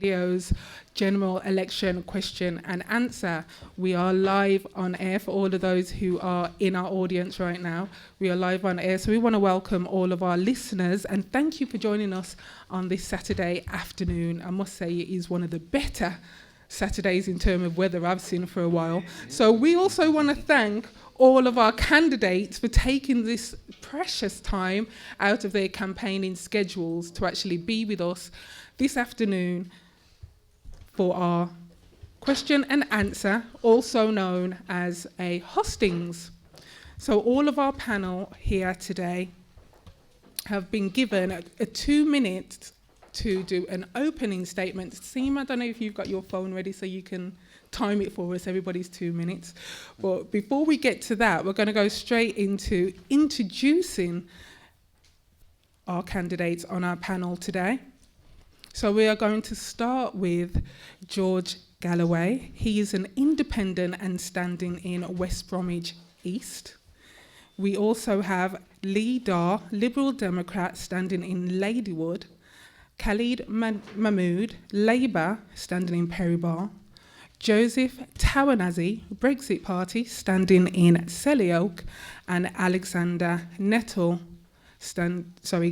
videos, general election question and answer. We are live on air for all of those who are in our audience right now. We are live on air, so we want to welcome all of our listeners and thank you for joining us on this Saturday afternoon. I must say it is one of the better Saturdays in terms of weather I've seen for a while. So we also want to thank all of our candidates for taking this precious time out of their campaigning schedules to actually be with us this afternoon for our question and answer, also known as a hustings. So all of our panel here today have been given a 2 minutes to do an opening statement. Seema, I don't know if you've got your phone ready so you can time it for us, everybody's 2 minutes. But before we get to that, we're going to go straight into introducing our candidates on our panel today. So we are going to start with George Galloway. He is an independent and standing in West Bromwich East. We also have Lee Dar, Liberal Democrat, standing in Ladywood. Khalid Mahmood, Labour, standing in Perry Bar. Joseph Tawanazi, Brexit Party, standing in Selly Oak. And Alexander Nettle,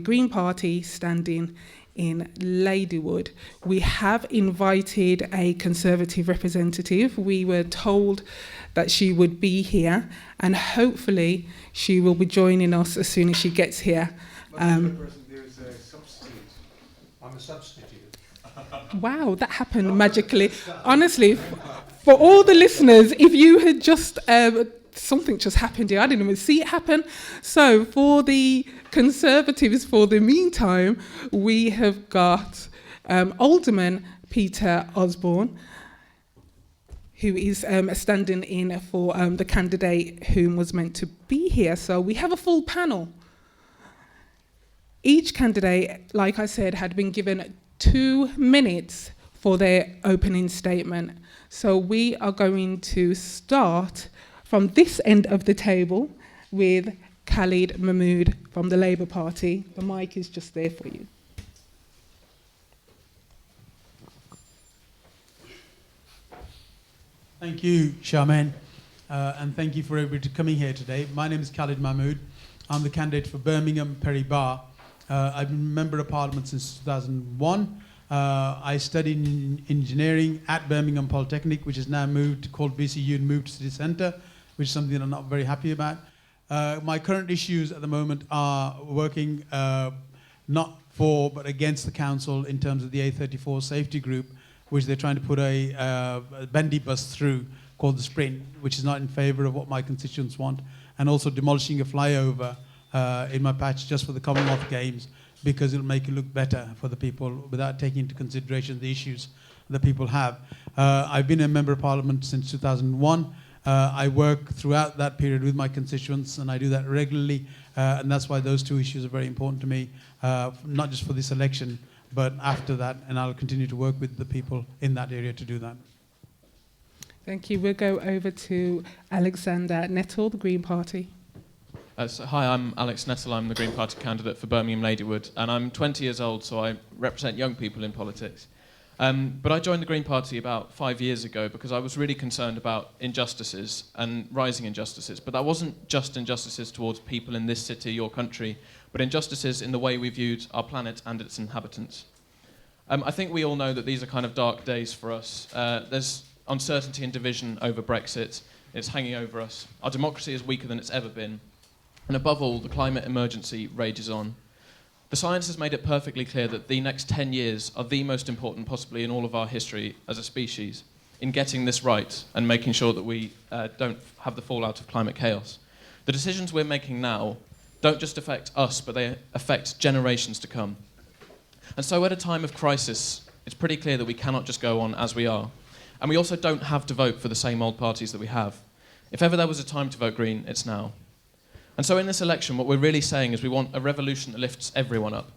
Green Party, standing in Ladywood. We have invited a Conservative representative. We were told that she would be here, and hopefully she will be joining us as soon as she gets here. There's a substitute. I'm a substitute. Wow, that happened magically. Honestly, for all the listeners, if you had just something just happened here. I didn't even see it happen. So for the Conservatives, for the meantime, we have got Alderman Peter Osborne, who is standing in for the candidate whom was meant to be here. So we have a full panel. Each candidate, like I said, had been given 2 minutes for their opening statement. So we are going to start from this end of the table with Khalid Mahmood from the Labour Party. The mic is just there for you. Thank you, Charmaine, and thank you for everybody coming here today. My name is Khalid Mahmood. I'm the candidate for Birmingham, Perry Bar. I've been a member of Parliament since 2001. I studied in engineering at Birmingham Polytechnic, which is now called BCU and moved to City Centre, which is something I'm not very happy about. My current issues at the moment are working not for but against the council in terms of the A34 safety group, which they're trying to put a bendy bus through called the Sprint, which is not in favour of what my constituents want, and also demolishing a flyover in my patch just for the Commonwealth Games, because it'll make it look better for the people without taking into consideration the issues that people have. I've been a member of Parliament since 2001. I work throughout that period with my constituents, and I do that regularly, and that's why those two issues are very important to me, not just for this election, but after that, and I'll continue to work with the people in that area to do that. Thank you. We'll go over to Alexander Nettle, the Green Party. Hi, I'm Alex Nettle. I'm the Green Party candidate for Birmingham Ladywood, and I'm 20 years old, so I represent young people in politics. But I joined the Green Party about 5 years ago because I was really concerned about injustices and rising injustices. But that wasn't just injustices towards people in this city or country, but injustices in the way we viewed our planet and its inhabitants. I think we all know that these are kind of dark days for us. There's uncertainty and division over Brexit. It's hanging over us. Our democracy is weaker than it's ever been. And above all, the climate emergency rages on. The science has made it perfectly clear that the next 10 years are the most important possibly in all of our history as a species in getting this right and making sure that we don't have the fallout of climate chaos. The decisions we're making now don't just affect us, but they affect generations to come. And so at a time of crisis, it's pretty clear that we cannot just go on as we are. And we also don't have to vote for the same old parties that we have. If ever there was a time to vote Green, it's now. And so in this election, what we're really saying is we want a revolution that lifts everyone up.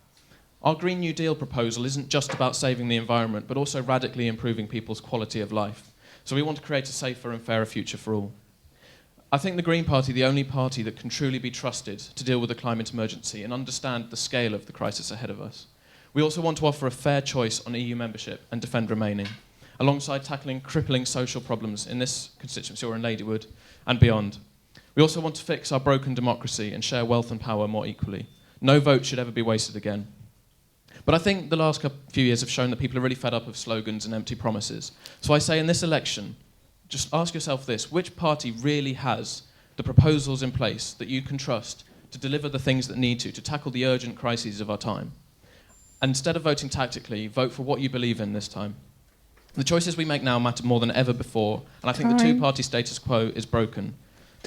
Our Green New Deal proposal isn't just about saving the environment, but also radically improving people's quality of life. So we want to create a safer and fairer future for all. I think the Green Party, the only party that can truly be trusted to deal with the climate emergency and understand the scale of the crisis ahead of us. We also want to offer a fair choice on EU membership and defend remaining, alongside tackling crippling social problems in this constituency or in Ladywood and beyond. We also want to fix our broken democracy and share wealth and power more equally. No vote should ever be wasted again. But I think the last few years have shown that people are really fed up of slogans and empty promises. So I say in this election, just ask yourself this: which party really has the proposals in place that you can trust to deliver the things that need to tackle the urgent crises of our time? And instead of voting tactically, vote for what you believe in this time. The choices we make now matter more than ever before, and I think the two-party status quo is broken.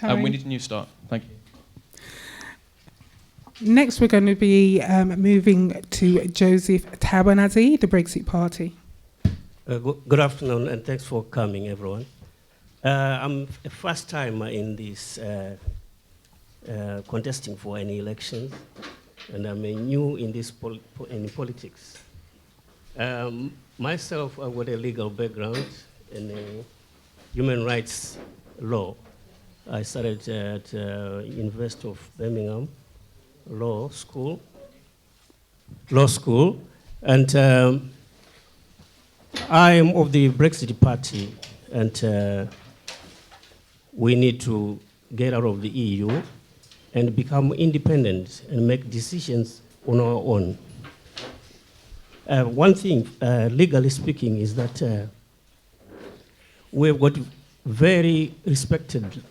We need a new start. Thank you. Next, we're going to be moving to Joseph Tabernazi, the Brexit Party. Good afternoon, and thanks for coming, everyone. I'm a first time in this contesting for any elections, and I'm new in this in politics. Myself, I've got a legal background in human rights law. I started at University of Birmingham law school, and I am of the Brexit Party, and we need to get out of the EU and become independent and make decisions on our own. One thing, legally speaking, is that we've got very respected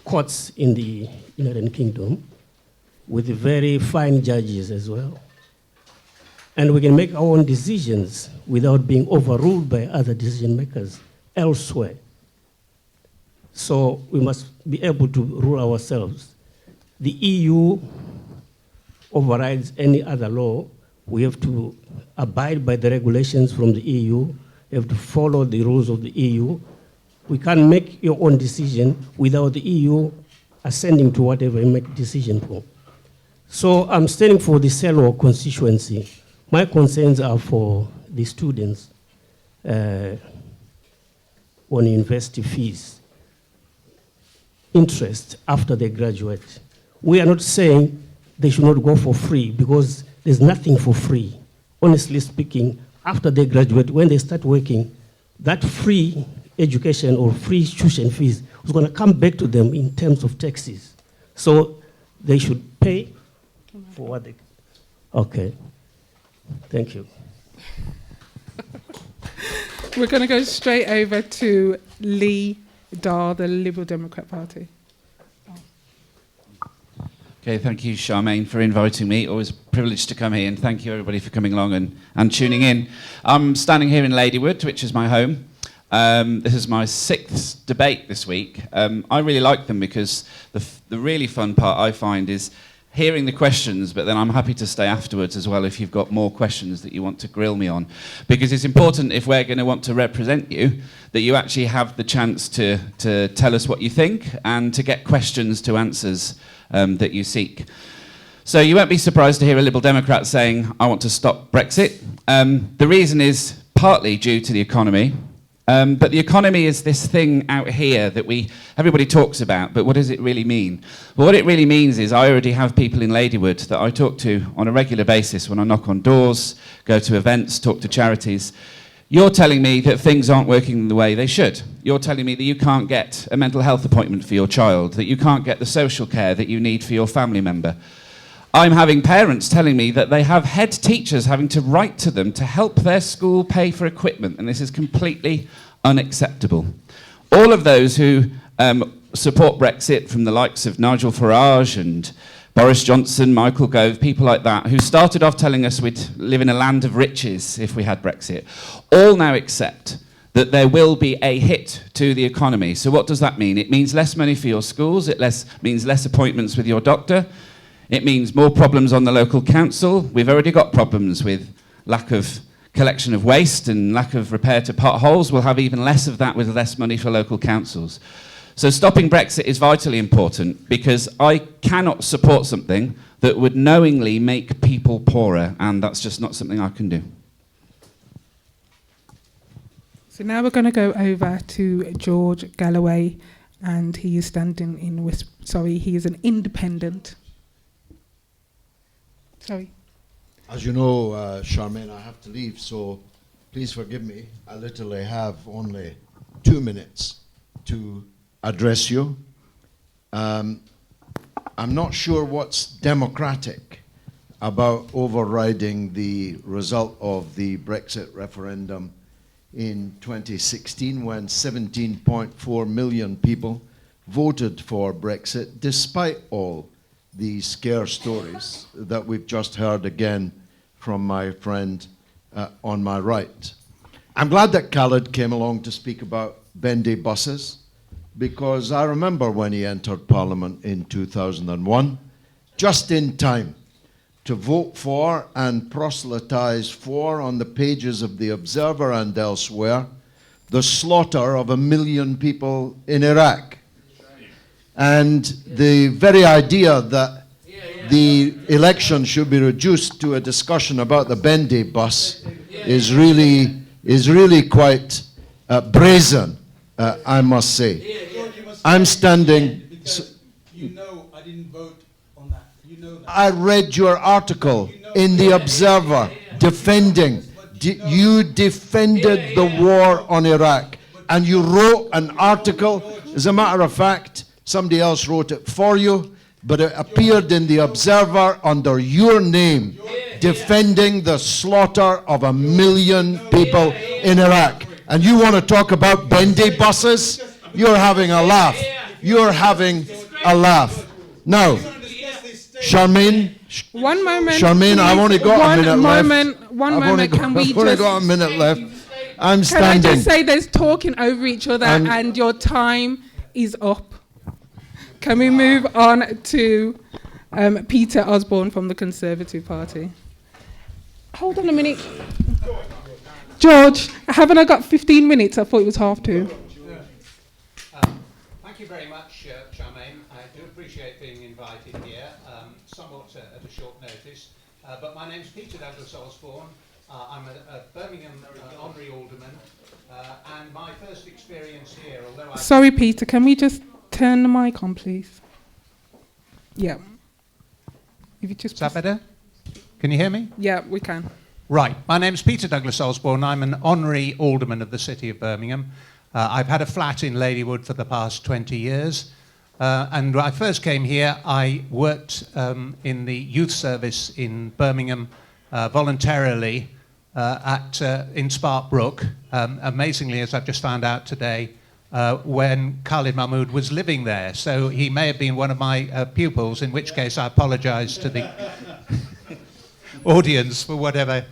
courts in the United Kingdom with very fine judges as well. And we can make our own decisions without being overruled by other decision makers elsewhere. So we must be able to rule ourselves. The EU overrides any other law. We have to abide by the regulations from the EU. We have to follow the rules of the EU. We can't make your own decision without the EU ascending to whatever you make decision for. So I'm standing for the Selwa constituency. My concerns are for the students on university fees, interest after they graduate. We are not saying they should not go for free, because there's nothing for free. Honestly speaking, after they graduate, when they start working, that free education or free tuition fees is going to come back to them in terms of taxes. So they should pay for what they... Okay. Thank you. We're going to go straight over to Lee Dar, the Liberal Democrat Party. Okay, thank you, Charmaine, for inviting me. Always a privilege to come here, and thank you, everybody, for coming along and tuning in. I'm standing here in Ladywood, which is my home. This is my 6th debate this week. I really like them because the really fun part I find is hearing the questions, but then I'm happy to stay afterwards as well if you've got more questions that you want to grill me on. Because it's important, if we're going to want to represent you, that you actually have the chance to tell us what you think and to get questions to answers that you seek. So you won't be surprised to hear a Liberal Democrat saying, I want to stop Brexit. The reason is partly due to the economy. But the economy is this thing out here that everybody talks about, but what does it really mean? Well, what it really means is I already have people in Ladywood that I talk to on a regular basis when I knock on doors, go to events, talk to charities. You're telling me that things aren't working the way they should. You're telling me that you can't get a mental health appointment for your child, that you can't get the social care that you need for your family member. I'm having parents telling me that they have head teachers having to write to them to help their school pay for equipment, and this is completely unacceptable. All of those who support Brexit, from the likes of Nigel Farage and Boris Johnson, Michael Gove, people like that, who started off telling us we'd live in a land of riches if we had Brexit, all now accept that there will be a hit to the economy. So what does that mean? It means less money for your schools, it means less appointments with your doctor, it means more problems on the local council. We've already got problems with lack of collection of waste and lack of repair to potholes. We'll have even less of that with less money for local councils. So stopping Brexit is vitally important, because I cannot support something that would knowingly make people poorer, and that's just not something I can do. So now we're going to go over to George Galloway, and he is standing in he is an independent. Sorry. As you know, Charmaine, I have to leave, so please forgive me. I literally have only 2 minutes to address you. I'm not sure what's democratic about overriding the result of the Brexit referendum in 2016 when 17.4 million people voted for Brexit, despite all the scare stories that we've just heard again from my friend on my right. I'm glad that Khalid came along to speak about bendy buses, because I remember when he entered Parliament in 2001, just in time to vote for and proselytize for, on the pages of The Observer and elsewhere, the slaughter of 1 million people in Iraq. And the very idea that the election should be reduced to a discussion about the bendy bus is really quite brazen, I must say. I'm standing... Because you know I didn't vote on that. You know that. I read your article in The Observer defending... You defended the war on Iraq. And you wrote an article. As a matter of fact, somebody else wrote it for you, but it appeared in The Observer under your name, defending the slaughter of 1 million people in Iraq. And you want to talk about bendy buses? You're having a laugh. You're having a laugh. Now, Charmaine. One moment. Charmaine, I've only got a minute left. One moment. Can we I've only just... got a minute left. I'm Can standing. I just say there's talking over each other and your time is up. Can we move on to Peter Osborne from the Conservative Party? Hold on a minute. George, haven't I got 15 minutes? I thought it was half 2. Thank you very much, Charmaine. I do appreciate being invited here, somewhat at a short notice. But my name's Peter Douglas Osborne. I'm a Birmingham honorary alderman, and my first experience here, although Sorry, Peter, can we just turn the mic on, please? Yeah. If you just... Is that better? Can you hear me? Yeah, we can. Right. My name's Peter Douglas Osborne. I'm an honorary alderman of the City of Birmingham. I've had a flat in Ladywood for the past 20 years. And when I first came here, I worked in the youth service in Birmingham voluntarily in Spark Brook. Amazingly, as I've just found out today, when Khalid Mahmood was living there. So he may have been one of my pupils, in which case I apologise to the audience for whatever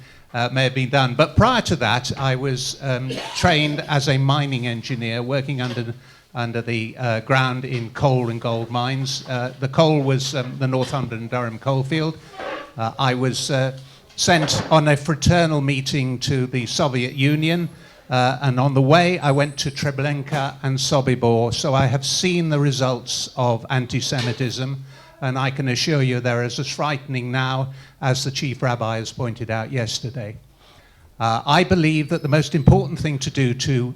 may have been done. But prior to that, I was trained as a mining engineer, working under the ground in coal and gold mines. The coal was the Northumberland Durham coalfield. I was sent on a fraternal meeting to the Soviet Union, and on the way I went to Treblinka and Sobibor, so I have seen the results of anti-Semitism, and I can assure you they're as frightening now as the Chief Rabbi has pointed out yesterday. I believe that the most important thing to do to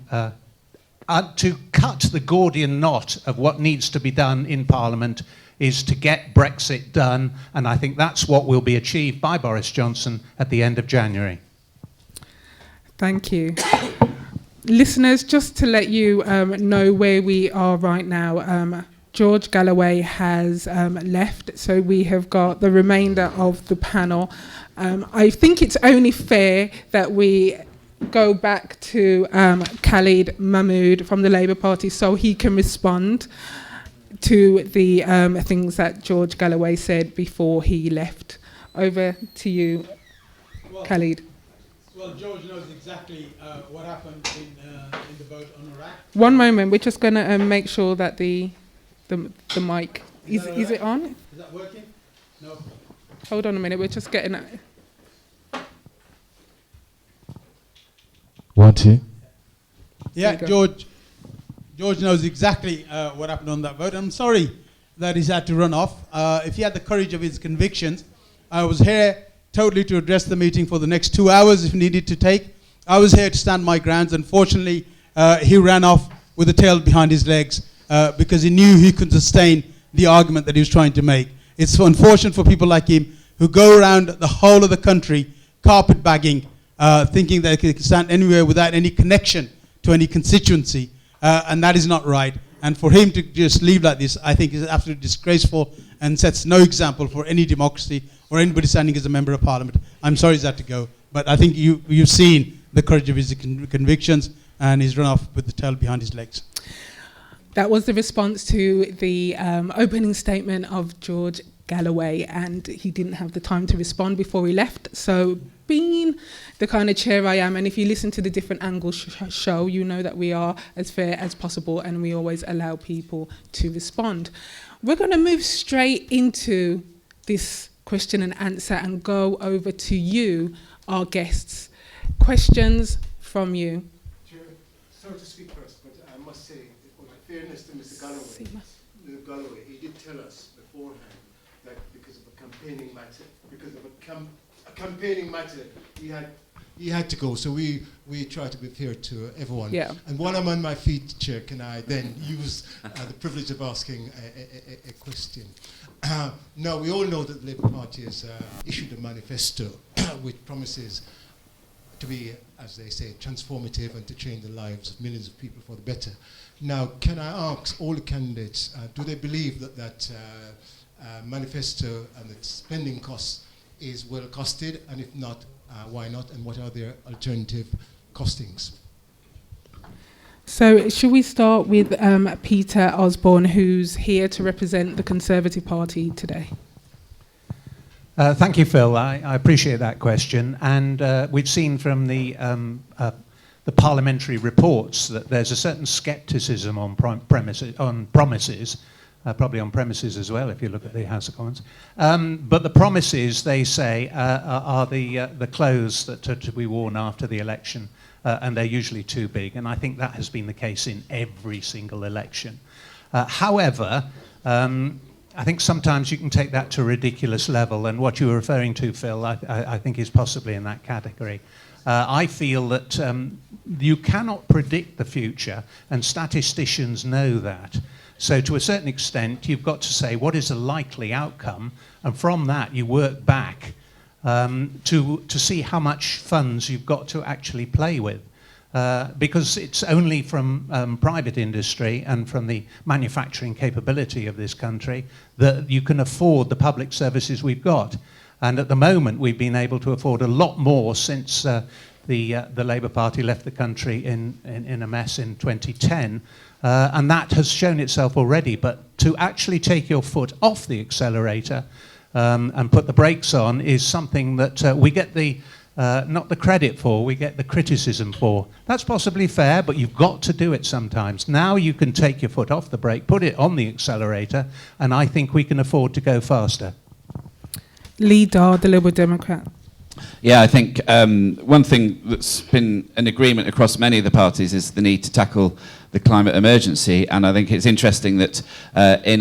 cut the Gordian knot of what needs to be done in Parliament is to get Brexit done, and I think that's what will be achieved by Boris Johnson at the end of January. Thank you. Listeners, just to let you know where we are right now, George Galloway has left, so we have got the remainder of the panel. I think it's only fair that we go back to Khalid Mahmood from the Labour Party so he can respond to the things that George Galloway said before he left. Over to you, Khalid. Well, George knows exactly what happened in the vote on Iraq. One moment, we're just going to make sure that the mic, is it on? Is that working? No. Hold on a minute, we're just getting it. 1, 2. Yeah, George knows exactly what happened on that vote. I'm sorry that he's had to run off. If he had the courage of his convictions, I was here totally to address the meeting for the next 2 hours if needed to take. I was here to stand my grounds. Unfortunately, he ran off with the tail behind his legs because he knew he could sustain the argument that he was trying to make. It's unfortunate for people like him who go around the whole of the country carpetbagging, thinking they can stand anywhere without any connection to any constituency, and that is not right. And for him to just leave like this, I think is absolutely disgraceful and sets no example for any democracy or anybody standing as a member of parliament. I'm sorry he's had to go, but I think you've seen the courage of his convictions, and he's run off with the tail behind his legs. That was the response to the opening statement of George Galloway, and he didn't have the time to respond before he left. So being the kind of chair I am, and if you listen to the different angles show, you know that we are as fair as possible and we always allow people to respond. We're going to move straight into this question and answer and go over to you, our guests. Questions from you. Sorry to speak first, but I must say, for my fairness to Mr. Galloway, he did tell us beforehand that because of a campaigning matter, he had to go. So we try to be fair to everyone. Yeah. And while I'm on my feet, Chair, can I then use the privilege of asking a question? Now, we all know that the Labour Party has issued a manifesto which promises to be, as they say, transformative and to change the lives of millions of people for the better. Now, can I ask all the candidates, do they believe that manifesto and its spending costs is well costed, and if not, why not, and what are their alternative costings? So should we start with Peter Osborne, who's here to represent the Conservative Party today? Thank you, Phil. I appreciate that question. And we've seen from the parliamentary reports that there's a certain scepticism on promises, probably on premises as well, if you look at the House of Commons. But the promises, they say, are the clothes that are to be worn after the election, and they're usually too big. And I think that has been the case in every single election. However, I think sometimes you can take that to a ridiculous level, and what you were referring to, Phil, I think is possibly in that category. I feel that you cannot predict the future, and statisticians know that. So to a certain extent, you've got to say, what is a likely outcome? And from that, you work back to see how much funds you've got to actually play with. Because it's only from private industry and from the manufacturing capability of this country that you can afford the public services we've got. And at the moment, we've been able to afford a lot more since the Labour Party left the country in a mess in 2010. And that has shown itself already. But to actually take your foot off the accelerator and put the brakes on is something that we get not the credit for, we get the criticism for. That's possibly fair, but you've got to do it sometimes. Now you can take your foot off the brake, put it on the accelerator, and I think we can afford to go faster. Lee Dahl, the Liberal Democrat. Yeah, I think one thing that's been an agreement across many of the parties is the need to tackle the climate emergency, and I think it's interesting that in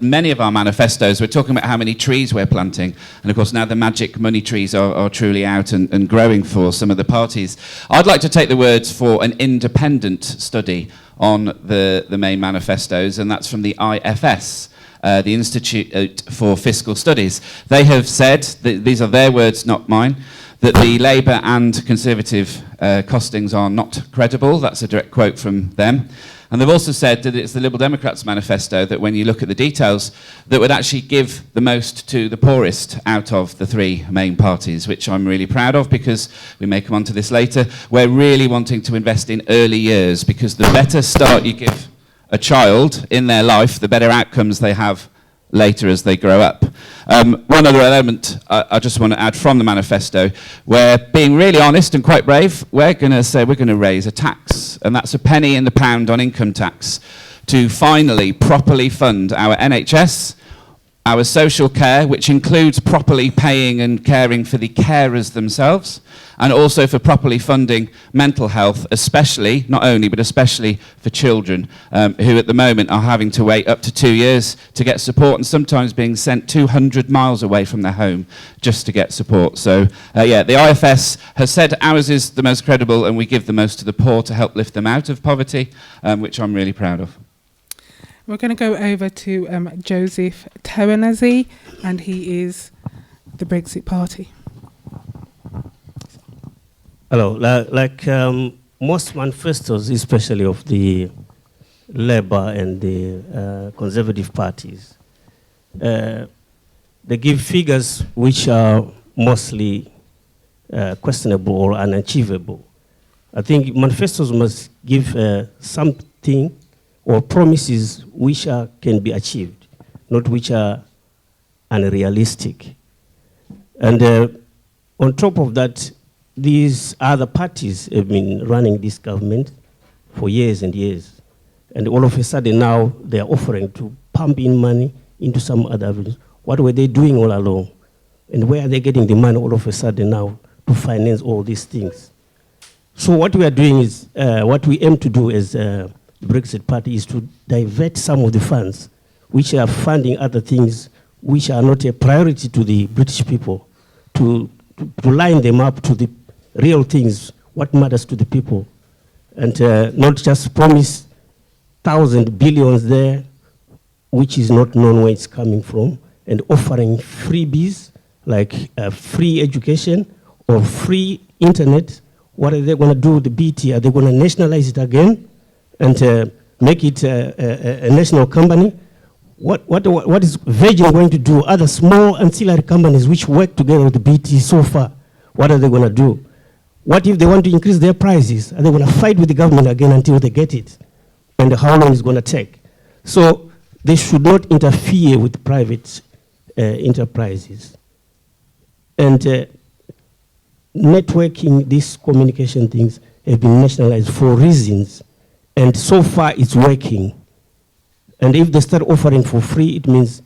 many of our manifestos we're talking about how many trees we're planting, and of course now the magic money trees are truly out and growing for some of the parties. I'd like to take the words for an independent study on the main manifestos, and that's from the IFS. The Institute for Fiscal Studies. They have said, these are their words, not mine, that the Labour and Conservative costings are not credible. That's a direct quote from them. And they've also said that it's the Liberal Democrats manifesto that when you look at the details, that would actually give the most to the poorest out of the three main parties, which I'm really proud of because we may come on to this later. We're really wanting to invest in early years because the better start you give a child in their life, the better outcomes they have later as they grow up. One other element I just want to add from the manifesto, we're being really honest and quite brave. We're going to say we're going to raise a tax, and that's a penny in the pound on income tax, to finally properly fund our NHS, our social care, which includes properly paying and caring for the carers themselves, and also for properly funding mental health, especially, not only, but especially for children who at the moment are having to wait up to 2 years to get support and sometimes being sent 200 miles away from their home just to get support. So, yeah, the IFS has said ours is the most credible and we give the most to the poor to help lift them out of poverty, which I'm really proud of. We're going to go over to Joseph Teranazi, and he is the Brexit Party? Hello. Like most manifestos, especially of the Labour and the Conservative parties, they give figures which are mostly questionable or unachievable. I think manifestos must give something or promises which can be achieved, not which are unrealistic. And on top of that, these other parties have been running this government for years and years. And all of a sudden now they are offering to pump in money into some other avenues. What were they doing all along? And where are they getting the money all of a sudden now to finance all these things? So what we are doing is, what we aim to do as the Brexit Party is to divert some of the funds which are funding other things which are not a priority to the British people, to line them up to the real things, what matters to the people, and not just promise billions there, which is not known where it's coming from, and offering freebies like free education or free internet. What are they going to do with the BT? Are they going to nationalize it again and make it a national company? What is Virgin going to do? Other small ancillary companies which work together with the BT so far, what are they going to do? What if they want to increase their prices? Are they going to fight with the government again until they get it? And how long is it going to take? So they should not interfere with private enterprises. And networking, these communication things have been nationalized for reasons. And so far it's working. And if they start offering for free, it means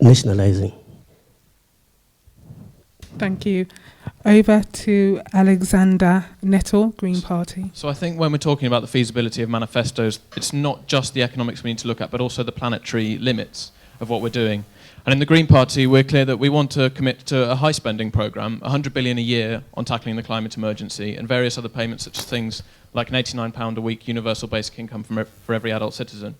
nationalizing. Thank you. Over to Alexander Nettle, Green Party. So I think when we're talking about the feasibility of manifestos, it's not just the economics we need to look at, but also the planetary limits of what we're doing. And in the Green Party, we're clear that we want to commit to a high spending programme, 100 billion a year on tackling the climate emergency, and various other payments such as things like an £89 a week universal basic income for every adult citizen.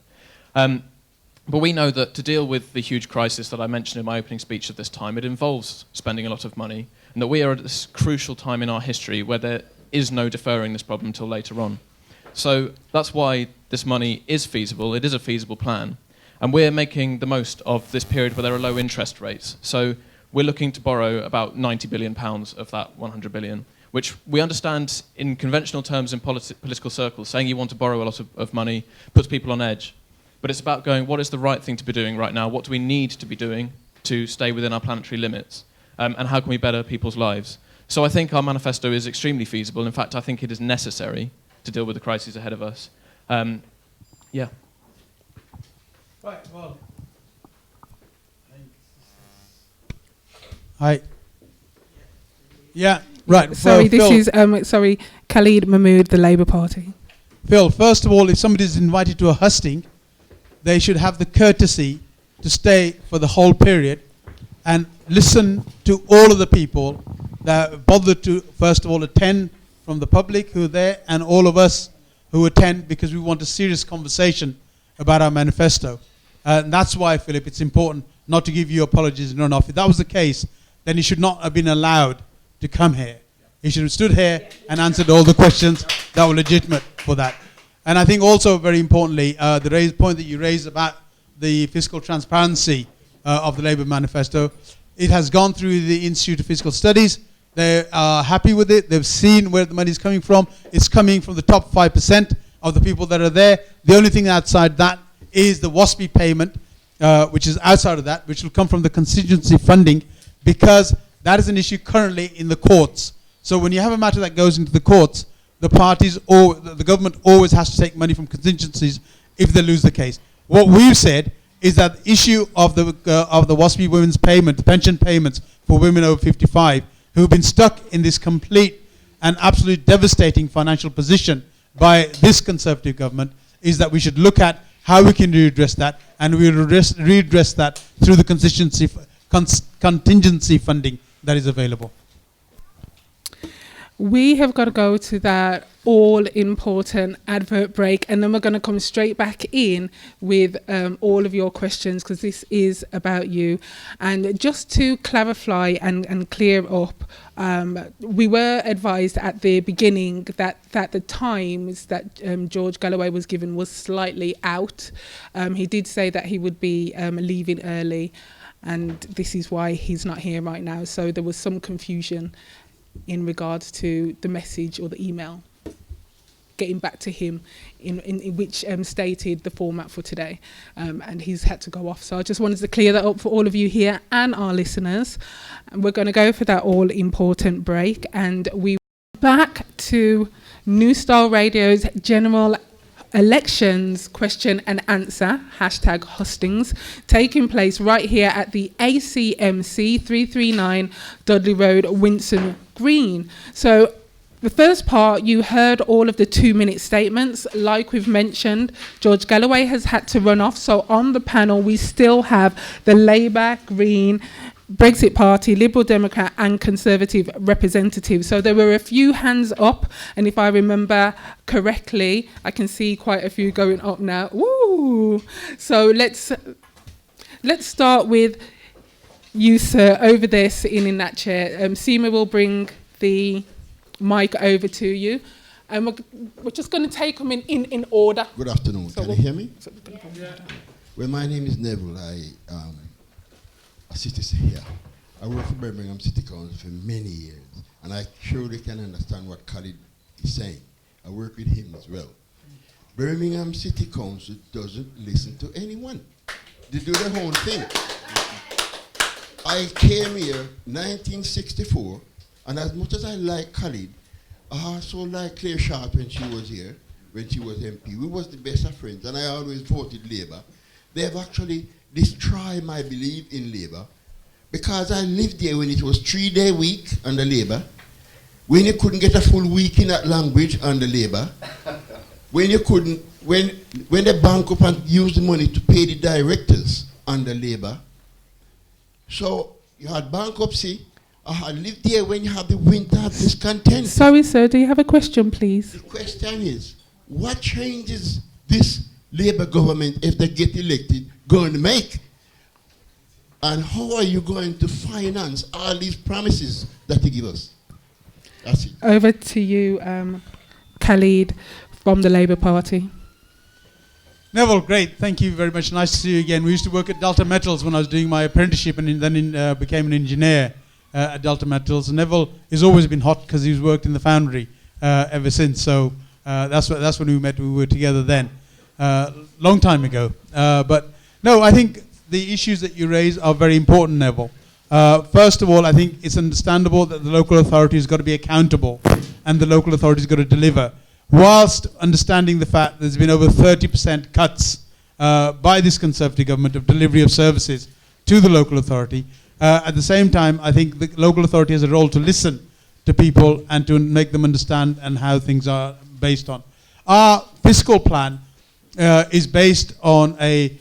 But we know that to deal with the huge crisis that I mentioned in my opening speech at this time, it involves spending a lot of money, and that we are at this crucial time in our history where there is no deferring this problem until later on. So that's why this money is feasible. It is a feasible plan. And we're making the most of this period where there are low interest rates. So we're looking to borrow about £90 billion of that 100 billion, which we understand in conventional terms in political circles, saying you want to borrow a lot of money puts people on edge. But it's about going, what is the right thing to be doing right now? What do we need to be doing to stay within our planetary limits? And how can we better people's lives? So I think our manifesto is extremely feasible. In fact, I think it is necessary to deal with the crises ahead of us. Yeah. Right, well. Hi. Yeah, right. Sorry, Phil, this is, Khalid Mahmood, the Labour Party. Phil, first of all, if somebody is invited to a husting, they should have the courtesy to stay for the whole period and listen to all of the people that bothered to, first of all, attend from the public who are there and all of us who attend, because we want a serious conversation about our manifesto. And that's why, Philip, it's important not to give you apologies and run off. If that was the case, then he should not have been allowed to come here. He should have stood here and answered all the questions that were legitimate for that. And I think also, very importantly, the point that you raised about the fiscal transparency of the Labour manifesto, it has gone through the Institute of Fiscal Studies. They are happy with it. They've seen where the money is coming from. It's coming from the top 5% of the people that are there. The only thing outside that is the WASPI payment, which is outside of that, which will come from the contingency funding, because that is an issue currently in the courts. So when you have a matter that goes into the courts, the parties or the government always has to take money from contingencies if they lose the case. What we've said is that the issue of the WASPI women's payment, the pension payments for women over 55, who have been stuck in this complete and absolute devastating financial position by this Conservative government, is that we should look at how we can redress that, and we will redress that through the contingency funding that is available. We have got to go to that all-important advert break, and then we're going to come straight back in with all of your questions, because this is about you. And just to clarify and clear up, we were advised at the beginning that the times that George Galloway was given was slightly out. He did say that he would be leaving early, and this is why he's not here right now. So there was some confusion in regards to the message or the email getting back to him in which stated the format for today, and he's had to go off. So I just wanted to clear that up for all of you here and our listeners. And we're going to go for that all important break, and we back to New Style Radio's general elections question and answer, hashtag Hustings, taking place right here at the ACMC 339 Dudley Road, Winson Green. So the first part, you heard all of the 2-minute statements. Like we've mentioned, George Galloway has had to run off. So on the panel, we still have the Labour, Green, Brexit Party, Liberal Democrat and Conservative representatives. So there were a few hands up. And if I remember correctly, I can see quite a few going up now. Woo! So let's start with you, sir, over there sitting in that chair. Seema will bring the mic over to you, and we're just going to take them in order. Good afternoon. So Can you hear me? Well, my name is Neville. I am a citizen here. I work for Birmingham City Council for many years, and I surely can understand what Khalid is saying. I work with him as well. Birmingham City Council doesn't listen to anyone. They do their own thing. I came here 1964, and as much as I like Khalid, I also like Claire Sharp when she was here, when she was MP. We was the best of friends, and I always voted Labour. They have actually destroyed my belief in Labour, because I lived there when it was 3-day week under Labour, when you couldn't get a full week in that language under Labour, when you couldn't, when they bank up and use the money to pay the directors under Labour. So you had bankruptcy. I lived there when you had the winter discontent. Sorry, sir, do you have a question, please? The question is, what changes this Labour government, if they get elected, going to make? And how are you going to finance all these promises that you give us? That's it. Over to you, Khalid, from the Labour Party. Neville, great. Thank you very much. Nice to see you again. We used to work at Delta Metals when I was doing my apprenticeship, and then became an engineer at Delta Metals. And Neville has always been hot because he's worked in the foundry ever since. So that's when we met. We were together then, long time ago. But no, I think the issues that you raise are very important, Neville. First of all, I think it's understandable that the local authority has got to be accountable, and the local authority has got to deliver, whilst understanding the fact there's been over 30% cuts by this Conservative government of delivery of services to the local authority. At the same time, I think the local authority has a role to listen to people and to make them understand and how things are based on. Our fiscal plan is based on a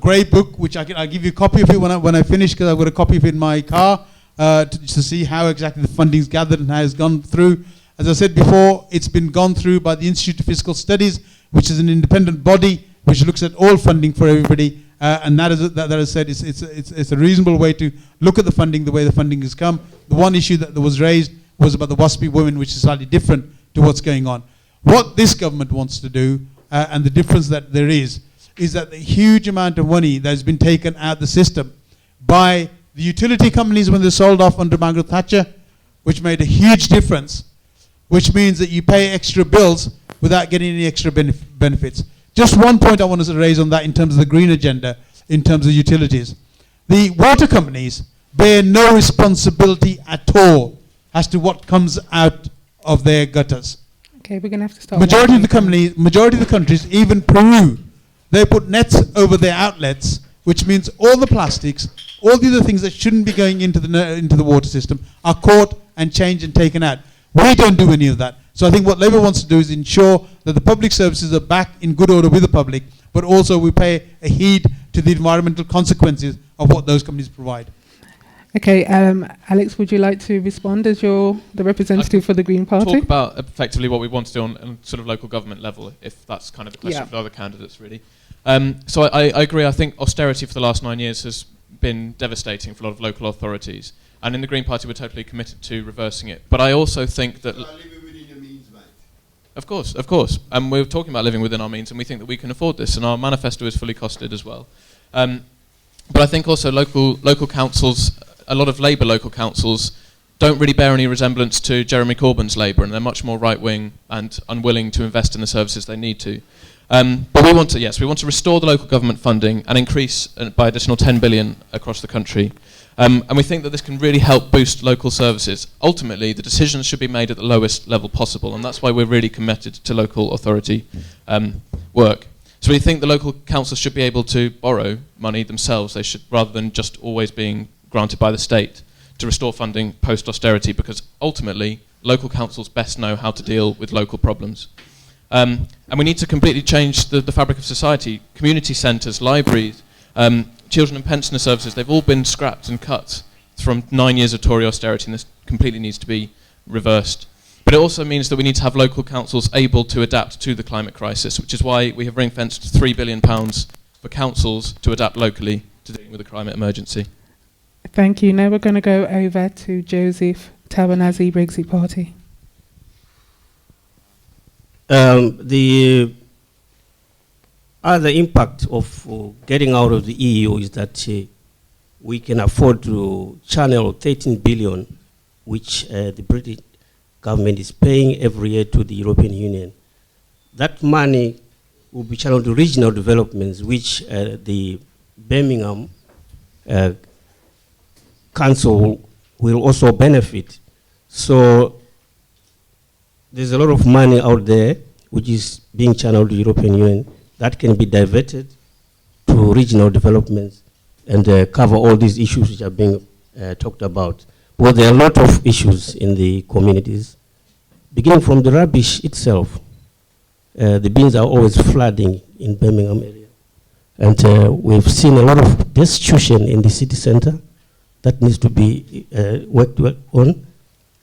grey book, which I'll give you a copy of it when I finish, because I've got a copy of it in my car to see how exactly the funding's gathered and how it's gone through. As I said before, it's been gone through by the Institute of Fiscal Studies, which is an independent body which looks at all funding for everybody. And that I said, it's a reasonable way to look at the funding, the way the funding has come. The one issue that was raised was about the WASPI women, which is slightly different to what's going on. What this government wants to do, and the difference that there is that the huge amount of money that has been taken out of the system by the utility companies when they sold off under Margaret Thatcher, which made a huge difference, which means that you pay extra bills without getting any extra benefits. Just one point I wanted to raise on that in terms of the green agenda, in terms of utilities. The water companies bear no responsibility at all as to what comes out of their gutters. Okay, we're going to have to start. Majority of the countries, even Peru, they put nets over their outlets, which means all the plastics, all the other things that shouldn't be going into the water system are caught and changed and taken out. We don't do any of that. So I think what Labour wants to do is ensure that the public services are back in good order with the public, but also we pay a heed to the environmental consequences of what those companies provide. Okay, Alex, would you like to respond as you're the representative for the Green Party? Talk about effectively what we want to do on sort of local government level, if that's kind of the question for other candidates, really. So I agree. I think austerity for the last 9 years has been devastating for a lot of local authorities. And in the Green Party, we're totally committed to reversing it. But I also think that... Of course. And we're talking about living within our means, and we think that we can afford this, and our manifesto is fully costed as well. But I think also local councils, a lot of Labour local councils, don't really bear any resemblance to Jeremy Corbyn's Labour, and they're much more right-wing and unwilling to invest in the services they need to. But we want to restore the local government funding and increase by additional 10 billion across the country. And we think that this can really help boost local services. Ultimately, the decisions should be made at the lowest level possible, and that's why we're really committed to local authority work. So we think the local councils should be able to borrow money themselves. They should, rather than just always being granted by the state, to restore funding post-austerity, because ultimately, local councils best know how to deal with local problems. And we need to completely change the fabric of society. Community centres, libraries, children and pensioner services, they've all been scrapped and cut from 9 years of Tory austerity, and this completely needs to be reversed. But it also means that we need to have local councils able to adapt to the climate crisis, which is why we have ring-fenced £3 billion for councils to adapt locally to dealing with the climate emergency. Thank you. Now we're going to go over to Joseph Tawanazi, Brexit Party. The other impact of getting out of the EU is that we can afford to channel 13 billion, which the British government is paying every year to the European Union. That money will be channeled to regional developments, which the Birmingham Council will also benefit. So there's a lot of money out there which is being channeled to the European Union that can be diverted to regional developments and cover all these issues which are being talked about. Well, there are a lot of issues in the communities, beginning from the rubbish itself. The bins are always flooding in Birmingham area. And we've seen a lot of destitution in the city center that needs to be worked on.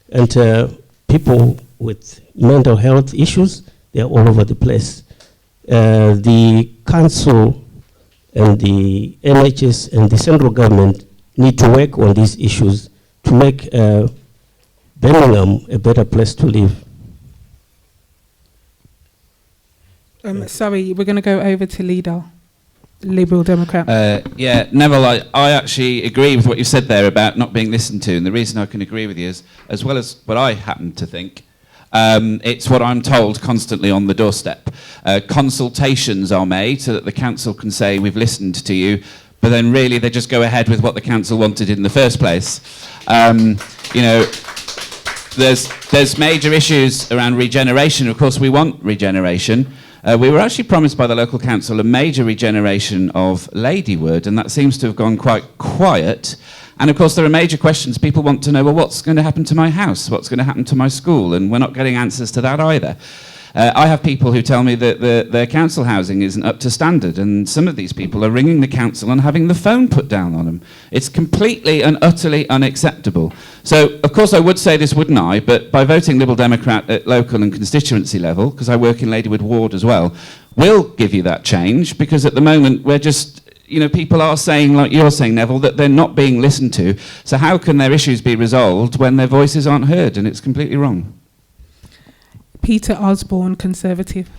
And people with mental health issues, they're all over the place. The council and the NHS and the central government need to work on these issues to make Birmingham a better place to live. Sorry, we're going to go over to Leader, Liberal Democrat. Neville, I actually agree with what you said there about not being listened to, and the reason I can agree with you is, as well as what I happen to think, it's what I'm told constantly on the doorstep. Consultations are made so that the council can say, we've listened to you, but then really they just go ahead with what the council wanted in the first place. You know, there's major issues around regeneration. Of course, we want regeneration. We were actually promised by the local council a major regeneration of Ladywood, and that seems to have gone quite quiet. And of course, there are major questions. People want to know, well, what's going to happen to my house? What's going to happen to my school? And we're not getting answers to that either. I have people who tell me that their council housing isn't up to standard, and some of these people are ringing the council and having the phone put down on them. It's completely and utterly unacceptable. So, of course, I would say this, wouldn't I? But by voting Liberal Democrat at local and constituency level, because I work in Ladywood Ward as well, will give you that change, because at the moment we're just... You know, people are saying, like you're saying, Neville, that they're not being listened to. So how can their issues be resolved when their voices aren't heard? And it's completely wrong. Peter Osborne, Conservative.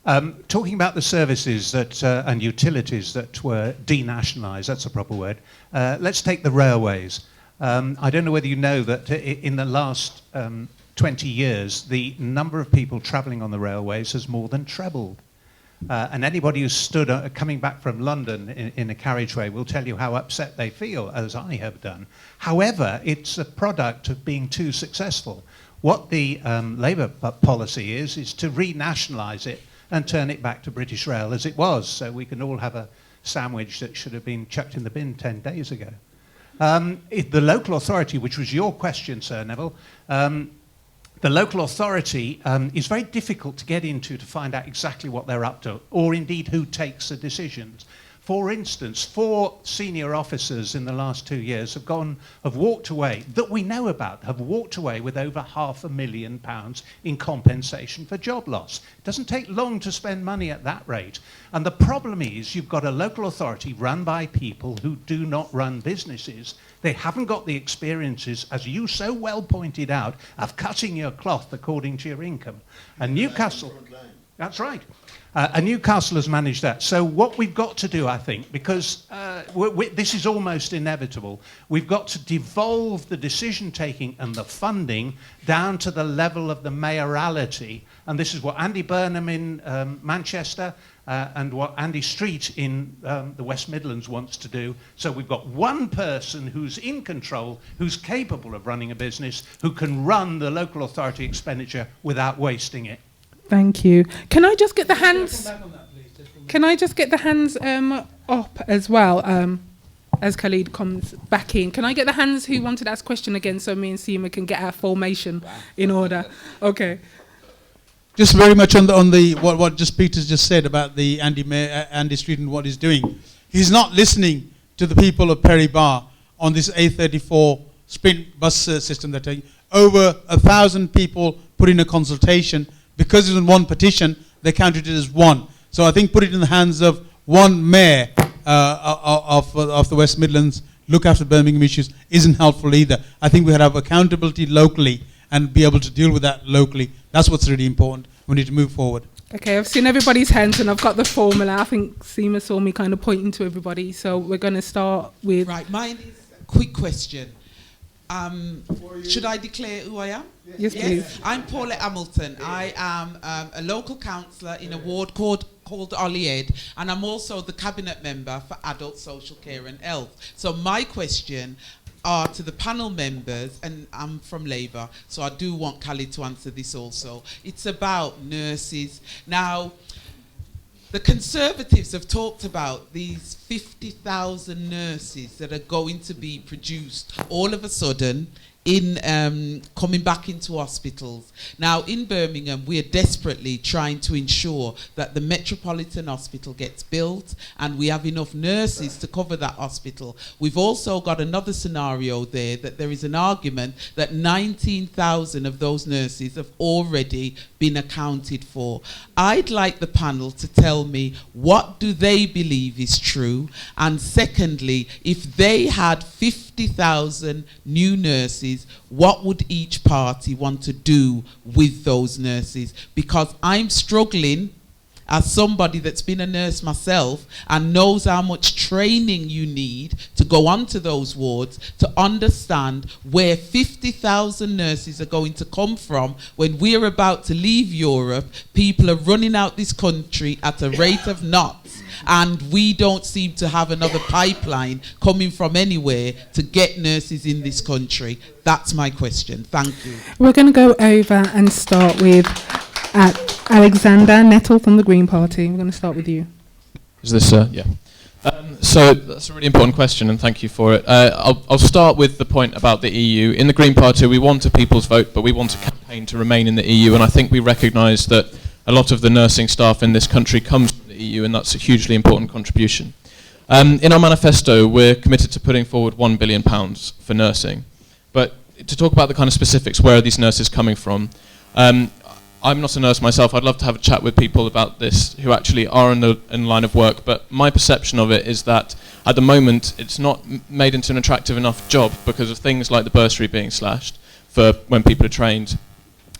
Talking about the services that and utilities that were denationalised, that's a proper word. Let's take the railways. I don't know whether you know that in the last 20 years, the number of people travelling on the railways has more than trebled. And anybody who's stood coming back from London in a carriageway will tell you how upset they feel, as I have done. However, it's a product of being too successful. What the Labour policy is to renationalise it and turn it back to British Rail as it was, so we can all have a sandwich that should have been chucked in the bin 10 days ago. The local authority, which was your question, Sir Neville, the local authority is very difficult to get into to find out exactly what they're up to, or indeed who takes the decisions. For instance, 4 senior officers in the last 2 years have walked away, that we know about, have walked away with over £500,000 in compensation for job loss. It doesn't take long to spend money at that rate. And the problem is you've got a local authority run by people who do not run businesses. They haven't got the experiences, as you so well pointed out, of cutting your cloth according to your income. And Newcastle, that's right. And Newcastle has managed that. So what we've got to do, I think, because this is almost inevitable, we've got to devolve the decision-taking and the funding down to the level of the mayorality. And this is what Andy Burnham in Manchester and what Andy Street in the West Midlands wants to do. So we've got one person who's in control, who's capable of running a business, who can run the local authority expenditure without wasting it. Thank you. Can I just get the hands? Can I just get the hands up as well as Khalid comes back in? Can I get the hands who wanted to ask question again so me and Seema can get our formation in order? Okay. Just very much on the what just Peter's just said about the Andy Street and what he's doing. He's not listening to the people of Perry Bar on this A34 sprint bus system they're taking. Over 1,000 people put in a consultation. Because it was one petition, they counted it as one. So I think put it in the hands of one mayor of the West Midlands, look after Birmingham issues, isn't helpful either. I think we have to have accountability locally and be able to deal with that locally. That's what's really important. We need to move forward. Okay, I've seen everybody's hands and I've got the formula. I think Seema saw me kind of pointing to everybody. So we're going to start with... Right, mine is a quick question. Should I declare who I am? Yes, please. I'm Paulette Hamilton. I am a local councillor in a ward called Holyhead, and I'm also the cabinet member for adult social care and health. So my question are to the panel members, and I'm from Labour, so I do want Khalid to answer this also. It's about nurses. Now, the Conservatives have talked about these 50,000 nurses that are going to be produced all of a sudden in coming back into hospitals. Now, in Birmingham, we are desperately trying to ensure that the Metropolitan Hospital gets built and we have enough nurses to cover that hospital. We've also got another scenario there, that there is an argument that 19,000 of those nurses have already been accounted for. I'd like the panel to tell me, what do they believe is true? And secondly, if they had 50,000 new nurses, what would each party want to do with those nurses? Because I'm struggling, as somebody that's been a nurse myself and knows how much training you need to go onto those wards, to understand where 50,000 nurses are going to come from when we're about to leave Europe. People are running out this country at a rate of knots, and we don't seem to have another pipeline coming from anywhere to get nurses in this country. That's my question. Thank you. We're going to go over and start with Alexander Nettle from the Green Party. We're going to start with you. Is this, yeah. So that's a really important question, and thank you for it. I'll start with the point about the EU. In the Green Party, we want a people's vote, but we want a campaign to remain in the EU, and I think we recognise that a lot of the nursing staff in this country comes from the EU, and that's a hugely important contribution. In our manifesto, we're committed to putting forward £1 billion for nursing. But to talk about the kind of specifics, where are these nurses coming from? I'm not a nurse myself. I'd love to have a chat with people about this who actually are in the line of work, but my perception of it is that at the moment it's not made into an attractive enough job because of things like the bursary being slashed for when people are trained,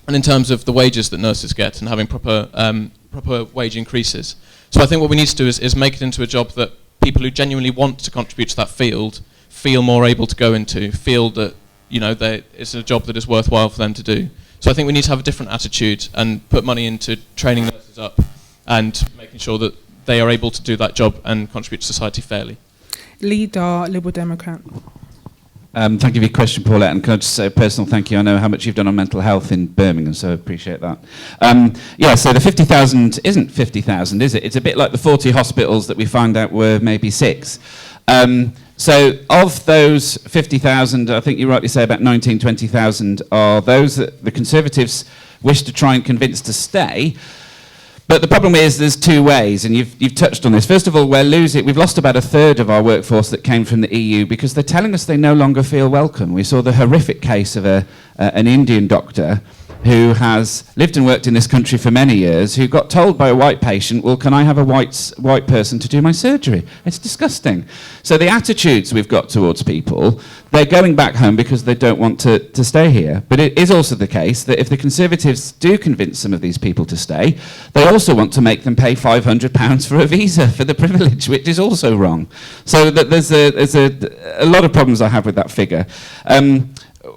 and in terms of the wages that nurses get and having proper wage increases. So I think what we need to do is make it into a job that people who genuinely want to contribute to that field feel more able to go into, feel that it's a job that is worthwhile for them to do. So I think we need to have a different attitude and put money into training nurses up and making sure that they are able to do that job and contribute to society fairly. Lee Dar, Liberal Democrat. Thank you for your question, Paulette, and can I just say a personal thank you? I know how much you've done on mental health in Birmingham, so I appreciate that. So the 50,000 isn't 50,000, is it? It's a bit like the 40 hospitals that we found out were maybe 6. So of those 50,000, I think you rightly say about 19, 20,000 are those that the Conservatives wish to try and convince to stay. But the problem is there's two ways, and you've touched on this. First of all, we've lost about a third of our workforce that came from the EU because they're telling us they no longer feel welcome. We saw the horrific case of an Indian doctor who has lived and worked in this country for many years, who got told by a white patient, well, can I have a white person to do my surgery? It's disgusting. So the attitudes we've got towards people, they're going back home because they don't want to stay here. But it is also the case that if the Conservatives do convince some of these people to stay, they also want to make them pay £500 for a visa for the privilege, which is also wrong. So that there's a lot of problems I have with that figure.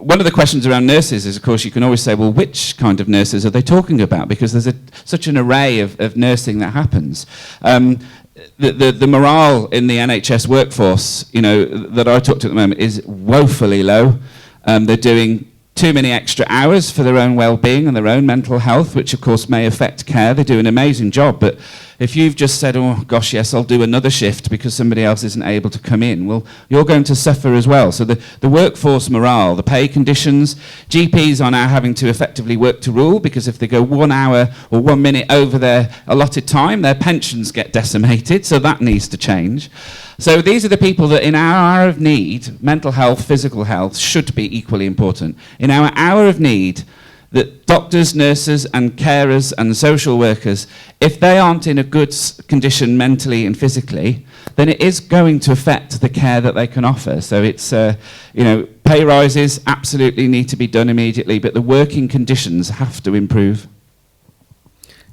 One of the questions around nurses is, of course, you can always say, well, which kind of nurses are they talking about? Because there's such an array of nursing that happens. The morale in the NHS workforce, that I talk to at the moment is woefully low. They're doing too many extra hours for their own well-being and their own mental health, which of course may affect care. They do an amazing job, but if you've just said, oh gosh, yes, I'll do another shift because somebody else isn't able to come in, well, you're going to suffer as well. So the workforce morale, the pay conditions, GPs are now having to effectively work to rule because if they go 1 hour or 1 minute over their allotted time, their pensions get decimated, so that needs to change. So these are the people that in our hour of need, mental health, physical health, should be equally important. In our hour of need, that doctors, nurses and carers and social workers, if they aren't in a good condition mentally and physically, then it is going to affect the care that they can offer. So it's, pay rises absolutely need to be done immediately, but the working conditions have to improve.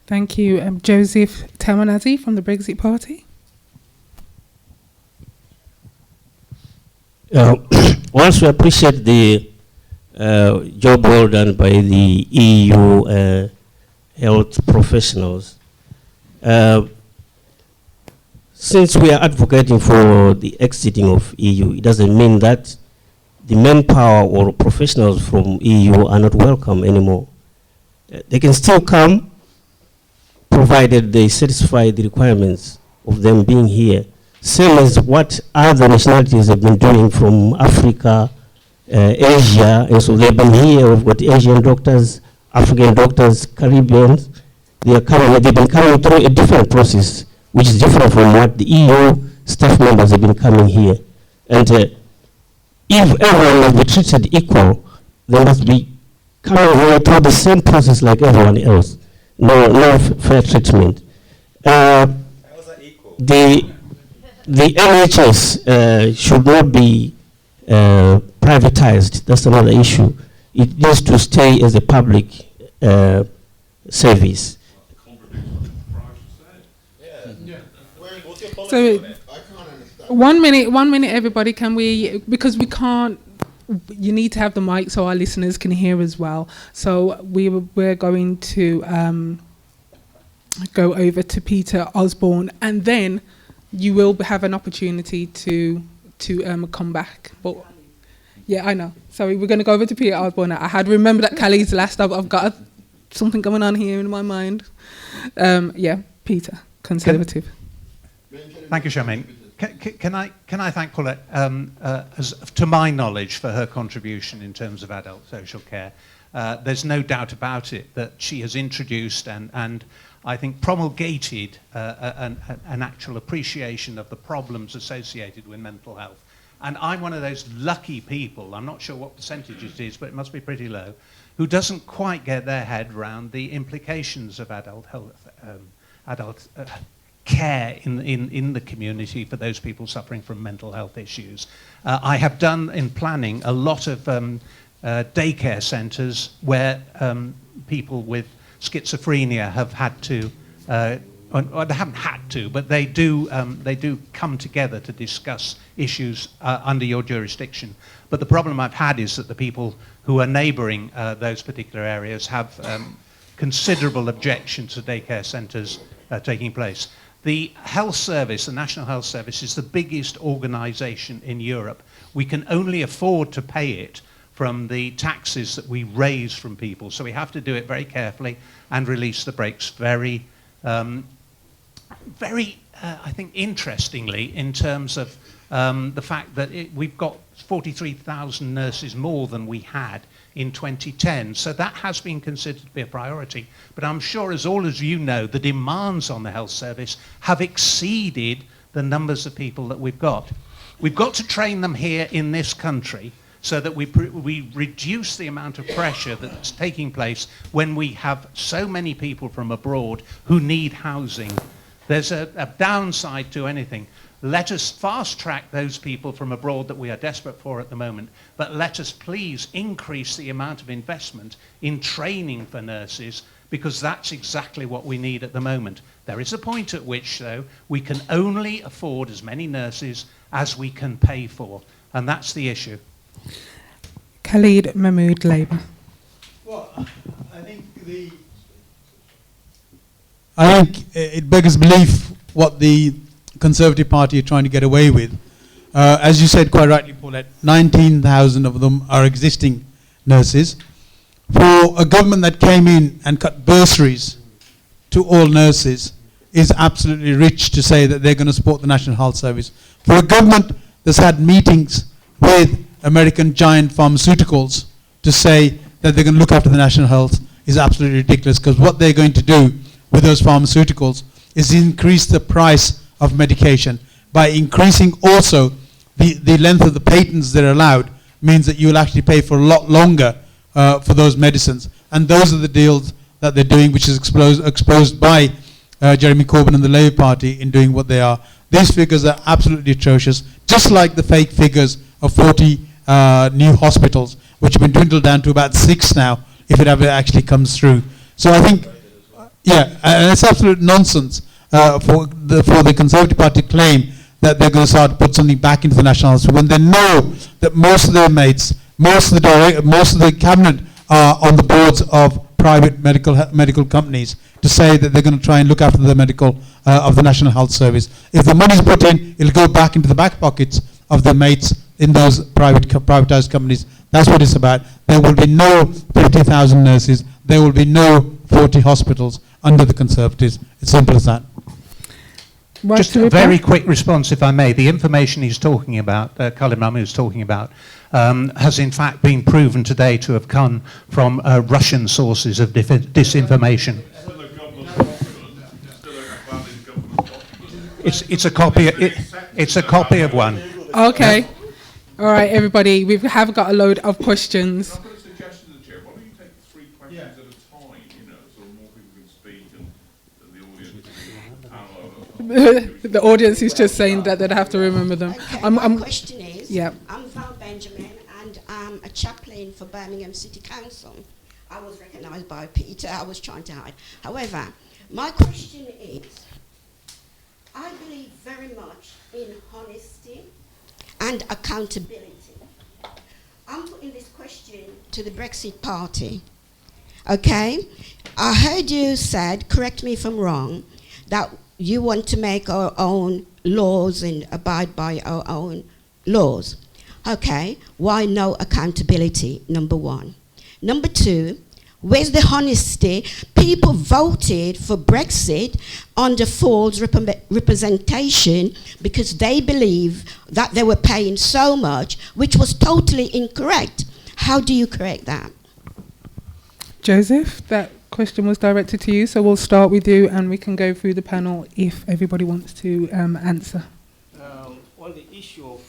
Thank you. Joseph Tamanazi from the Brexit Party. Once we appreciate the job well done by the EU health professionals. Since we are advocating for the exiting of EU, it doesn't mean that the manpower or professionals from EU are not welcome anymore. They can still come, provided they satisfy the requirements of them being here. Same as what other nationalities have been doing from Africa, Asia, and so they've been here. We've got Asian doctors, African doctors, Caribbeans. They've been coming through a different process, which is different from what the EU staff members have been coming here. And if everyone must be treated equal, they must be coming here through the same process like everyone else. No fair treatment. The NHS should not be privatized. That's another issue. It needs to stay as a public service. So, 1 minute, everybody. Can we? Because we can't. You need to have the mic so our listeners can hear as well. So we're going to go over to Peter Osborne, and then you will have an opportunity to come back. But yeah, I know. Sorry, we're going to go over to Peter Osborne now. I had remembered that Khalid's last. I've got something going on here in my mind. Peter, Conservative. Thank you, Charmaine. Can I thank Paulette, to my knowledge, for her contribution in terms of adult social care. There's no doubt about it that she has introduced and I think promulgated an actual appreciation of the problems associated with mental health. And I'm one of those lucky people, I'm not sure what percentage it is, but it must be pretty low, who doesn't quite get their head around the implications of adult health, care in the community for those people suffering from mental health issues. I have done in planning a lot of daycare centres where people with schizophrenia have had to, or they haven't had to, but they do come together to discuss issues under your jurisdiction. But the problem I've had is that the people who are neighbouring those particular areas have considerable objections to daycare centres taking place. The health service, the National Health Service, is the biggest organisation in Europe. We can only afford to pay it from the taxes that we raise from people. So we have to do it very carefully and release the brakes very, I think, interestingly, in terms of the fact that we've got 43,000 nurses more than we had in 2010. So that has been considered to be a priority. But I'm sure, as all of you know, the demands on the health service have exceeded the numbers of people that we've got. We've got to train them here in this country so that we reduce the amount of pressure that's taking place when we have so many people from abroad who need housing. There's a downside to anything. Let us fast track those people from abroad that we are desperate for at the moment, but let us please increase the amount of investment in training for nurses, because that's exactly what we need at the moment. There is a point at which, though, we can only afford as many nurses as we can pay for, and that's the issue. Khalid Mahmood, Labour. Well, I think it beggars belief what the Conservative Party are trying to get away with. As you said quite rightly, Paulette, 19,000 of them are existing nurses. For a government that came in and cut bursaries to all nurses is absolutely rich to say that they're going to support the National Health Service. For a government that's had meetings with American giant pharmaceuticals to say that they're going to look after the national health is absolutely ridiculous, because what they're going to do with those pharmaceuticals is increase the price of medication. By increasing also the length of the patents that are allowed means that you'll actually pay for a lot longer for those medicines. And those are the deals that they're doing, which is exposed by Jeremy Corbyn and the Labour Party in doing what they are. These figures are absolutely atrocious, just like the fake figures of 40 new hospitals, which have been dwindled down to about 6 now, if it ever actually comes through. So I think, and it's absolute nonsense for the Conservative Party to claim that they're going to start to put something back into the National Health Service when they know that most of their mates, most of the cabinet are on the boards of private medical companies to say that they're going to try and look after the medical of the National Health Service. If the money's put in, it'll go back into the back pockets of their mates in those privatized companies. That's what it's about. There will be no 50,000 nurses. There will be no 40 hospitals under the Conservatives. It's simple as that. Just a very quick response, if I may. The information he's talking about, Khalid Mahmood is talking about, has in fact been proven today to have come from Russian sources of disinformation. It's a copy. It's a copy of one. Okay. Yeah. All right, everybody. We have got a load of questions. I've got a suggestion to the chair. Why don't you take 3 questions at a time, so more people can speak and the audience The audience is just saying that they'd have to remember them. Okay, my question is, yeah. I'm Val Benjamin and I'm a chaplain for Birmingham City Council. I was recognised by Peter. I was trying to hide. However, my question is, I believe very much in honesty and accountability. I'm putting this question to the Brexit Party. Okay? I heard you said, correct me if I'm wrong, that you want to make our own laws and abide by our own laws. Okay, why no accountability, number one? Number two, where's the honesty? People voted for Brexit under false representation because they believe that they were paying so much, which was totally incorrect. How do you correct that? Joseph, that question was directed to you, so we'll start with you and we can go through the panel if everybody wants to answer. On the issue of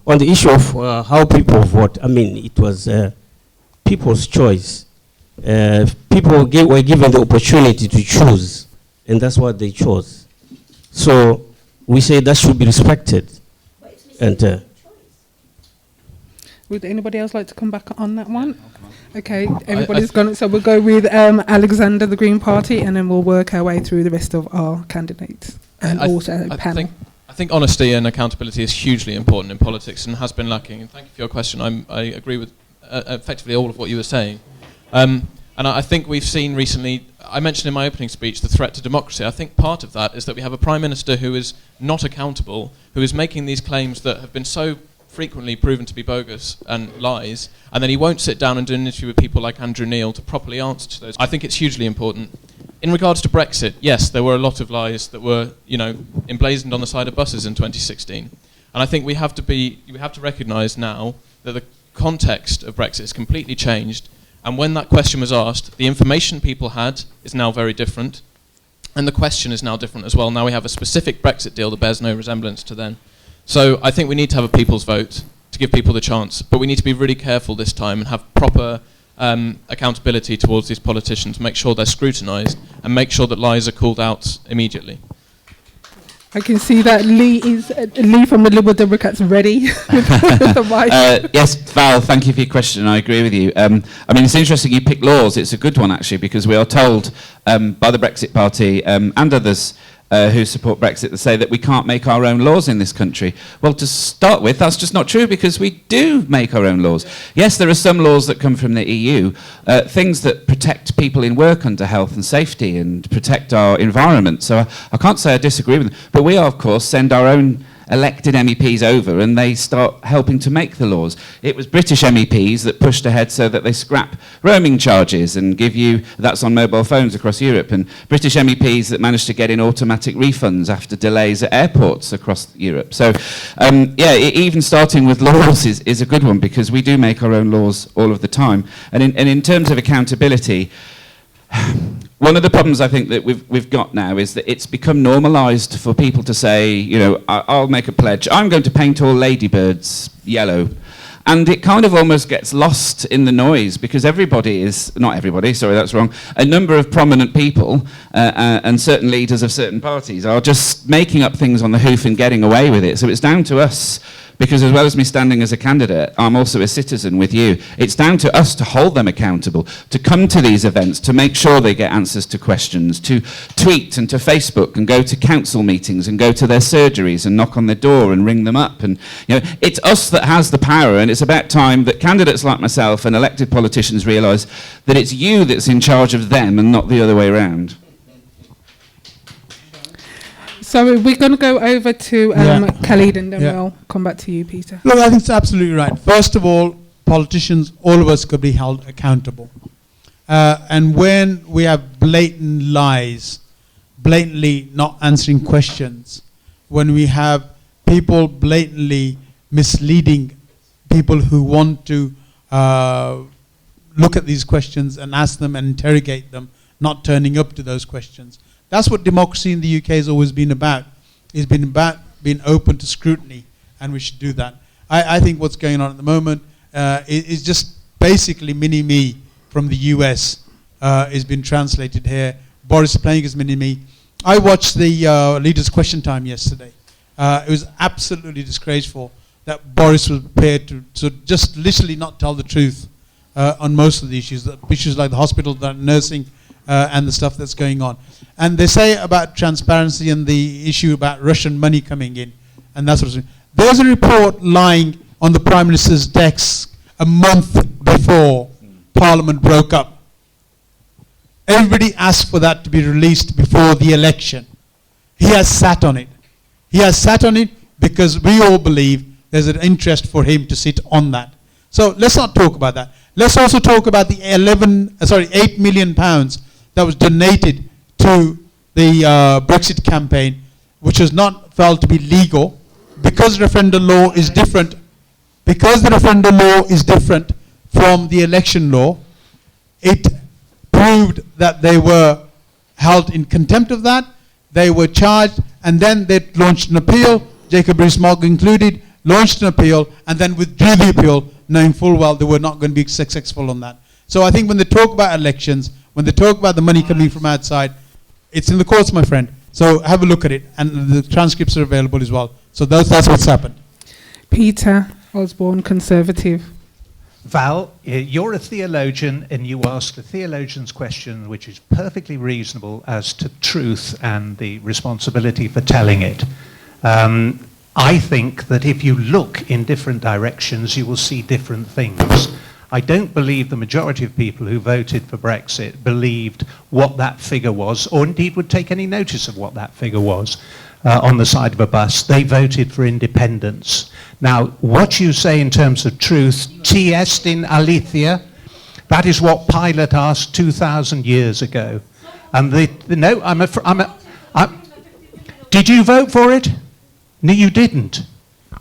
on the issue of how people vote, I mean, it was people's choice. People were given the opportunity to choose, and that's what they chose. So we say that should be respected. And would anybody else like to come back on that one? Okay, everybody's gone. So we'll go with Alexander, the Green Party, and then we'll work our way through the rest of our candidates and also panel. I think honesty and accountability is hugely important in politics and has been lacking. And thank you for your question. I agree with effectively all of what you were saying. And I think we've seen recently, I mentioned in my opening speech, the threat to democracy. I think part of that is that we have a Prime Minister who is not accountable, who is making these claims that have been so frequently proven to be bogus and lies, and then he won't sit down and do an interview with people like Andrew Neil to properly answer to those. I think it's hugely important. In regards to Brexit, yes, there were a lot of lies that were, emblazoned on the side of buses in 2016. And I think we have to recognise now that the context of Brexit has completely changed. And when that question was asked, the information people had is now very different. And the question is now different as well. Now we have a specific Brexit deal that bears no resemblance to then. So I think we need to have a people's vote to give people the chance. But we need to be really careful this time and have proper accountability towards these politicians, make sure they're scrutinised, and make sure that lies are called out immediately. I can see that Lee from the Liberal Democrats ready with the mic. Yes, Val, thank you for your question. I agree with you. I mean, it's interesting you pick laws. It's a good one, actually, because we are told by the Brexit Party and others who support Brexit to say that we can't make our own laws in this country. Well, to start with, that's just not true, because we do make our own laws. Yes, there are some laws that come from the EU, things that protect people in work under health and safety and protect our environment. So I can't say I disagree with them. But we, of course, send our own elected MEPs over and they start helping to make the laws. It was British MEPs that pushed ahead so that they scrap roaming charges and give you, that's on mobile phones across Europe, and British MEPs that managed to get in automatic refunds after delays at airports across Europe. So even starting with laws is a good one, because we do make our own laws all of the time. And in terms of accountability, one of the problems I think that we've got now is that it's become normalised for people to say, you know, I'll make a pledge, I'm going to paint all ladybirds yellow. And it kind of almost gets lost in the noise, because everybody is, not everybody, sorry, that's wrong, a number of prominent people and certain leaders of certain parties are just making up things on the hoof and getting away with it. So it's down to us, because as well as me standing as a candidate, I'm also a citizen with you. It's down to us to hold them accountable, to come to these events, to make sure they get answers to questions, to tweet and to Facebook and go to council meetings and go to their surgeries and knock on their door and ring them up. And you know, it's us that has the power, and it's about time that candidates like myself and elected politicians realise that it's you that's in charge of them and not the other way around. So we're going to go over to Khalid, and then we'll come back to you, Peter. Look, I think it's absolutely right. First of all, politicians, all of us could be held accountable. And when we have blatant lies, blatantly not answering questions, when we have people blatantly misleading people who want to look at these questions and ask them and interrogate them, not turning up to those questions. That's what democracy in the UK has always been about. It's been about being open to scrutiny, and we should do that. I think what's going on at the moment is just basically mini-me from the US is being translated here. Boris playing as mini-me. I watched the Leaders' Question Time yesterday. It was absolutely disgraceful that Boris was prepared to just literally not tell the truth on most of the issues like the hospital, the nursing, and the stuff that's going on. And they say about transparency and the issue about Russian money coming in and that sort of thing. There's a report lying on the Prime Minister's desk a month before Parliament broke up. Everybody asked for that to be released before the election. He has sat on it. He has sat on it because we all believe there's an interest for him to sit on that. So let's not talk about that. Let's also talk about the £8 million that was donated to the Brexit campaign, which was not felt to be legal, because referendum law is different. Because the referendum law is different from the election law, it proved that they were held in contempt of that. They were charged, and then they launched an appeal, Jacob Rees-Mogg included, launched an appeal, and then withdrew the appeal, knowing full well they were not going to be successful on that. So I think when they talk about elections, when they talk about the money coming from outside, it's in the courts, my friend. So have a look at it, and the transcripts are available as well. So that's what's happened. Peter Osborne, Conservative. Val, you're a theologian, and you ask a theologian's question, which is perfectly reasonable, as to truth and the responsibility for telling it. I think that if you look in different directions, you will see different things. I don't believe the majority of people who voted for Brexit believed what that figure was, or indeed would take any notice of what that figure was on the side of a bus. They voted for independence. Now, what you say in terms of truth, ti estin aletheia, that is what Pilate asked 2,000 years ago. And did you vote for it? No, you didn't.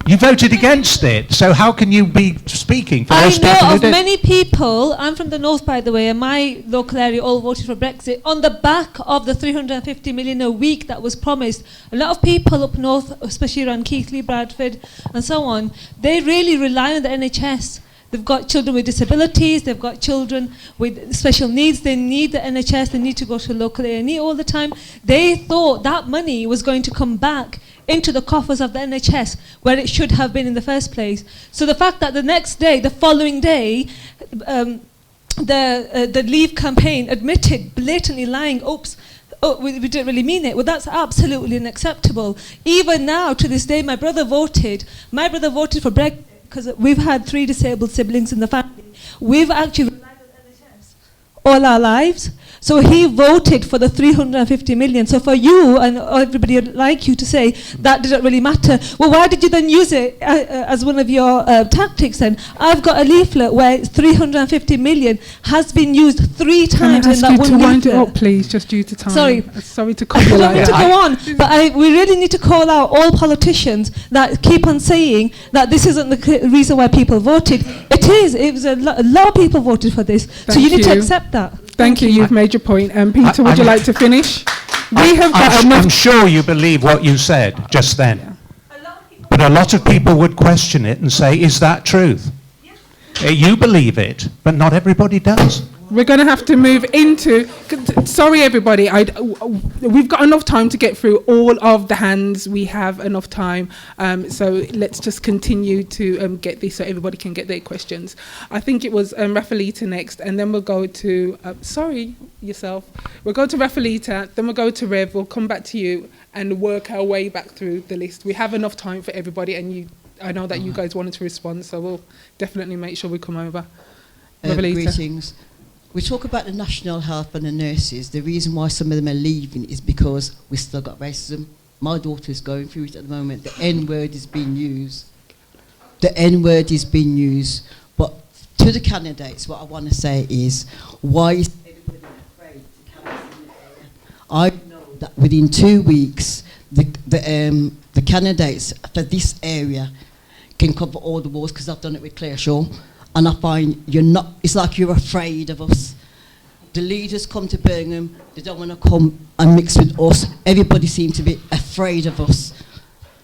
You voted against it, so how can you be speaking for those people I who know of did? many people, I'm from the north by the way, and my local area all voted for Brexit on the back of the 350 million a week that was promised. A lot of people up north, especially around Keighley, Bradford and so on, they really rely on the NHS. They've got children with disabilities, they've got children with special needs, they need the NHS, they need to go to local A&E all the time. They thought that money was going to come back into the coffers of the NHS where it should have been in the first place. So the fact that the next day, the following day, the Leave campaign admitted blatantly lying, we didn't really mean it. Well, that's absolutely unacceptable. Even now, to this day, my brother voted for Brexit because we've had 3 disabled siblings in the family. We've actually relied on NHS all our lives. So he voted for the 350 million. So for you and everybody like you to say that didn't really matter, well, why did you then use it as one of your tactics then? I've got a leaflet where 350 million has been used 3 times in that one leaflet. Can I ask you to wind it up, please, just due to time? Sorry to cut you like that. I don't want to go on, but we really need to call out all politicians that keep on saying that this isn't the reason why people voted. It is. It was a lot of people voted for this. So you need to accept that. Thank you. You've made your point. Peter, would you like to finish? I'm sure you believe what you said just then. Yeah. But a lot of people would question it and say, is that truth? Yeah. You believe it, but not everybody does. We're going to have to move into... Sorry, everybody. We've got enough time to get through all of the hands. We have enough time. So let's just continue to get this so everybody can get their questions. I think it was Rafaelita next, and then we'll go to... sorry, yourself. We'll go to Rafaelita, then we'll go to Rev. We'll come back to you and work our way back through the list. We have enough time for everybody, and I know that you guys wanted to respond, so we'll definitely make sure we come over. Greetings. We talk about the national health and the nurses. The reason why some of them are leaving is because we still got racism. My daughter is going through it at the moment. The N-word is being used. But to the candidates, what I want to say is, why is everybody afraid to canvass in the area? I know that within 2 weeks, the candidates for this area can cover all the walls, because I've done it with Clareshaw. And I find it's like you're afraid of us. The leaders come to Birmingham, they don't want to come and mix with us. Everybody seems to be afraid of us,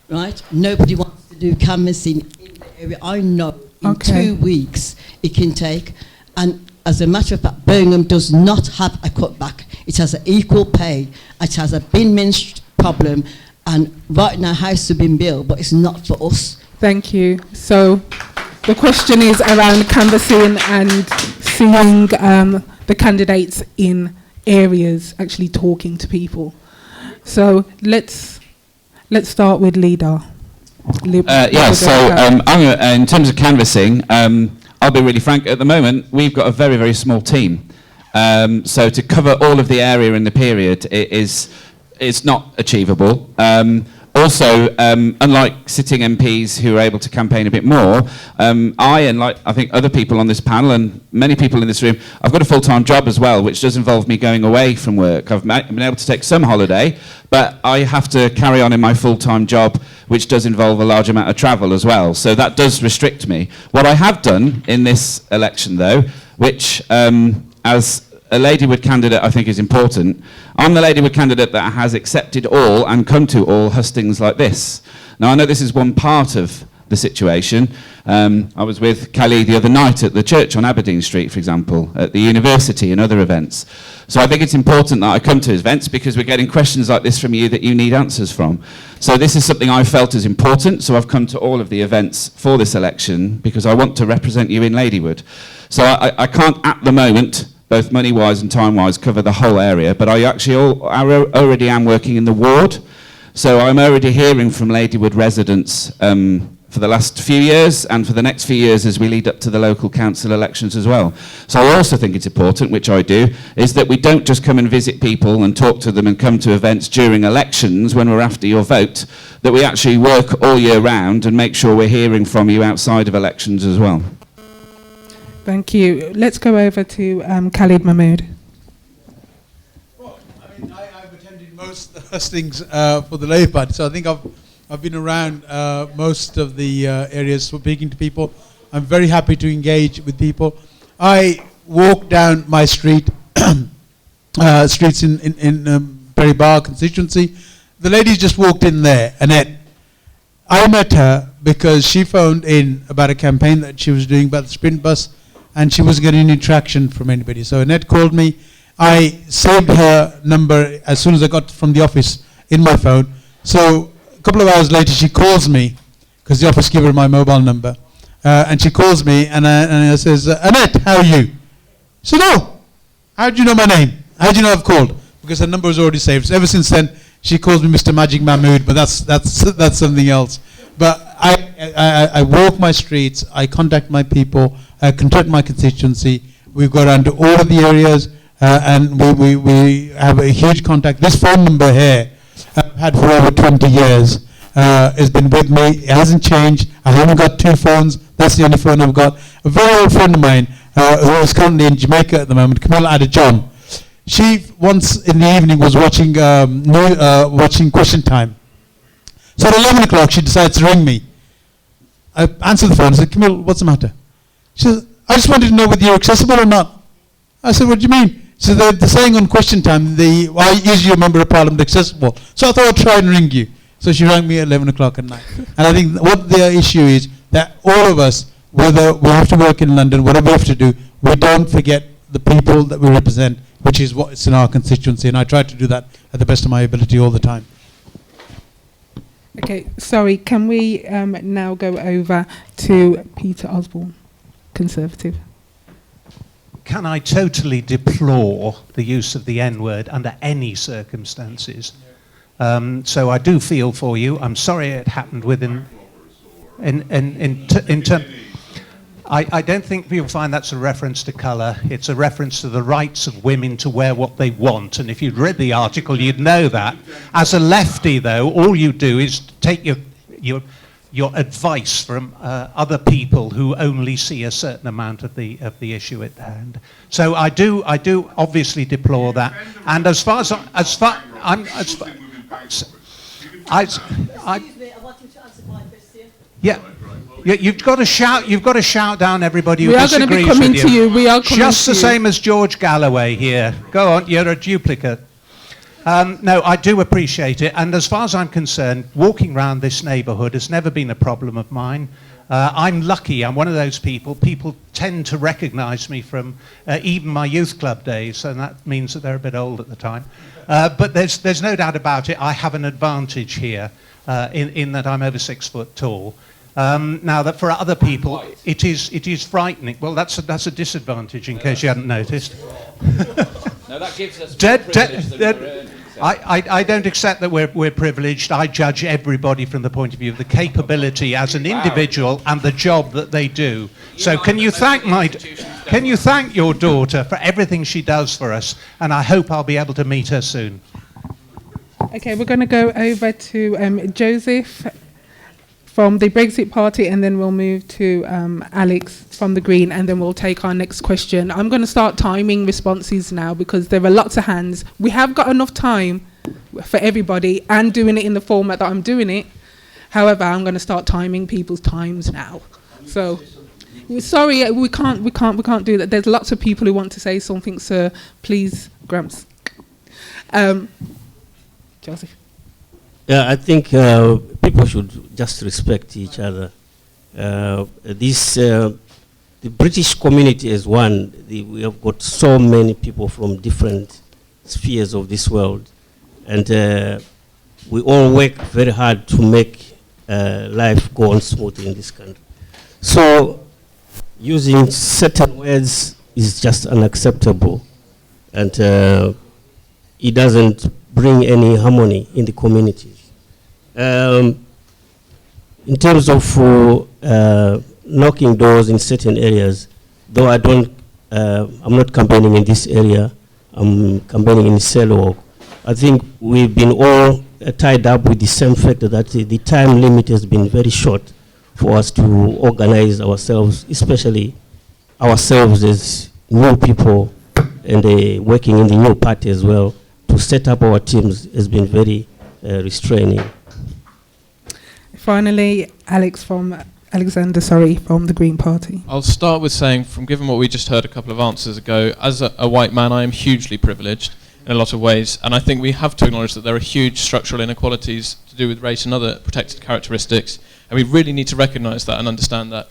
right? Nobody wants to do canvassing in the area. I know in 2 weeks it can take. And as a matter of fact, Birmingham does not have a cutback. It has an equal pay. It has a bin minst problem. And right now, houses have been built, but it's not for us. Thank you. So the question is around canvassing and seeing the candidates in areas actually talking to people. So let's start with leader. In terms of canvassing, I'll be really frank. At the moment, we've got a very, very small team. So to cover all of the area in the period, it's not achievable. Also, unlike sitting MPs who are able to campaign a bit more, I think other people on this panel and many people in this room, I've got a full-time job as well, which does involve me going away from work. I've been able to take some holiday, but I have to carry on in my full-time job, which does involve a large amount of travel as well. So that does restrict me. What I have done in this election, though, which as a Ladywood candidate I think is important. I'm the Ladywood candidate that has accepted all and come to all hustings like this. Now I know this is one part of the situation. I was with Khalid the other night at the church on Aberdeen Street, for example, at the university and other events. So I think it's important that I come to events because we're getting questions like this from you that you need answers from. So this is something I felt is important, so I've come to all of the events for this election because I want to represent you in Ladywood. So I can't at the moment, both money-wise and time-wise, cover the whole area, but I actually already am working in the ward. So I'm already hearing from Ladywood residents for the last few years and for the next few years as we lead up to the local council elections as well. So I also think it's important, which I do, is that we don't just come and visit people and talk to them and come to events during elections when we're after your vote, that we actually work all year round and make sure we're hearing from you outside of elections as well. Thank you. Let's go over to Khalid Mahmood. Well, I mean, I've attended most of the hustings for the Labour Party, so I think I've I've been around most of the areas speaking to people. I'm very happy to engage with people. I walk down my streets in Perry Bar constituency. The lady just walked in there, Annette. I met her because she phoned in about a campaign that she was doing about the sprint bus, and she wasn't getting any traction from anybody. So Annette called me. I saved her number as soon as I got from the office in my phone. So a couple of hours later, she calls me because the office gave her my mobile number. And she calls me and I says, Annette, how are you? She said, oh, how do you know my name? How do you know I've called? Because her number was already saved. So ever since then, she calls me Mr. Magic Mahmood, but that's something else. But I walk my streets, I contact my people, I contact my constituency. We go around to all of the areas and we have a huge contact. This phone number here, I've had for over 20 years. Has been with me. It hasn't changed. I haven't got two phones. That's the only phone I've got. A very old friend of mine who is currently in Jamaica at the moment, Camilla Adejohn. She once in the evening was watching watching Question Time. So at 11 o'clock she decides to ring me. I answered the phone and said, Camille, what's the matter? She said, I just wanted to know whether you're accessible or not. I said, what do you mean? So they're saying on Question Time, is your member of parliament accessible? So I thought I'd try and ring you. So she rang me at 11 o'clock at night. And I think what the issue is that all of us, whether we have to work in London, whatever we have to do, we don't forget the people that we represent, which is what's in our constituency. And I try to do that at the best of my ability all the time. Okay, sorry, can we now go over to Peter Osborne, Conservative? Can I totally deplore the use of the N-word under any circumstances? So I do feel for you. I'm sorry it happened within. I don't think you'll find that's a reference to colour. It's a reference to the rights of women to wear what they want. And if you'd read the article, you'd know that. As a lefty, though, all you do is take your advice from other people who only see a certain amount of the issue at hand. So I do obviously deplore that. And as far as I want you to answer my question. Yeah. You've got to shout down everybody who we disagrees with you. We are going to be coming to you. We are coming just to the you. same as George Galloway here. Go on, you're a duplicate. No, I do appreciate it. And as far as I'm concerned, walking around this neighbourhood has never been a problem of mine. I'm lucky. I'm one of those people. People tend to recognise me from even my youth club days, and that means that they're a bit old at the time. But there's no doubt about it. I have an advantage here in that I'm over 6 foot tall. Now that for other people it is frightening. Well, that's a disadvantage in case you hadn't noticed. No, that gives us privilege that we're earning. I don't accept that we're privileged. I judge everybody from the point of view of the capability as an individual and the job that they do. So can you thank your daughter for everything she does for us? And I hope I'll be able to meet her soon. Okay, we're going to go over to Joseph from the Brexit Party, and then we'll move to Alex from the Green, and then we'll take our next question. I'm going to start timing responses now because there are lots of hands. We have got enough time for everybody and doing it in the format that I'm doing it. However, I'm going to start timing people's times now. So, sorry, we can't do that. There's lots of people who want to say something, sir. Please, Gramps. Joseph. Yeah, I think people should just respect each other. The British community is one. We have got so many people from different spheres of this world, and we all work very hard to make life go on smoothly in this country. So using certain words is just unacceptable, and it doesn't bring any harmony in the community. In terms of knocking doors in certain areas, though I'm not campaigning in this area, I'm campaigning in Selwok. I think we've been all tied up with the same fact that the time limit has been very short for us to organize ourselves, especially ourselves as new people and working in the new party as well. To set up our teams has been very restraining. finally, Alexander, from the Green Party. I'll start with saying, from given what we just heard a couple of answers ago, as a white man, I am hugely privileged in a lot of ways, and I think we have to acknowledge that there are huge structural inequalities to do with race and other protected characteristics, and we really need to recognise that and understand that.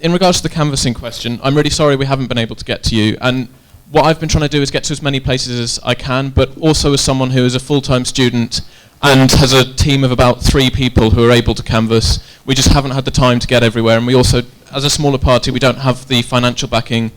In regards to the canvassing question, I'm really sorry we haven't been able to get to you, and what I've been trying to do is get to as many places as I can, but also as someone who is a full-time student and has a team of about 3 people who are able to canvass. We just haven't had the time to get everywhere, and we also, as a smaller party, we don't have the financial backing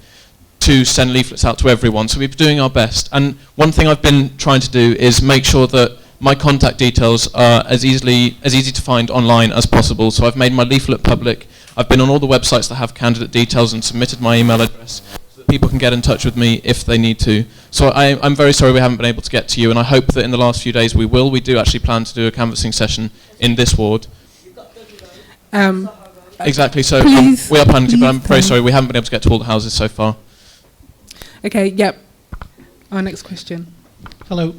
to send leaflets out to everyone, so we're doing our best. And one thing I've been trying to do is make sure that my contact details are as easy to find online as possible. So I've made my leaflet public. I've been on all the websites that have candidate details and submitted my email address so that people can get in touch with me if they need to. So I'm very sorry we haven't been able to get to you, and I hope that in the last few days we will. We do actually plan to do a canvassing session in this ward. Exactly, so we are planning to, but I'm very sorry we haven't been able to get to all the houses so far. Okay, yep. Our next question. Hello,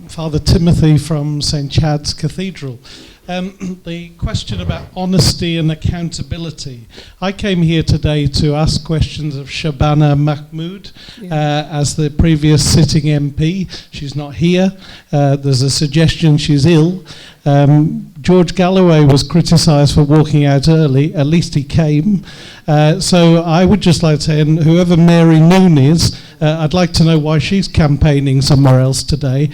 Father Timothy from St. Chad's Cathedral. The question about honesty and accountability. I came here today to ask questions of Charmaine Mahmood as the previous sitting MP. She's not here. There's a suggestion she's ill. George Galloway was criticised for walking out early. At least he came. So I would just like to say, and whoever Mary Noon is, I'd like to know why she's campaigning somewhere else today.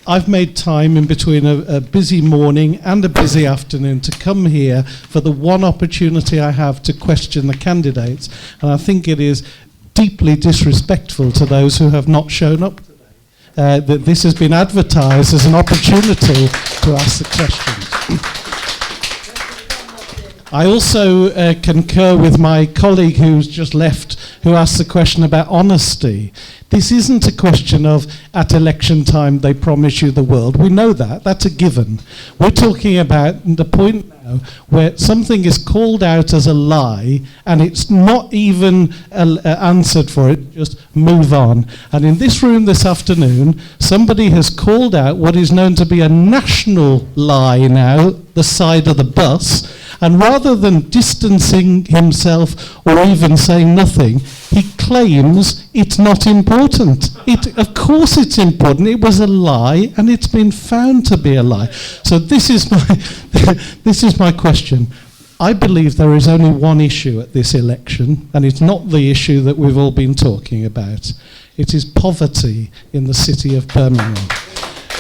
I've made time in between a busy morning and a busy afternoon to come here for the one opportunity I have to question the candidates. And I think it is deeply disrespectful to those who have not shown up today. That this has been advertised as an opportunity to ask the questions. I also concur with my colleague who's just left, who asked the question about honesty. This isn't a question of at election time they promise you the world. We know that. That's a given. We're talking about the point now where something is called out as a lie and it's not even answered for it, just move on. And in this room this afternoon, somebody has called out what is known to be a national lie now, the side of the bus, and rather than distancing himself or even saying nothing, he claims it's not important. Of course it's important. It was a lie, and it's been found to be a lie. So this is my question. I believe there is only one issue at this election, and it's not the issue that we've all been talking about. It is poverty in the city of Birmingham.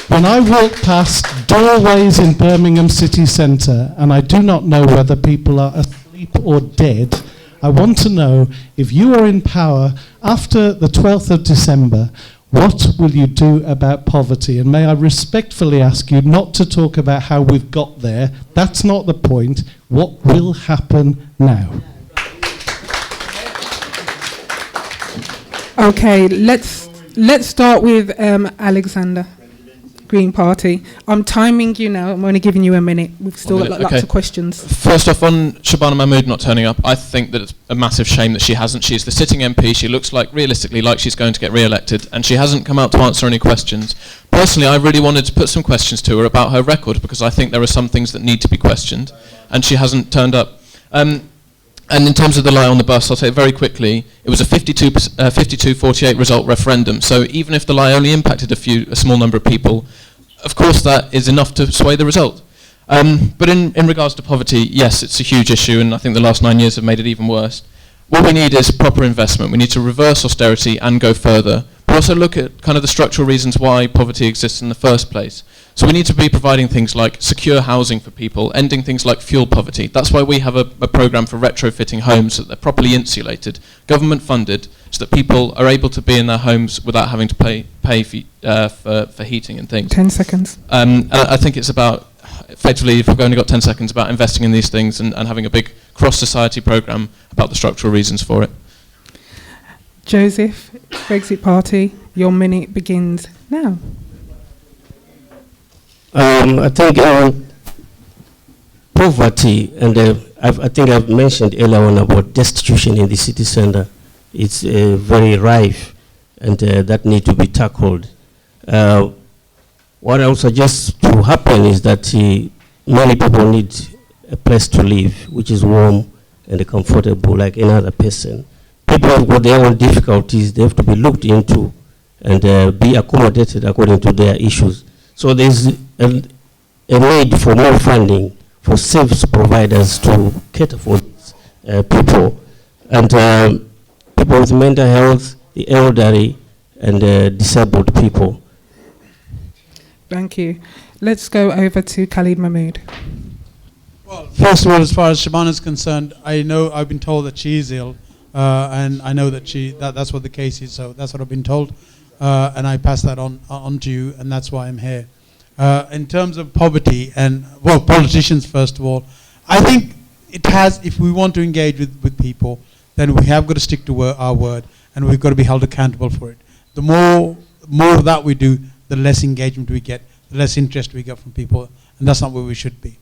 When I walk past doorways in Birmingham city centre and I do not know whether people are asleep or dead, I want to know, if you are in power after the 12th of December, what will you do about poverty? And may I respectfully ask you not to talk about how we've got there. That's not the point. What will happen now? Okay, let's start with Alexander. Green Party. I'm timing you now. I'm only giving you a minute. We've still got lots of questions. First off, on Charmaine Mahmood not turning up, I think that it's a massive shame that she hasn't. She's the sitting MP. She looks like, realistically, like she's going to get re-elected, and she hasn't come out to answer any questions. Personally, I really wanted to put some questions to her about her record, because I think there are some things that need to be questioned, and she hasn't turned up. And in terms of the lie on the bus, I'll say very quickly, it was a 52-48 result referendum. So even if the lie only impacted a small number of people, of course that is enough to sway the result. But in regards to poverty, yes, it's a huge issue, and I think the last 9 years have made it even worse. What we need is proper investment. We need to reverse austerity and go further, but also look at kind of the structural reasons why poverty exists in the first place. So we need to be providing things like secure housing for people, ending things like fuel poverty. That's why we have a programme for retrofitting homes so that they're properly insulated, government funded, so that people are able to be in their homes without having to pay for heating and things. 10 seconds. And I think it's about, effectively, if we've only got 10 seconds, about investing in these things and having a big cross-society programme about the structural reasons for it. Joseph, Brexit Party, your minute begins now. I think poverty, and I think I've mentioned earlier on about destitution in the city centre. It's very rife, and that need to be tackled. What I would suggest to happen is that many people need a place to live, which is warm and comfortable like any other person. People with their own difficulties, they have to be looked into and be accommodated according to their issues. So there's a need for more funding for service providers to cater for people, and people with mental health, the elderly, and disabled people. Thank you. Let's go over to Khalid Mahmood. Well, first of all, as far as Charmaine is concerned, I've been told that she is ill, and I know that that's what the case is. So that's what I've been told, and I pass that on to you, and that's why I'm here. In terms of poverty and politicians, first of all, I think it has. If we want to engage with people, then we have got to stick to our word, and we've got to be held accountable for it. The more of that we do, the less engagement we get, the less interest we get from people, and that's not where we should be.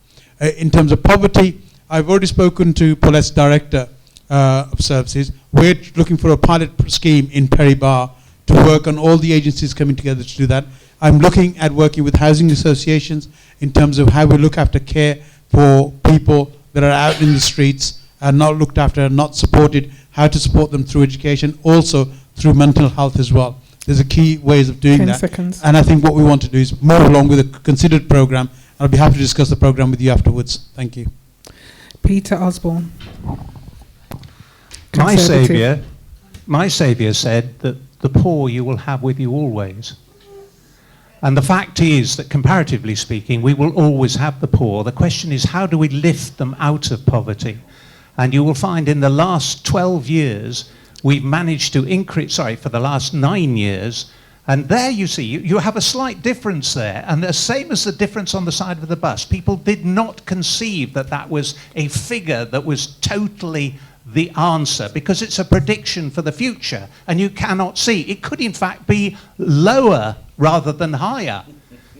In terms of poverty, I've already spoken to Paulette's director of services. We're looking for a pilot scheme in Perry Bar to work on all the agencies coming together to do that. I'm looking at working with housing associations in terms of how we look after care for people that are out in the streets and not looked after and not supported, how to support them through education, also through mental health as well. There's a key ways of doing 10 that. seconds. And I think what we want to do is move along with a considered program. I'll be happy to discuss the program with you afterwards. Thank you. Peter Osborne. My Conservative. Saviour said that the poor you will have with you always. And the fact is that, comparatively speaking, we will always have the poor. The question is, how do we lift them out of poverty? And you will find in the last 12 years, we've managed to increase, for the last 9 years, and there you see, you have a slight difference there, and the same as the difference on the side of the bus. People did not conceive that that was a figure that was totally the answer, because it's a prediction for the future, and you cannot see. It could, in fact, be lower rather than higher.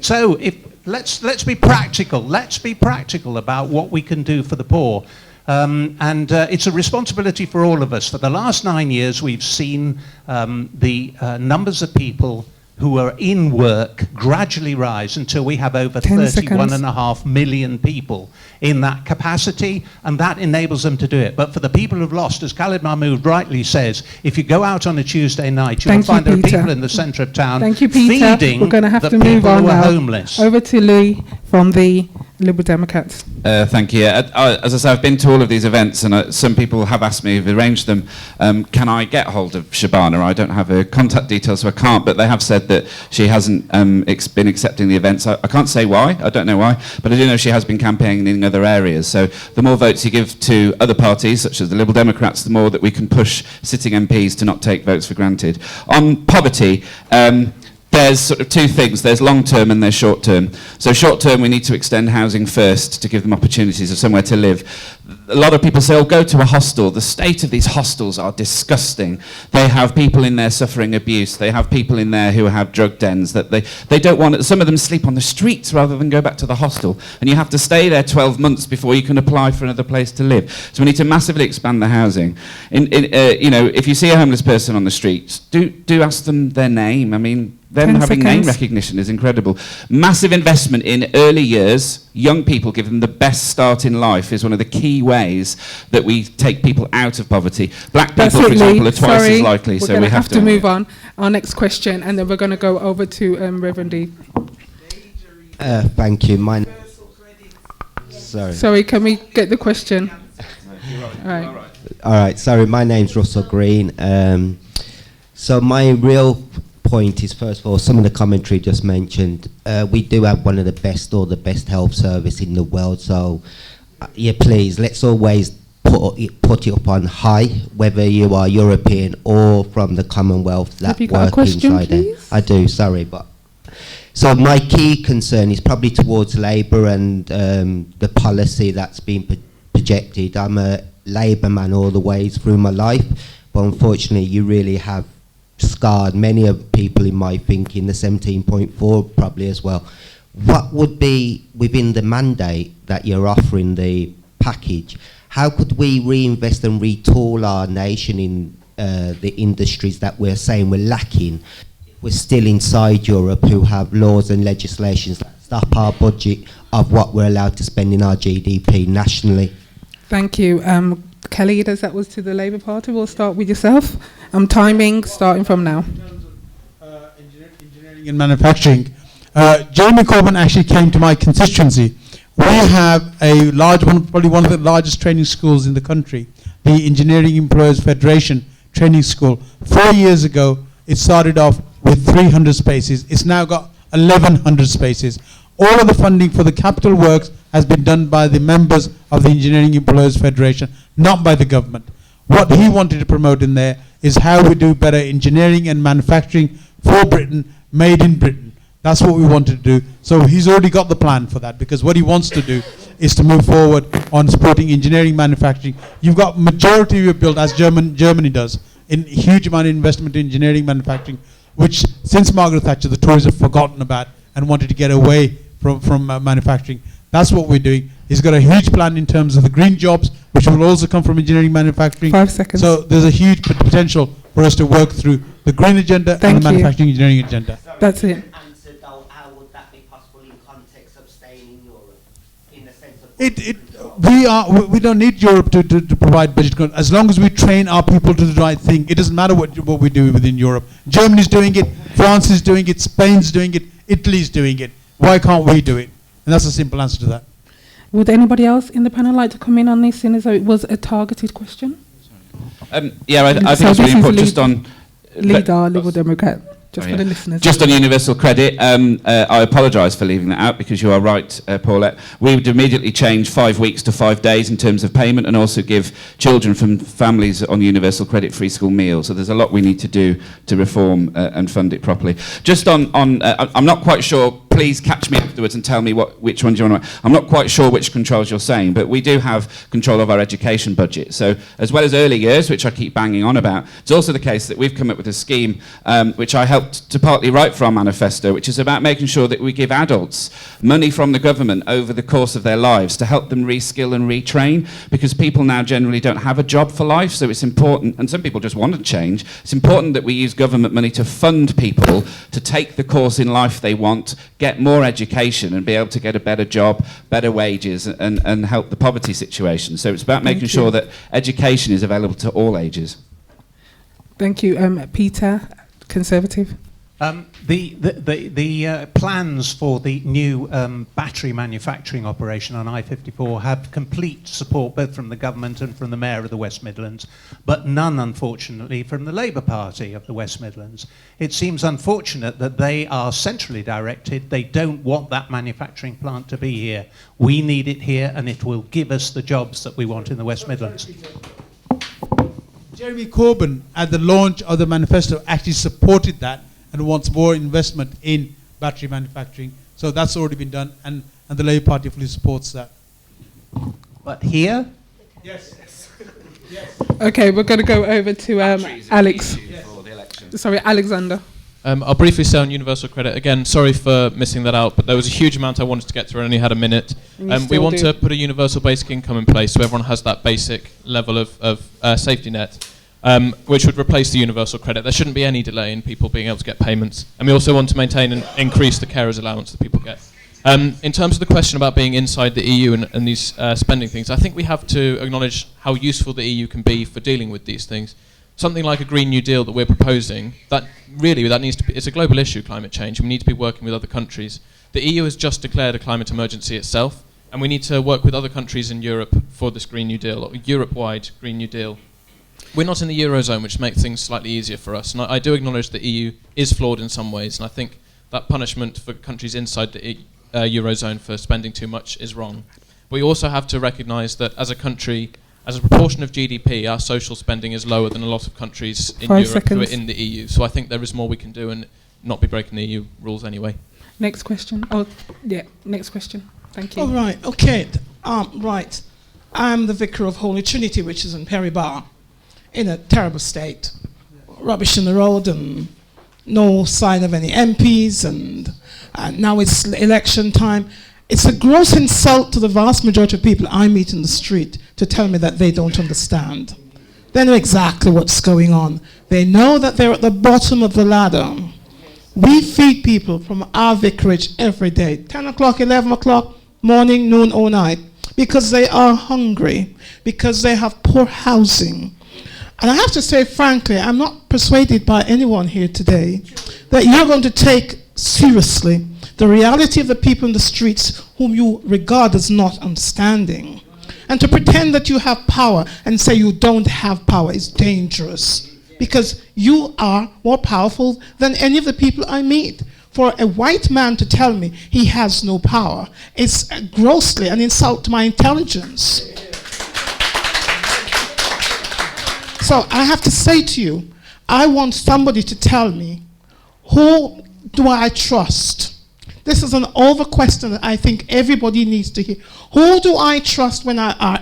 So let's be practical. Let's be practical about what we can do for the poor. And it's a responsibility for all of us. For the last 9 years, we've seen the numbers of people who are in work gradually rise until we have over 31.5 million people in that capacity, and that enables them to do it. But for the people who've lost, as Khalid Mahmood rightly says, if you go out on a Tuesday night, you'll find there are people in the centre of town feeding We're going to have the to move people on who are now. homeless. Over to Louis from the Liberal Democrats. Thank you. As I say, I've been to all of these events, and some people have asked me, who've arranged them, can I get hold of Shabana? I don't have her contact details, so I can't, but they have said that she hasn't been accepting the events. I can't say why, I don't know why, but I do know she has been campaigning in other areas. So the more votes you give to other parties, such as the Liberal Democrats, the more that we can push sitting MPs to not take votes for granted. On poverty, there's sort of two things. There's long-term and there's short-term. So short-term, we need to extend housing first to give them opportunities of somewhere to live. A lot of people say, oh, go to a hostel. The state of these hostels are disgusting. They have people in there suffering abuse. They have people in there who have drug dens that they don't want. Some of them sleep on the streets rather than go back to the hostel. And you have to stay there 12 months before you can apply for another place to live. So we need to massively expand the housing. If you see a homeless person on the street, do ask them their name. I mean, them having name recognition is incredible. Massive investment in early years. Young people, give them the best start in life is one of the key ways that we take people out of poverty. Black people, for example, are twice as likely, so we have to move on. Our next question, and then we're going to go over to Reverend D. Thank you. Sorry, can we get the question? All right. Sorry, my name's Russell Green. So my real point is, first of all, some of the commentary just mentioned, we do have one of the best or the best health service in the world. So, please, let's always put it up on high, whether you are European or from the Commonwealth that Have you got a work question, inside there. please? I do, sorry, but. So my key concern is probably towards Labour and the policy that's been projected. I'm a Labour man all the way through my life, but unfortunately you really have scarred many of people in my thinking, the 17.4 probably as well. What would be within the mandate that you're offering the package? How could we reinvest and retool our nation in the industries that we're saying we're lacking? We're still inside Europe, who have laws and legislations that up our budget of what we're allowed to spend in our GDP nationally. Thank you. Khalid, as that was to the Labour Party, we'll start with yourself. Timing starting from now. Engineering and manufacturing. Jeremy Corbyn actually came to my constituency. We have a large one, probably one of the largest training schools in the country, the Engineering Employers Federation Training School. 4 years ago, it started off with 300 spaces. It's now got 1,100 spaces. All of the funding for the capital works has been done by the members of the Engineering Employers Federation, not by the government. What he wanted to promote in there is how we do better engineering and manufacturing for Britain, made in Britain. That's what we wanted to do. So he's already got the plan for that, because what he wants to do is to move forward on supporting engineering, manufacturing. You've got majority of your build, as Germany does, in huge amount of investment in engineering, manufacturing, which since Margaret Thatcher, the Tories have forgotten about and wanted to get away from manufacturing. That's what we're doing. He's got a huge plan in terms of the green jobs, which will also come from engineering, manufacturing. 5 seconds. So there's a huge potential for us to work through the green agenda and the manufacturing engineering agenda. That's it. How would that be possible in context of staying in Europe, in the sense of... We don't need Europe to provide budget control. As long as we train our people to do the right thing, it doesn't matter what we do within Europe. Germany's doing it, France is doing it, Spain's doing it, Italy's doing it. Why can't we do it? And that's a simple answer to that. Would anybody else in the panel like to come in on this, seeing as though it was a targeted question? I think it's really important just on... Leader, Liberal Democrat. Just for the listeners. Just on universal credit, I apologise for leaving that out, because you are right, Paulette. We would immediately change 5 weeks to 5 days in terms of payment, and also give children from families on universal credit free school meals. So there's a lot we need to do to reform and fund it properly. Just on I'm not quite sure. Please catch me afterwards and tell me which ones you want to... I'm not quite sure which controls you're saying, but we do have control of our education budget. So as well as early years, which I keep banging on about, it's also the case that we've come up with a scheme which I helped to partly write for our manifesto, which is about making sure that we give adults money from the government over the course of their lives to help them reskill and retrain, because people now generally don't have a job for life. So it's important, and some people just want to change, it's important that we use government money to fund people to take the course in life they want, get more education and be able to get a better job, better wages, and help the poverty situation. So it's about making sure that education is available to all ages. Thank you. Peter, Conservative. The plans for the new battery manufacturing operation on I-54 have complete support both from the government and from the Mayor of the West Midlands, but none, unfortunately, from the Labour Party of the West Midlands. It seems unfortunate that they are centrally directed. They don't want that manufacturing plant to be here. We need it here, and it will give us the jobs that we want in the West Midlands. Jeremy Corbyn, at the launch of the manifesto, actually supported that and wants more investment in battery manufacturing. So that's already been done, and the Labour Party fully supports that. But here? Yes. Okay, we're going to go over to Alex. Sorry, Alexander. I'll briefly say on universal credit, again, sorry for missing that out, but there was a huge amount I wanted to get through. I only had a minute. We want to put a universal basic income in place so everyone has that basic level of safety net, which would replace the universal credit. There shouldn't be any delay in people being able to get payments. And we also want to maintain and increase the carers allowance that people get. In terms of the question about being inside the EU and these spending things, I think we have to acknowledge how useful the EU can be for dealing with these things. Something like a Green New Deal that we're proposing, that needs to be, it's a global issue, climate change, and we need to be working with other countries. The EU has just declared a climate emergency itself, and we need to work with other countries in Europe for this Green New Deal, or Europe-wide Green New Deal. We're not in the Eurozone, which makes things slightly easier for us, and I do acknowledge the EU is flawed in some ways, and I think that punishment for countries inside the Eurozone for spending too much is wrong. But we also have to recognise that as a country, as a proportion of GDP, our social spending is lower than a lot of countries in Europe who are in the EU. So I think there is more we can do and not be breaking the EU rules anyway. Next question. Oh, yeah, next question. Thank you. All right, okay. Right. I'm the vicar of Holy Trinity, which is in Perry Bar, in a terrible state. Rubbish in the road and no sign of any MPs, and now it's election time. It's a gross insult to the vast majority of people I meet in the street to tell me that they don't understand. They know exactly what's going on. They know that they're at the bottom of the ladder. We feed people from our vicarage every day, 10 o'clock, 11 o'clock, morning, noon, or night, because they are hungry, because they have poor housing. And I have to say, frankly, I'm not persuaded by anyone here today that you're going to take seriously the reality of the people in the streets whom you regard as not understanding. And to pretend that you have power and say you don't have power is dangerous, because you are more powerful than any of the people I meet. For a white man to tell me he has no power is grossly an insult to my intelligence. So I have to say to you, I want somebody to tell me, who do I trust? This is an over question that I think everybody needs to hear. Who do I trust when where our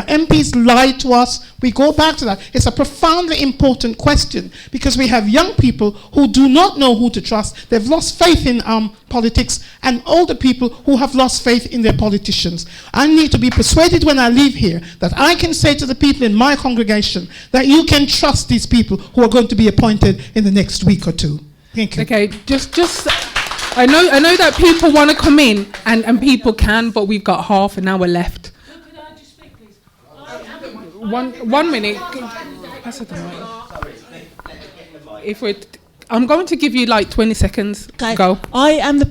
MPs lie to us? We go back to that. It's a profoundly important question, because we have young people who do not know who to trust. They've lost faith in politics, and older people who have lost faith in their politicians. I need to be persuaded when I leave here that I can say to the people in my congregation that you can trust these people who are going to be appointed in the next week or two. Thank you. Okay, just I know that people want to come in, and people can, but we've got half an hour left. Could I just speak, please? 1 minute. Pass it the mic. I'm going to give you like 20 seconds. Okay. Go. I am the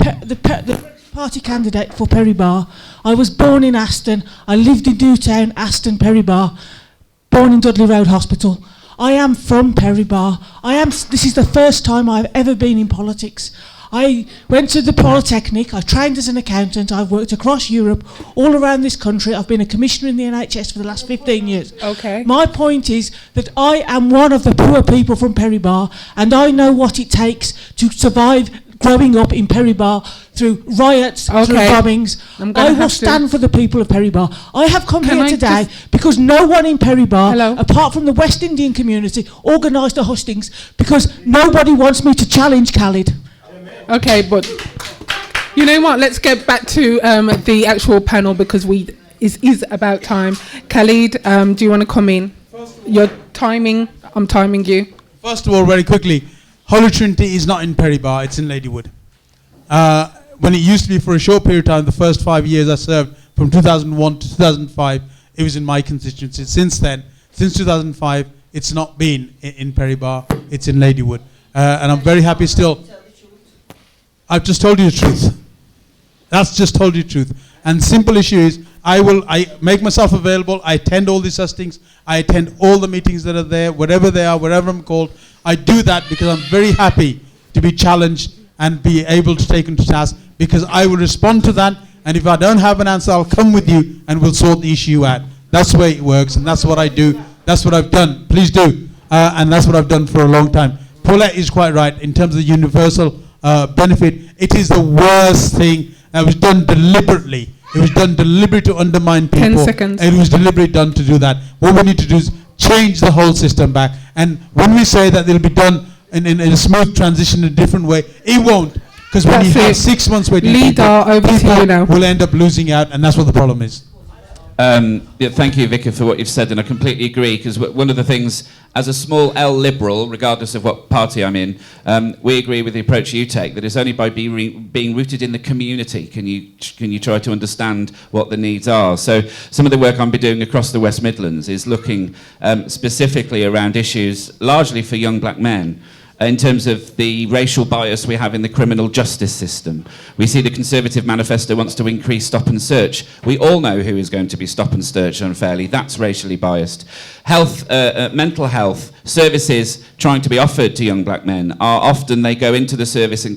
party candidate for Perry Bar. I was born in Aston. I lived in Newtown, Aston, Perry Bar. Born in Dudley Road Hospital. I am from Perry Bar. This is the first time I've ever been in politics. I went to the Polytechnic, I trained as an accountant, I've worked across Europe, all around this country. I've been a commissioner in the NHS for the last 15 years. Okay. My point is that I am one of the poor people from Perry Bar, and I know what it takes to survive growing up in Perry Bar through riots, through bombings. I will stand for the people of Perry Bar. I have come here today because no one in Perry Bar, apart from the West Indian community, organised a hustings, because nobody wants me to challenge Khalid. Okay, but you know what? Let's get back to the actual panel, because it is about time. Khalid, do you want to come in? Your timing, I'm timing you. First of all, very quickly, Holy Trinity is not in Perry Bar, it's in Ladywood. When it used to be for a short period of time, the first 5 years I served, from 2001 to 2005, it was in my constituency. Since then, since 2005, it's not been in Perry Bar, it's in Ladywood. And I'm very happy still. I've just told you the truth. That's just told you the truth. And simple issue is, I make myself available. I attend all these hustings. I attend all the meetings that are there, wherever they are, wherever I'm called. I do that because I'm very happy to be challenged and be able to take them to task, because I will respond to that. And if I don't have an answer, I'll come with you and we'll sort the issue out. That's the way it works, and that's what I do. That's what I've done. Please do. And that's what I've done for a long time. Paulette is quite right in terms of the universal benefit. It is the worst thing. It was done deliberately. It was done deliberately to undermine people. 10 seconds. And it was deliberately done to do that. What we need to do is change the whole system back. And when we say that it'll be done in a smooth transition in a different way, it won't. Because when you have 6 months waiting, people will end up losing out, and that's what the problem is. Yeah, thank you, Vicar, for what you've said, and I completely agree, because one of the things, as a small L Liberal, regardless of what party I'm in, we agree with the approach you take, that it's only by being rooted in the community can you try to understand what the needs are. So some of the work I'm doing across the West Midlands is looking specifically around issues largely for young black men, in terms of the racial bias we have in the criminal justice system. We see the Conservative manifesto wants to increase stop and search. We all know who is going to be stop and searched unfairly. That's racially biased. Health, mental health services trying to be offered to young black men are often, they go into the service and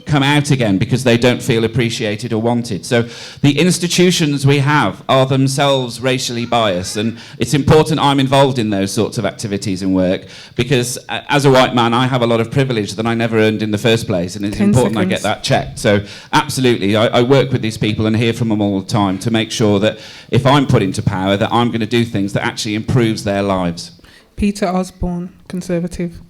come out again because they don't feel appreciated or wanted. So the institutions we have are themselves racially biased, and it's important I'm involved in those sorts of activities and work, because as a white man I have a lot of privilege that I never earned in the first place, and it's important I get that checked. So absolutely, I work with these people and hear from them all the time to make sure that if I'm put into power, that I'm going to do things that actually improves their lives. Peter Osborne, Conservative.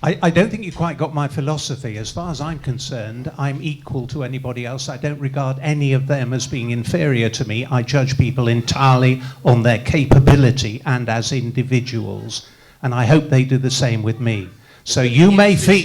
I don't think you quite got my philosophy. As far as I'm concerned, I'm equal to anybody else. I don't regard any of them as being inferior to me. I judge people entirely on their capability and as individuals. And I hope they do the same with me. So you may feel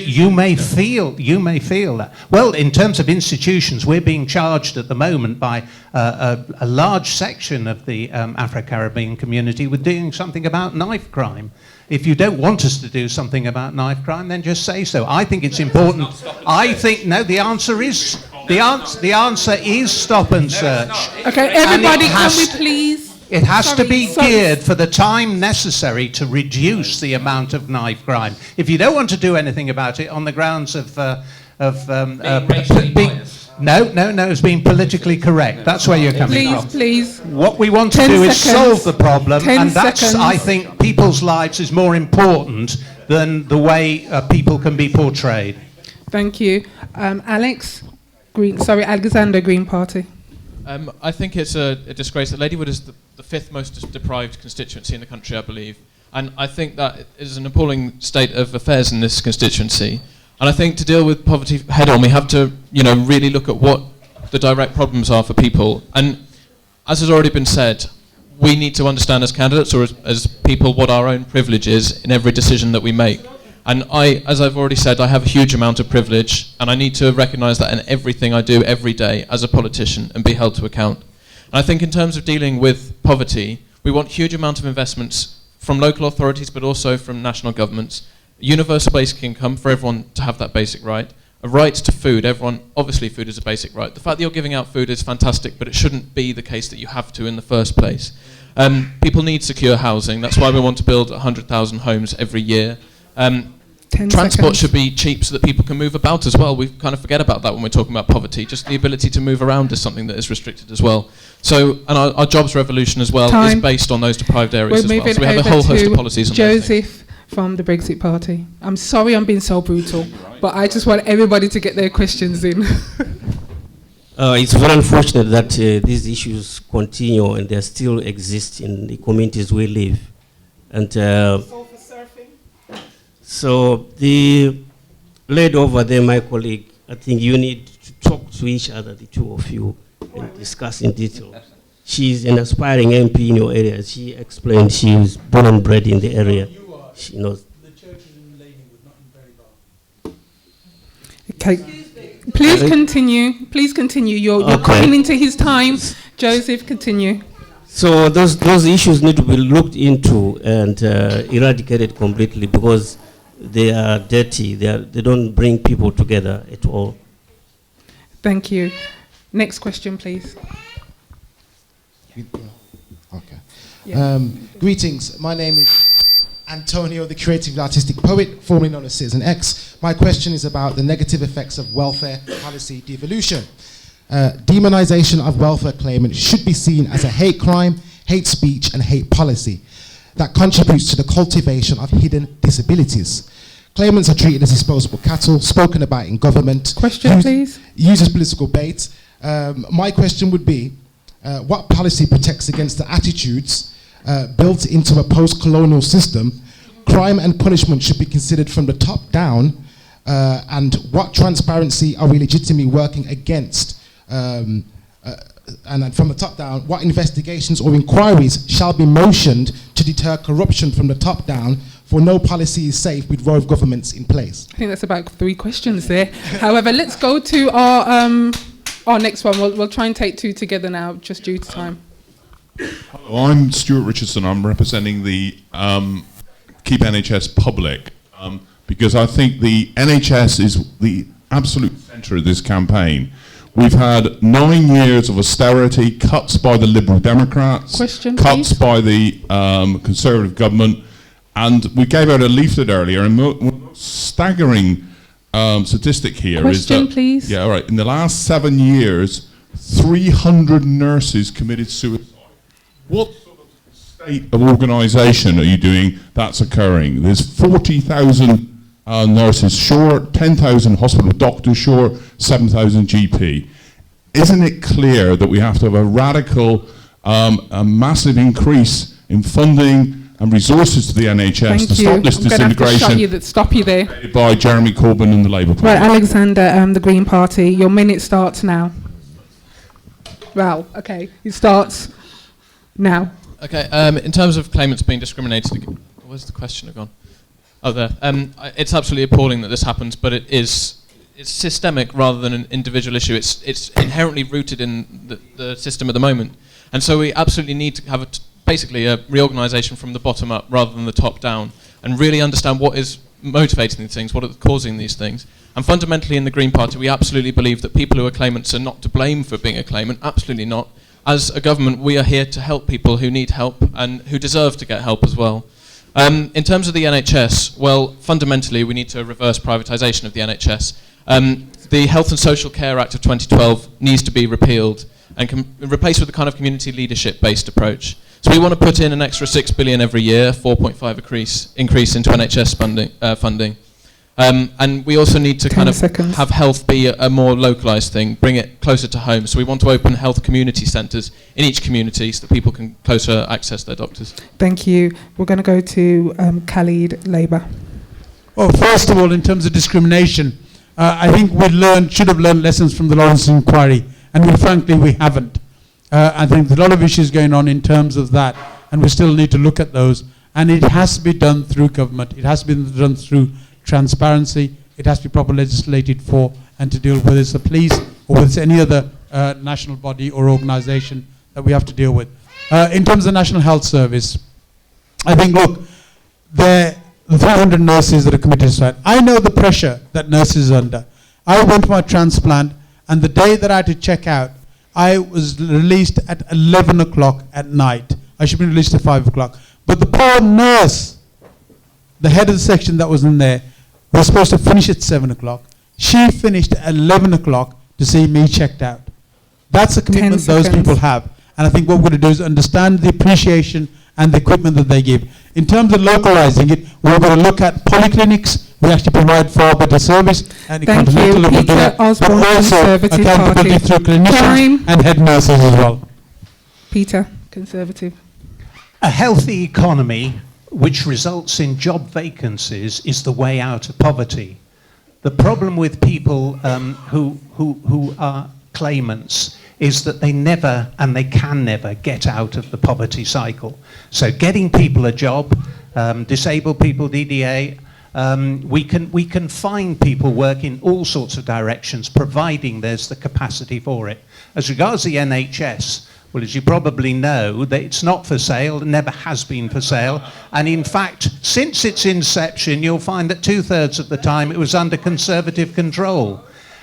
that. Well, in terms of institutions, we're being charged at the moment by a large section of the Afro-Caribbean community with doing something about knife crime. If you don't want us to do something about knife crime, then just say so. I think it's important. I think the answer is stop and search. Okay, everybody, can we please? It has to be geared for the time necessary to reduce the amount of knife crime. If you don't want to do anything about it on the grounds of it's being politically correct. That's where you're coming from. Please. What we want to do is solve the problem, and that's, I think, people's lives is more important than the way people can be portrayed. Thank you. Alexander, Green Party. I think it's a disgrace that Ladywood is the fifth most deprived constituency in the country, I believe. And I think that is an appalling state of affairs in this constituency. And I think to deal with poverty head on, we have to, really look at what the direct problems are for people. And as has already been said, we need to understand as candidates or as people what our own privilege is in every decision that we make. And as I've already said, I have a huge amount of privilege, and I need to recognise that in everything I do every day as a politician and be held to account. And I think in terms of dealing with poverty, we want huge amount of investments from local authorities, but also from national governments. Universal basic income for everyone to have that basic right. A right to food. Obviously food is a basic right. The fact that you're giving out food is fantastic, but it shouldn't be the case that you have to in the first place. People need secure housing. That's why we want to build 100,000 homes every year. Transport should be cheap so that people can move about as well. We kind of forget about that when we're talking about poverty. Just the ability to move around is something that is restricted as well. So, and our jobs revolution as well is based on those deprived areas as well. So we have a whole host of policies on Joseph from the Brexit Party. I'm sorry I'm being so brutal, but I just want everybody to get their questions in. It's very unfortunate that these issues continue and they still exist in the communities we live. And so the lady over there, my colleague, I think you need to talk to each other, the two of you, and discuss in detail. She's an aspiring MP in your area. She explained she was born and bred in the area. She knows. The church is in Ladywood, not in Okay. Please continue. Please continue. You're coming into his time. Joseph, continue. So those issues need to be looked into and eradicated completely because they are dirty. They don't bring people together at all. Thank you. Next question, please. Okay. Yeah. Greetings. My name is Antonio, the creative artistic poet, formerly known as Citizen X. My question is about the negative effects of welfare policy devolution. Demonization of welfare claimants should be seen as a hate crime, hate speech, and hate policy that contributes to the cultivation of hidden disabilities. Claimants are treated as disposable cattle, spoken about in government. Question, please. Used as political bait. My question would be, what policy protects against the attitudes built into a post-colonial system? Crime and punishment should be considered from the top down, and what transparency are we legitimately working against? And then from the top down, what investigations or inquiries shall be motioned to deter corruption from the top down, for no policy is safe with rogue governments in place? I think that's about 3 questions there. However, let's go to our next one. We'll try and take 2 together now, just due to time. Hello, I'm Stuart Richardson. I'm representing the Keep NHS Public, because I think the NHS is the absolute centre of this campaign. We've had 9 years of austerity, cuts by the Liberal Democrats, cuts by the Conservative government, and we gave out a leaflet earlier, and one staggering statistic here is that, please. Yeah, all right. In the last 7 years, 300 nurses committed suicide. What sort of state of organisation are you doing that's occurring? There's 40,000 nurses short, 10,000 hospital doctors short, 7,000 GP. Isn't it clear that we have to have a radical, a massive increase in funding and resources to the NHS to stop this disintegration? Stop you there. By Jeremy Corbyn and the Labour Party. Right, Alexander, the Green Party, your minute starts now. Well, okay, it starts now. Okay, in terms of claimants being discriminated against, where's the question gone? Oh, there. It's absolutely appalling that this happens, but it's systemic rather than an individual issue. It's inherently rooted in the system at the moment. And so we absolutely need to have basically a reorganisation from the bottom up rather than the top down, and really understand what is motivating these things, what are causing these things. And fundamentally in the Green Party, we absolutely believe that people who are claimants are not to blame for being a claimant, absolutely not. As a government, we are here to help people who need help and who deserve to get help as well. In terms of the NHS, well, fundamentally we need to reverse privatisation of the NHS. The Health and Social Care Act of 2012 needs to be repealed and replaced with a kind of community leadership-based approach. So we want to put in an extra $6 billion every year, 4.5 increase into NHS funding. And we also need to kind of have health be a more localised thing, bring it closer to home. So we want to open health community centres in each community so that people can closer access their doctors. Thank you. We're going to go to Khalid, Labour. Well, first of all, in terms of discrimination, I think should have learned lessons from the Lawrence inquiry, and frankly we haven't. I think there's a lot of issues going on in terms of that, and we still need to look at those. And it has to be done through government. It has to be done through transparency. It has to be properly legislated for, and to deal with, whether it's the police or whether it's any other national body or organisation that we have to deal with. In terms of the National Health Service, I think, look, the 300 nurses that are committed to strike. I know the pressure that nurses are under. I went for my transplant, and the day that I had to check out, I was released at 11 o'clock at night. I should be released at 5 o'clock. But the poor nurse, the head of the section that was in there, was supposed to finish at 7 o'clock. She finished at 11 o'clock to see me checked out. That's the commitment those people have. And I think what we're going to do is understand the appreciation and the equipment that they give. In terms of localizing it, we're going to look at polyclinics. We actually provide far better service. And Thank you, Peter Osborne, but also Conservative accountability Party. through clinicians and head nurses as well. Peter, Conservative. A healthy economy which results in job vacancies is the way out of poverty. The problem with people who are claimants is that they never and they can never get out of the poverty cycle. So getting people a job, disabled people, DDA, we can find people work in all sorts of directions, providing there's the capacity for it. As regards the NHS, well, as you probably know, that it's not for sale, it never has been for sale, and in fact, since its inception, you'll find that 2/3 of the time it was under Conservative control.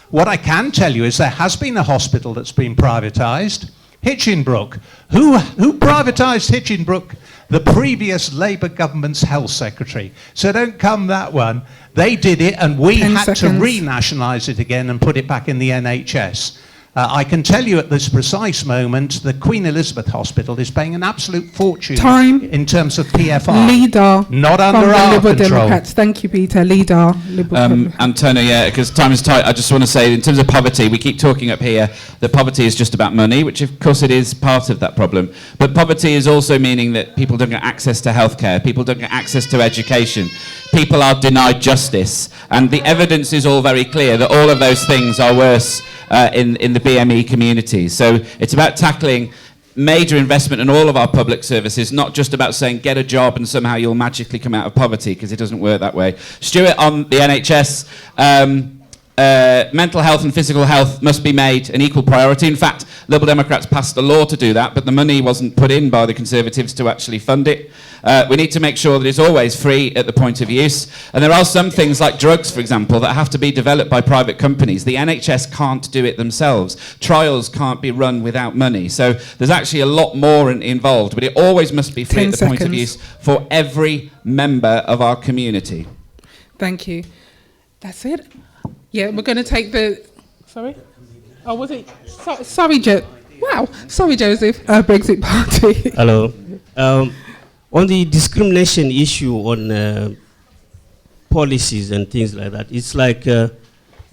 What I can tell you is there has been a hospital that's been privatised, Hitchinbrook. Who privatised Hitchinbrook? The previous Labour government's health secretary. So don't come that one. They did it, and we had to renationalise it again and put it back in the NHS. I can tell you at this precise moment, the Queen Elizabeth Hospital is paying an absolute fortune in terms of PFR. Leader not from under the our Liberal control. Democrats. Thank you, Peter. Leader, Liberal Antonio, yeah, because time is tight. I just want to say, in terms of poverty, we keep talking up here that poverty is just about money, which of course it is part of that problem. But poverty is also meaning that people don't get access to healthcare, people don't get access to education, people are denied justice, and the evidence is all very clear that all of those things are worse in the BME community. So it's about tackling major investment in all of our public services, not just about saying get a job and somehow you'll magically come out of poverty, because it doesn't work that way. Stuart, on the NHS, mental health and physical health must be made an equal priority. In fact, Liberal Democrats passed a law to do that, but the money wasn't put in by the Conservatives to actually fund it. We need to make sure that it's always free at the point of use. And there are some things like drugs, for example, that have to be developed by private companies. The NHS can't do it themselves. Trials can't be run without money. So there's actually a lot more involved, but it always must be free at the point of use for every member of our community. Thank you. That's it. Yeah, we're going to take the... Sorry? Oh, was it? Sorry, Wow. Sorry, Joseph. Brexit Party. Hello. On the discrimination issue on policies and things like that, it's like the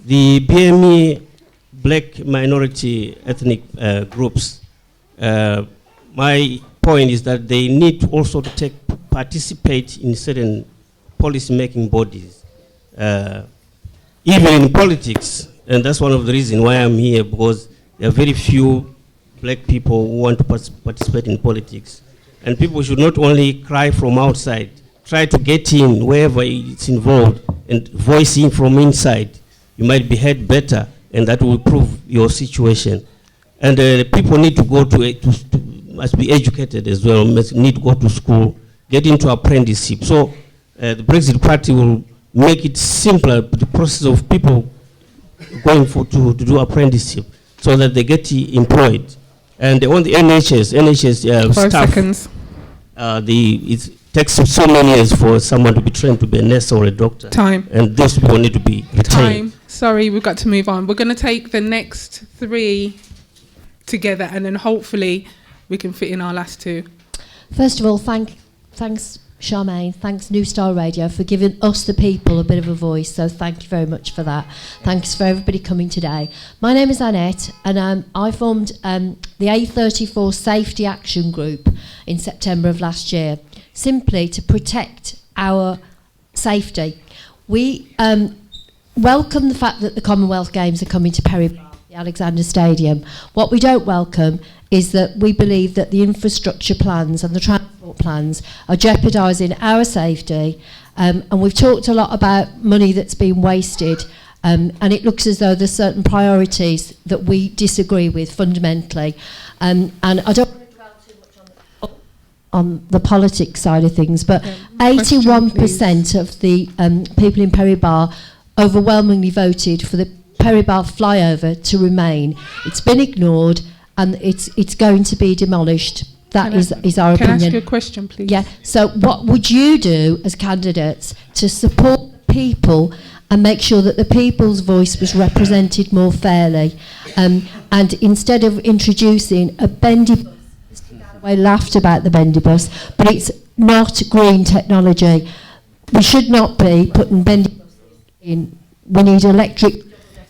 BME black minority ethnic groups. My point is that they need also to participate in certain policy-making bodies, even in politics. And that's one of the reasons why I'm here, because there are very few black people who want to participate in politics. And people should not only cry from outside, try to get in wherever it's involved and voicing from inside, you might be heard better, and that will improve your situation. And people need to go must be educated as well, must need to go to school, get into apprenticeship. So the Brexit Party will make it simpler, the process of people going to do apprenticeship, so that they get employed. And on the NHS 5 staff, seconds. it takes so many years for someone to be trained to be a nurse or a doctor. Time. And those people need to be retained. Time. Sorry, we've got to move on. We're going to take the next 3 together, and then hopefully we can fit in our last 2. First of all, thanks Charmaine, thanks New Star Radio for giving us the people a bit of a voice, so thank you very much for that. Thanks for everybody coming today. My name is Annette, and I formed the A34 Safety Action Group in September of last year, simply to protect our safety. We welcome the fact that the Commonwealth Games are coming to Perry Bar, the Alexander Stadium. What we don't welcome is that we believe that the infrastructure plans and the transport plans are jeopardising our safety, and we've talked a lot about money that's been wasted, and it looks as though there's certain priorities that we disagree with fundamentally, and I don't want to dwell too much on the politics side of things, but 81% of the people in Perry Bar overwhelmingly voted for the Perry Bar flyover to remain. It's been ignored, and it's going to be demolished. That is our opinion. Can I ask you a question, please? Yeah. So what would you do as candidates to support the people and make sure that the people's voice was represented more fairly? And instead of introducing a bendy bus, Mr. Galloway laughed about the bendy bus, but it's not green technology. We should not be putting bendy buses in. We need electric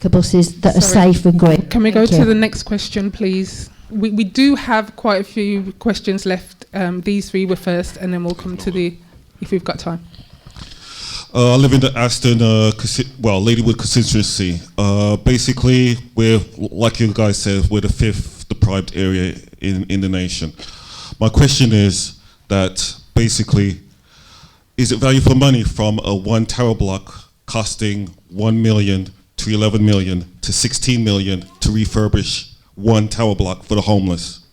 buses that are safe and green. Can we go to the next question, please? We do have quite a few questions left. These 3 were first, and then we'll come to if we've got time. I live in the Aston, Ladywood constituency. Basically, we're, like you guys said, we're the 5th deprived area in the nation. My question is that basically, is it value for money from a 1 tower block costing 1 million to 11 million to 16 million to refurbish 1 tower block for the homeless?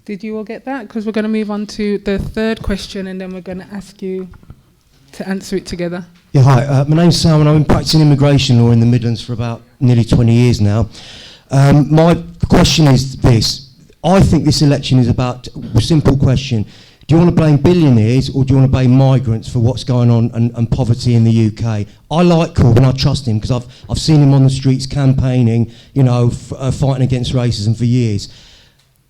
Did you all get that? Because we're going to move on to the 3rd question, and then we're going to ask you to answer it together. Yeah, hi. My name's Sam, and I've been practicing immigration law in the Midlands for about nearly 20 years now. My question is this. I think this election is about a simple question. Do you want to blame billionaires, or do you want to blame migrants for what's going on and poverty in the UK? I like Corbyn, I trust him, because I've seen him on the streets campaigning, fighting against racism for years.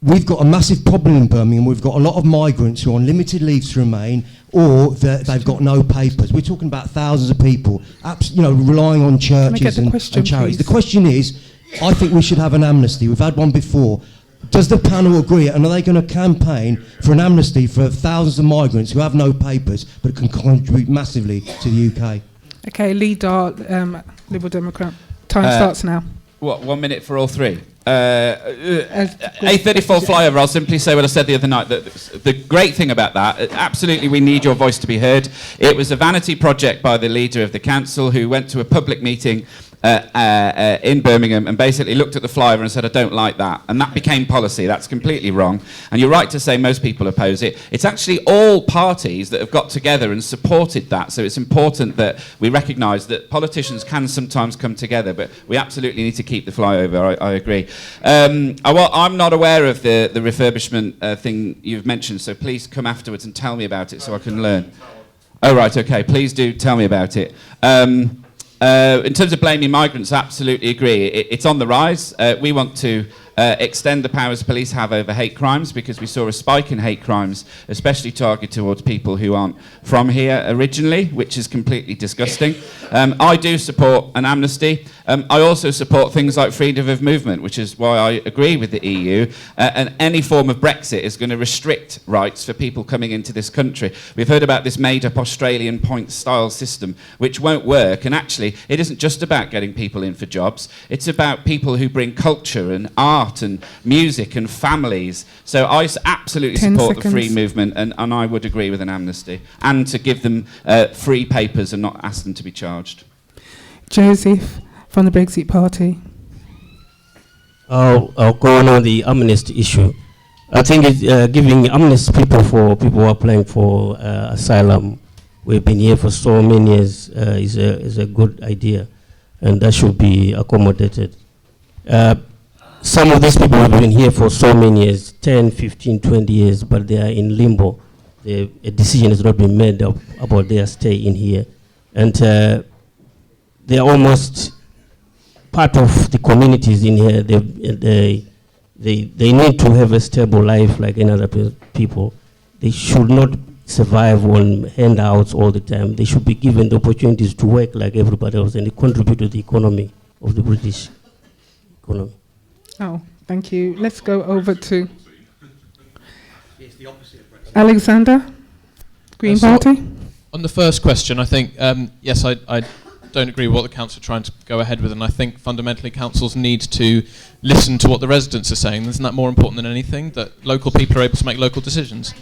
We've got a massive problem in Birmingham. We've got a lot of migrants who are on limited leave to remain, or they've got no papers. We're talking about thousands of people, relying on churches and charities. The question is, I think we should have an amnesty. We've had one before. Does the panel agree, and are they going to campaign for an amnesty for thousands of migrants who have no papers but can contribute massively to the UK? Okay, Lee Dart, Liberal Democrat. Time starts now. What, 1 minute for all 3? A34 flyover, I'll simply say what I said the other night, that the great thing about that, absolutely we need your voice to be heard. It was a vanity project by the leader of the council who went to a public meeting in Birmingham and basically looked at the flyover and said, I don't like that. And that became policy. That's completely wrong. And you're right to say most people oppose it. It's actually all parties that have got together and supported that. So it's important that we recognise that politicians can sometimes come together, but we absolutely need to keep the flyover. I agree. I'm not aware of the refurbishment thing you've mentioned, so please come afterwards and tell me about it so I can learn. Oh, right, okay. Please do tell me about it. In terms of blaming migrants, I absolutely agree. It's on the rise. We want to extend the powers police have over hate crimes, because we saw a spike in hate crimes, especially targeted towards people who aren't from here originally, which is completely disgusting. I do support an amnesty. I also support things like freedom of movement, which is why I agree with the EU. And any form of Brexit is going to restrict rights for people coming into this country. We've heard about this made-up Australian point-style system, which won't work. And actually, it isn't just about getting people in for jobs. It's about people who bring culture and art art and music and families. So I absolutely 10 support the seconds. free movement, and I would agree with an amnesty, and to give them free papers and not ask them to be charged. Joseph from the Brexit Party. I'll go on the amnesty issue. I think it's, giving amnesty people who are applying for asylum. We've been here for so many years is a good idea, and that should be accommodated. Some of these people have been here for so many years, 10, 15, 20 years, but they are in limbo. A decision has not been made about their stay in here. And they are almost part of the communities in here. They need to have a stable life like any other people. They should not survive on handouts all the time. They should be given the opportunities to work like everybody else, and they contribute to the economy of the British economy. Oh, thank you. Let's go over to Alexander, Green Party. On the first question, I think, yes, I don't agree with what the council are trying to go ahead with, and I think fundamentally councils need to listen to what the residents are saying. Isn't that more important than anything, that local people are able to make local decisions?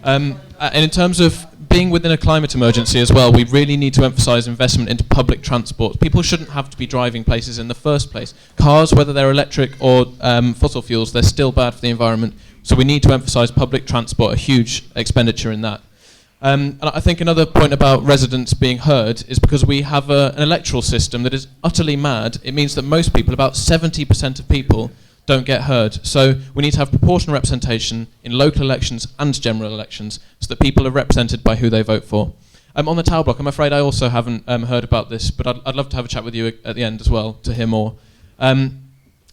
And in terms of being within a climate emergency as well, we really need to emphasise investment into public transport. People shouldn't have to be driving places in the first place. Cars, whether they're electric or fossil fuels, they're still bad for the environment. So we need to emphasise public transport, a huge expenditure in that. And I think another point about residents being heard is because we have an electoral system that is utterly mad. It means that most people, about 70% of people, don't get heard. So we need to have proportional representation in local elections and general elections so that people are represented by who they vote for. On the Tower Block, I'm afraid I also haven't heard about this, but I'd love to have a chat with you at the end as well to hear more. And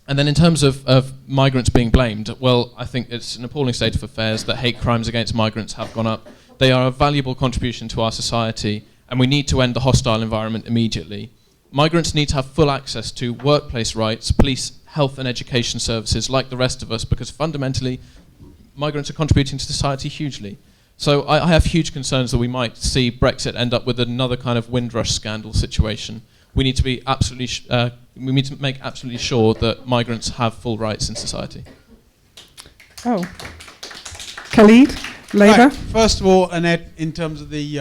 then in terms of migrants being blamed, well, I think it's an appalling state of affairs that hate crimes against migrants have gone up. They are a valuable contribution to our society, and we need to end the hostile environment immediately. Migrants need to have full access to workplace rights, police, health and education services like the rest of us, because fundamentally migrants are contributing to society hugely. So I have huge concerns that we might see Brexit end up with another kind of Windrush scandal situation. We need to be absolutely we need to make absolutely sure that migrants have full rights in society. Oh, Khalid, Labour. Right. First of all, Annette, in terms of the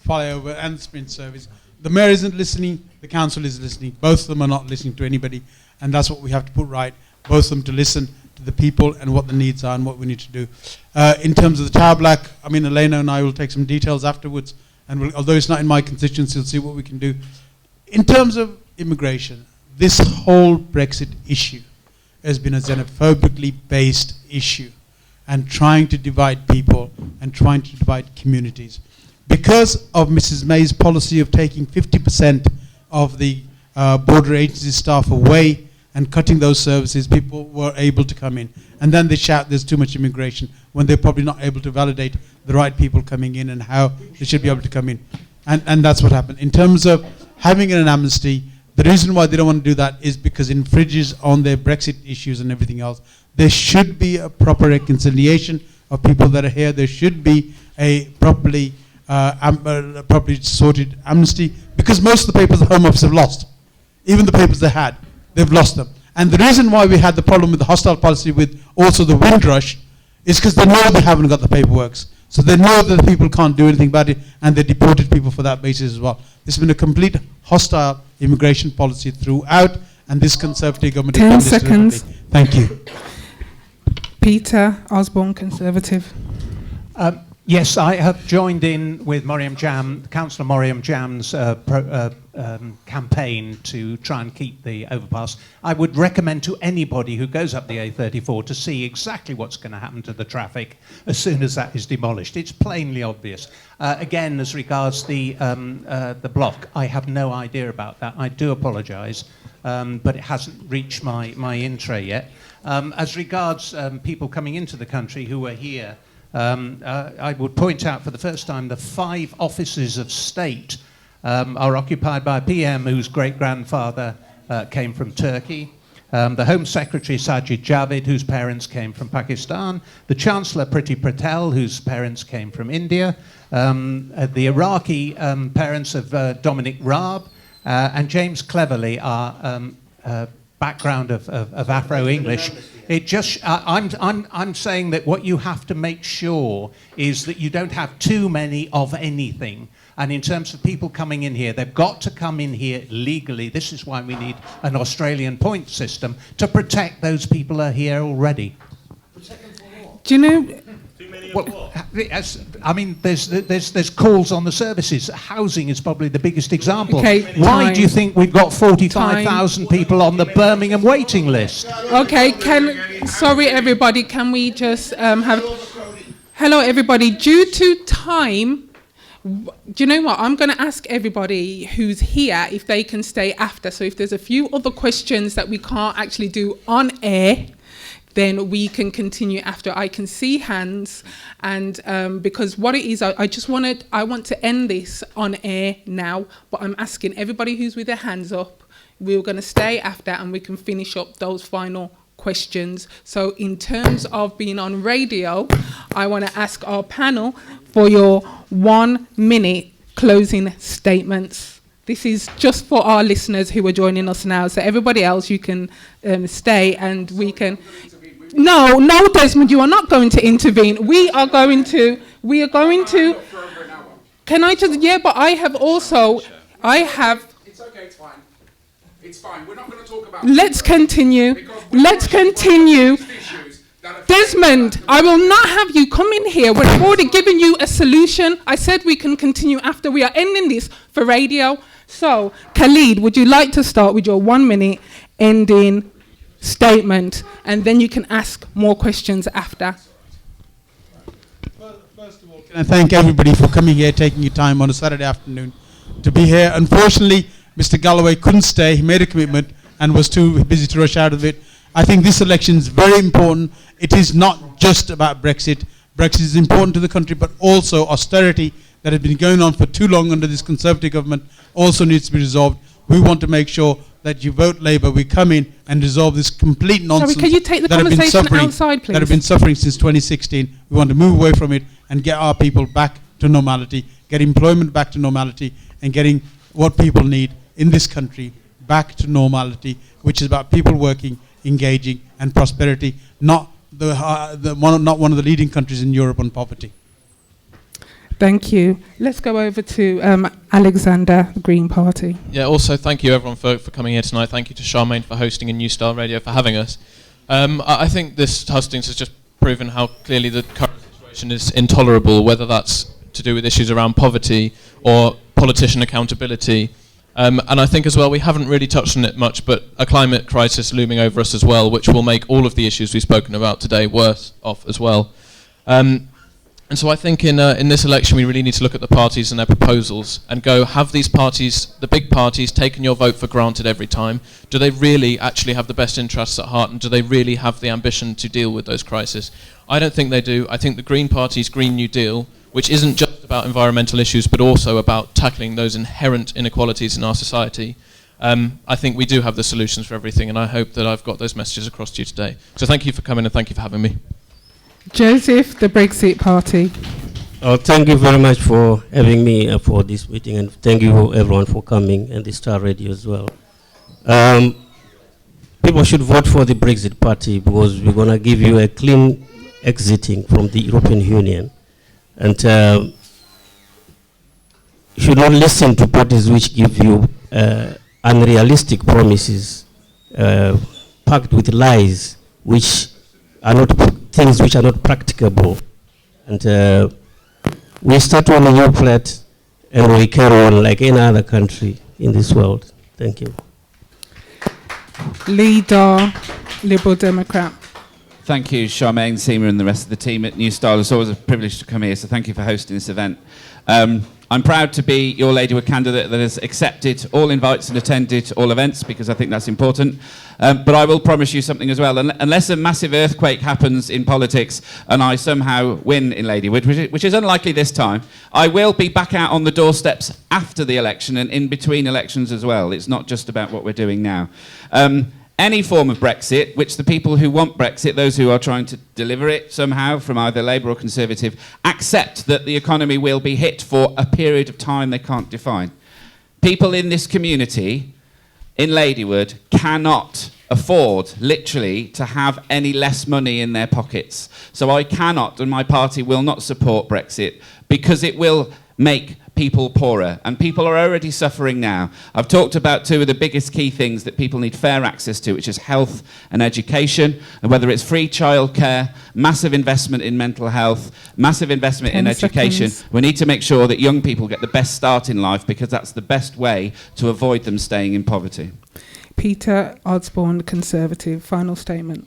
flyover and sprint service, the mayor isn't listening, the council is listening. Both of them are not listening to anybody, and that's what we have to put right. Both of them to listen to the people and what the needs are and what we need to do. In terms of the Tower Black, I mean, Elena and I will take some details afterwards, and although it's not in my constituency, we'll see what we can do. In terms of immigration, this whole Brexit issue has been a xenophobically based issue, and trying to divide people and trying to divide communities. Because of Mrs. May's policy of taking 50% of the border agency staff away and cutting those services, people were able to come in. And then they shout there's too much immigration when they're probably not able to validate the right people coming in and how they should be able to come in. And that's what happened. In terms of having an amnesty, the reason why they don't want to do that is because it infringes on their Brexit issues and everything else. There should be a proper reconciliation of people that are here. There should be a properly sorted amnesty, because most of the papers the Home Office have lost. Even the papers they had, they've lost them. And the reason why we had the problem with the hostile policy with also the Windrush is because they know they haven't got the paperwork. So they know that the people can't do anything about it, and they deported people for that basis as well. There's been a complete hostile immigration policy throughout, and this Conservative government has done 10 this seconds. deliberately. Thank you. Peter Osborne, Conservative. Yes, I have joined in with Councillor Moriam Jam's campaign to try and keep the overpass. I would recommend to anybody who goes up the A34 to see exactly what's going to happen to the traffic as soon as that is demolished. It's plainly obvious. Again, as regards the block, I have no idea about that. I do apologise, but it hasn't reached my in-tray yet. As regards people coming into the country who are here, I would point out for the first time the 5 offices of state are occupied by a PM whose great-grandfather came from Turkey, the Home Secretary Sajid Javid, whose parents came from Pakistan, the Chancellor Priti Patel, whose parents came from India, the Iraqi parents of Dominic Raab, and James Cleverly are background of Afro-English. It just, I'm saying that what you have to make sure is that you don't have too many of anything. And in terms of people coming in here, they've got to come in here legally. This is why we need an Australian point system to protect those people who are here already. Do you know? Well, I mean, there's calls on the services. Housing is probably the biggest example. Okay, why do you think we've got 45,000 people on the Birmingham waiting list? Okay, sorry everybody, can we just have... Hello everybody, due to time, do you know what? I'm going to ask everybody who's here if they can stay after. So if there's a few other questions that we can't actually do on air, then we can continue after. I can see hands, and because what it is, I want to end this on air now, but I'm asking everybody who's with their hands up, we're going to stay after and we can finish up those final questions. So in terms of being on radio, I want to ask our panel for your 1 minute closing statements. This is just for our listeners who are joining us now. So everybody else, you can stay and we can... No, Desmond, you are not going to intervene. We are going to... Can I just... Yeah, but I have... It's okay, it's fine. It's fine. We're not going to talk about... Let's continue. Desmond, I will not have you come in here when I've already given you a solution. I said we can continue after. We are ending this for radio. So, Khalid, would you like to start with your 1 minute ending statement, and then you can ask more questions after? First of all, can I thank everybody for coming here, taking your time on a Saturday afternoon to be here. Unfortunately, Mr. Galloway couldn't stay. He made a commitment and was too busy to rush out of it. I think this election is very important. It is not just about Brexit. Brexit is important to the country, but also austerity that has been going on for too long under this Conservative government also needs to be resolved. We want to make sure that you vote Labour. We come in and resolve this complete nonsense. Sorry, can you take the conversation outside, please? That have been suffering since 2016. We want to move away from it and get our people back to normality, get employment back to normality, and getting what people need in this country back to normality, which is about people working, engaging, and prosperity, not one of the leading countries in Europe on poverty. Thank you. Let's go over to Alexander, the Green Party. Yeah, also thank you everyone for coming here tonight. Thank you to Charmaine for hosting and New Style Radio for having us. I think this Hustings has just proven how clearly the current situation is intolerable, whether that's to do with issues around poverty or politician accountability. And I think as well, we haven't really touched on it much, but a climate crisis looming over us as well, which will make all of the issues we've spoken about today worse off as well. And so I think in this election, we really need to look at the parties and their proposals and go, have these parties, the big parties, taken your vote for granted every time? Do they really actually have the best interests at heart, and do they really have the ambition to deal with those crises? I don't think they do. I think the Green Party's Green New Deal, which isn't just about environmental issues, but also about tackling those inherent inequalities in our society, I think we do have the solutions for everything, and I hope that I've got those messages across to you today. So thank you for coming, and thank you for having me. Joseph, the Brexit Party. Thank you very much for having me for this meeting, and thank you everyone for coming, and the Star Radio as well. People should vote for the Brexit Party because we're going to give you a clean exiting from the European Union. And you should not listen to parties which give you unrealistic promises packed with lies, which are not things which are not practicable. And we start on a new plate and we carry on like any other country in this world. Thank you. Leader, Liberal Democrat. Thank you, Charmaine, Seema, and the rest of the team at New Style. It's always a privilege to come here, so thank you for hosting this event. I'm proud to be your Ladywood candidate that has accepted all invites and attended all events, because I think that's important. But I will promise you something as well. Unless a massive earthquake happens in politics and I somehow win in Ladywood, which is unlikely this time, I will be back out on the doorsteps after the election and in between elections as well. It's not just about what we're doing now. Any form of Brexit, which the people who want Brexit, those who are trying to deliver it somehow from either Labour or Conservative, accept that the economy will be hit for a period of time they can't define. People in this community, in Ladywood, cannot afford, literally, to have any less money in their pockets. So I cannot, and my party will not support Brexit, because it will make people poorer, and people are already suffering now. I've talked about two of the biggest key things that people need fair access to, which is health and education, and whether it's free childcare, massive investment in mental health, massive investment in education. We need to make sure that young people get the best start in life, because that's the best way to avoid them staying in poverty. Peter Osborne, Conservative, final statement.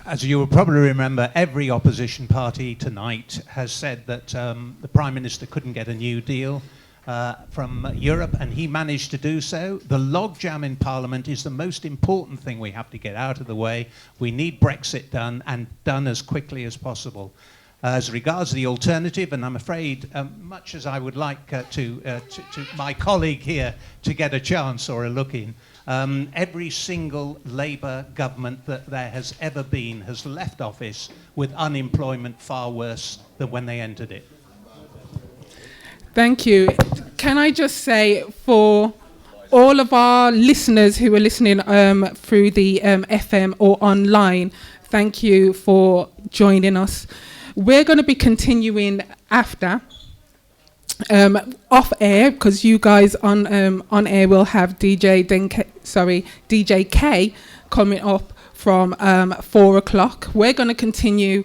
As you will probably remember, every opposition party tonight has said that the Prime Minister couldn't get a new deal from Europe, and he managed to do so. The logjam in Parliament is the most important thing we have to get out of the way. We need Brexit done, and done as quickly as possible. As regards the alternative, and I'm afraid, much as I would like to my colleague here to get a chance or a look in, every single Labour government that there has ever been has left office with unemployment far worse than when they entered it. Thank you. Can I just say, for all of our listeners who are listening through the FM or online, thank you for joining us. We're going to be continuing after. Off air, because you guys on air will have DJ K coming up from 4 o'clock. We're going to continue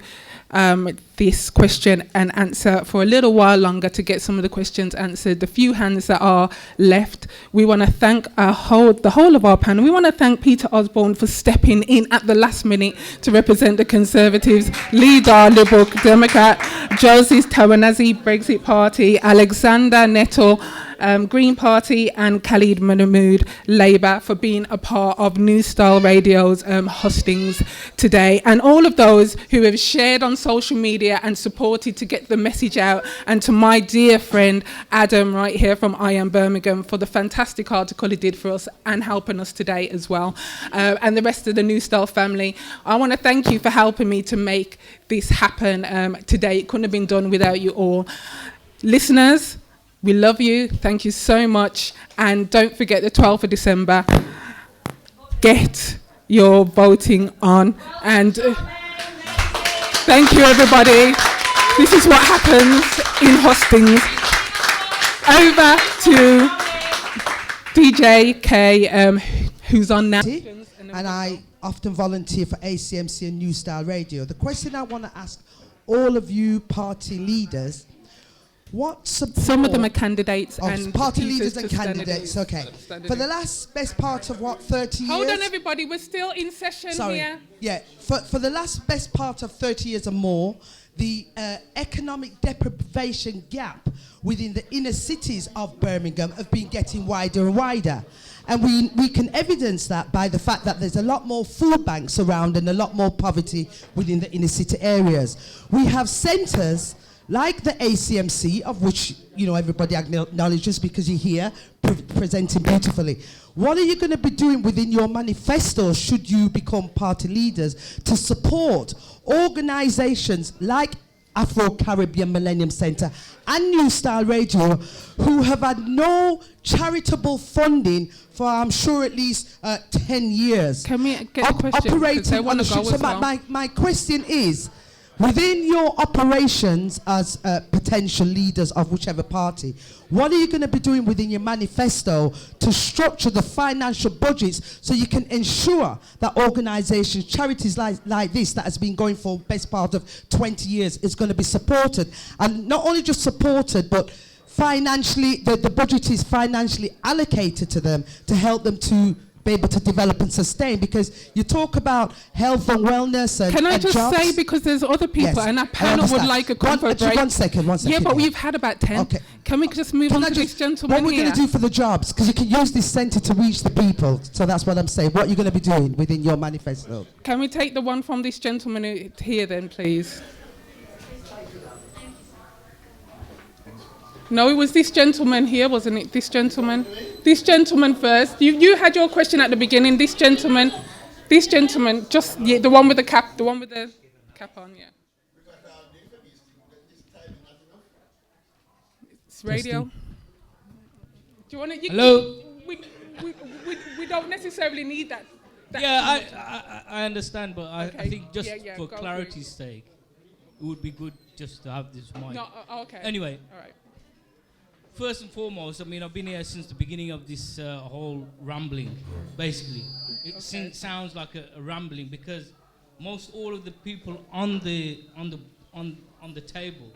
this question and answer for a little while longer to get some of the questions answered. The few hands that are left, we want to thank the whole of our panel. We want to thank Peter Osborne for stepping in at the last minute to represent the Conservatives, Lee Dar, Liberal Democrat, Josie Tawanazzi, Brexit Party, Alexander Nettle, Green Party, and Khalid Mahmood, Labour, for being a part of New Style Radio's Hustings today, and all of those who have shared on social media and supported to get the message out, and to my dear friend Adam right here from I Am Birmingham for the fantastic article he did for us and helping us today as well, and the rest of the New Style family. I want to thank you for helping me to make this happen today. It couldn't have been done without you all. Listeners, we love you. Thank you so much. And don't forget the 12th of December. Get your voting on. And thank you, everybody. This is what happens in Hustings. Over to DJ K, who's on now. And I often volunteer for ACMC and New Style Radio. The question I want to ask all of you party leaders, what support... Some of them are candidates and... Party leaders and candidates, okay. For the best part of, 30 years... Hold on, everybody, we're still in session here. Yeah, for the best part of 30 years or more, the economic deprivation gap within the inner cities of Birmingham have been getting wider and wider. And we can evidence that by the fact that there's a lot more food banks around and a lot more poverty within the inner city areas. We have centres like the ACMC, of which everybody acknowledges because you're here presenting beautifully. What are you going to be doing within your manifesto should you become party leaders to support organisations like Afro-Caribbean Millennium Centre and New Style Radio, who have had no charitable funding for, I'm sure, at least 10 years? Can we get a question? Operating on the street. So my question is, within your operations as potential leaders of whichever party, what are you going to be doing within your manifesto to structure the financial budgets so you can ensure that organisations, charities like this that has been going for the best part of 20 years is going to be supported? And not only just supported, but financially, the budget is financially allocated to them to help them to be able to develop and sustain, because you talk about health and wellness and Can I just jobs. say, because there's other people, Yes, and our panel would like a comfort break. One second. Yeah, but we've had about 10. Okay. Can we just move on to this gentleman What we're going to do for the jobs, because you can use this centre to reach the people, so that's what I'm saying. What you're going to be doing within your manifesto. Can we take the one from this gentleman here then, please? No, it was this gentleman here, wasn't it? This gentleman. This gentleman first. You had your question at the beginning. This gentleman, just the one with the cap, on, yeah. It's radio. Do you want to? Hello. We don't necessarily need that. I understand, but I think just for clarity's sake, it would be good just to have this mic. No, okay. Anyway. All right. First and foremost, I mean, I've been here since the beginning of this whole rambling, basically. It sounds like a rambling because most all of the people on the table,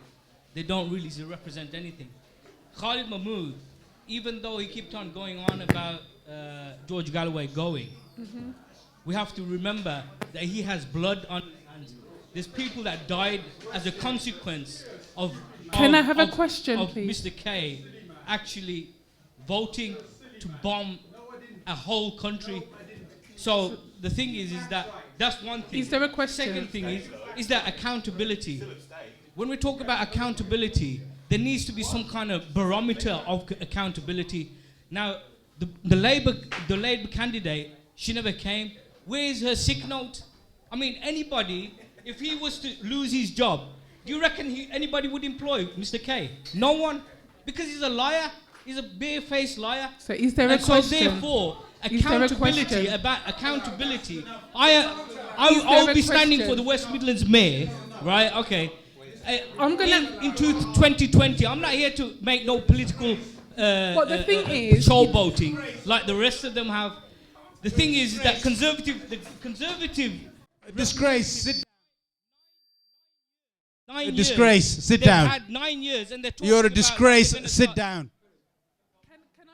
they don't really represent anything. Khalid Mahmood, even though he kept on going on about George Galloway going, we have to remember that he has blood on his hands. There's people that died as a consequence of Can I have a question, please? Mr. K actually voting to bomb a whole country. So the thing is that that's one thing. Is there a question? Second thing is that accountability. When we talk about accountability, there needs to be some kind of barometer of accountability. Now, the Labour candidate, she never came. Where is her sick note? I mean, anybody, if he was to lose his job, do you reckon anybody would employ Mr. K? No one, because he's a liar. He's a bare-faced liar. So is there a question? So therefore, accountability. I'll be standing for the West Midlands mayor, right? Okay. I'm gonna in 2020. I'm not here to make no political. But the thing is, showboating like the rest of them have. The thing is that conservative. Disgrace. Sit down. 9 years. Disgrace. Sit They've down. had 9 years, and they're talking You're a about disgrace. they're gonna Sit start- down.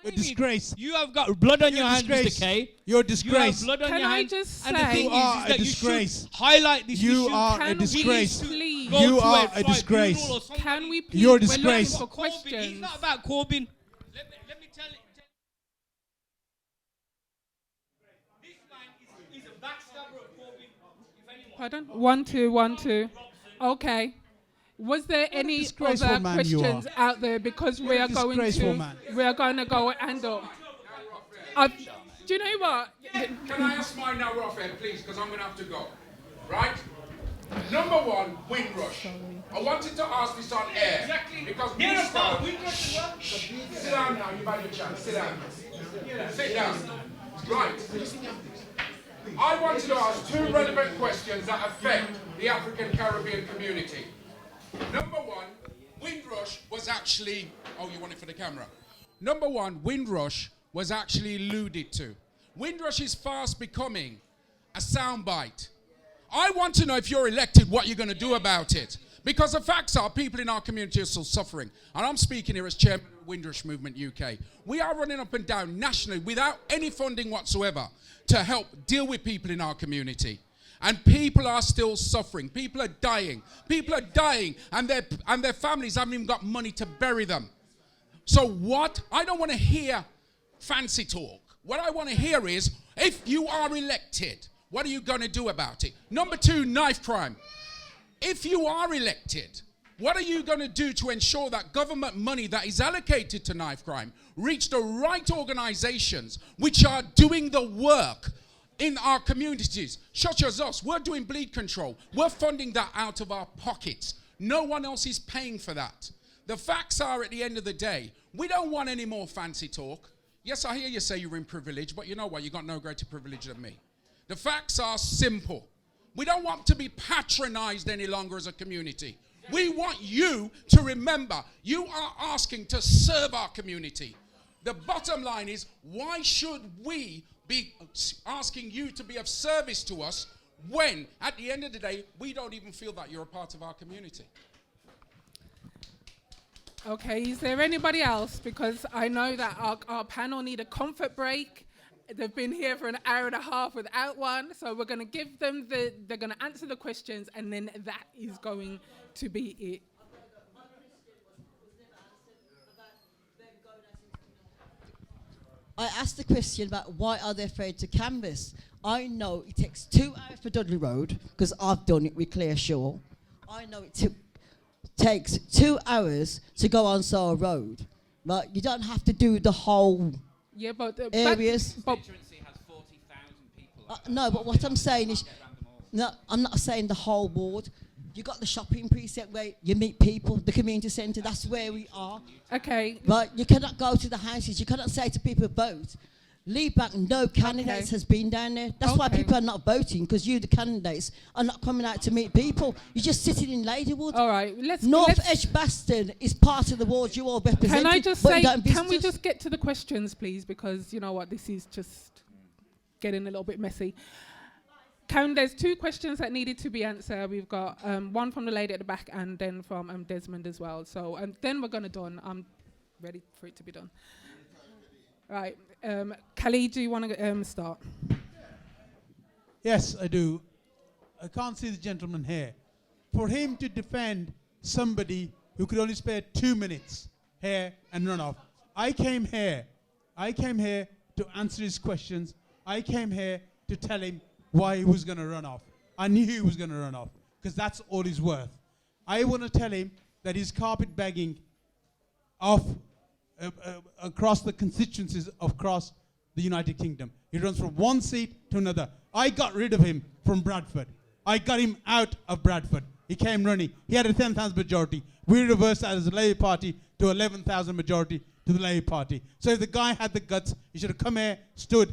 A disgrace. You have got blood on You're your a hands, disgrace. Mr. K. You're a disgrace. You have blood on Can your I hands. just and the say- thing You are is a that disgrace. you should highlight this You issue. are Can a we disgrace. please Go You to are a a disgrace. tribunal or something. Can we please? You're a We're looking disgrace. for Corbyn. It's questions. not about Corbyn. Let me tell you. This man is a backstabber of Corbyn. If anyone. Pardon? 1 2 1 2. Okay. Was there any disgraceful other man you questions are. out there? Because What a disgraceful man. we are going to go and up. Do you know what? Can I ask mine now, Raphael, please, because I'm going to have to go. Right? Number one, Windrush. I wanted to ask this on air. Because sit down now, you've had your chance. Sit down. Sit down. Right. I wanted to ask two relevant questions that affect the African Caribbean community. Number one, Windrush was actually... Oh, you want it for the camera? Number one, Windrush was actually alluded to. Windrush is fast becoming a soundbite. I want to know if you're elected, what you're going to do about it. Because the facts are, people in our community are still suffering. And I'm speaking here as chairman of the Windrush Movement UK. We are running up and down nationally without any funding whatsoever to help deal with people in our community. And people are still suffering. People are dying. People are dying, and their families haven't even got money to bury them. So what? I don't want to hear fancy talk. What I want to hear is, if you are elected, what are you going to do about it? Number two, knife crime. If you are elected, what are you going to do to ensure that government money that is allocated to knife crime reach the right organizations which are doing the work in our communities, such as us? We're doing bleed control. We're funding that out of our pockets. No one else is paying for that. The facts are, at the end of the day, we don't want any more fancy talk. Yes, I hear you say you're in privilege, but you know what? You've got no greater privilege than me. The facts are simple. We don't want to be patronized any longer as a community. We want you to remember you are asking to serve our community. The bottom line is, why should we be asking you to be of service to us when, at the end of the day, we don't even feel that you're a part of our community? Okay, is there anybody else? Because I know that our panel need a comfort break. They've been here for an hour and a half without one, so we're going to give them they're going to answer the questions, and then that is going to be it. I asked the question about why are they afraid to canvass. I know it takes 2 hours for Dudley Road, because I've done it with Clare Shaw. I know it takes 2 hours to go on Saw Road. Like, you don't have to do the whole areas. Constituency has 40,000 people. No, but what I'm saying is, no, I'm not saying the whole ward. You got the shopping precinct where you meet people, the community centre, that's where we are. Okay. But you cannot go to the houses, you cannot say to people, vote. Leave back, no candidates has been down there. That's why people are not voting, because you, the candidates, are not coming out to meet people. You're just sitting in Ladywood. All right, North Edgbaston is part of the ward you all represent. Can I just say, can we just get to the questions, please? Because you know what, this is just getting a little bit messy. There's 2 questions that needed to be answered. We've got one from the lady at the back and then from Desmond as well. So then we're going to done. I'm ready for it to be done. Right. Khalid, do you want to start? Yes, I do. I can't see the gentleman here. For him to defend somebody who could only spare 2 minutes here and run off. I came here to answer his questions. I came here to tell him why he was going to run off. I knew he was going to run off because that's all he's worth. I want to tell him that he's carpetbagging off across the constituencies across the United Kingdom. He runs from one seat to another. I got rid of him from Bradford. I got him out of Bradford. He came running. He had a 10,000 majority. We reversed that as a Labour Party to 11,000 majority to the Labour Party. So if the guy had the guts, he should have come here, stood,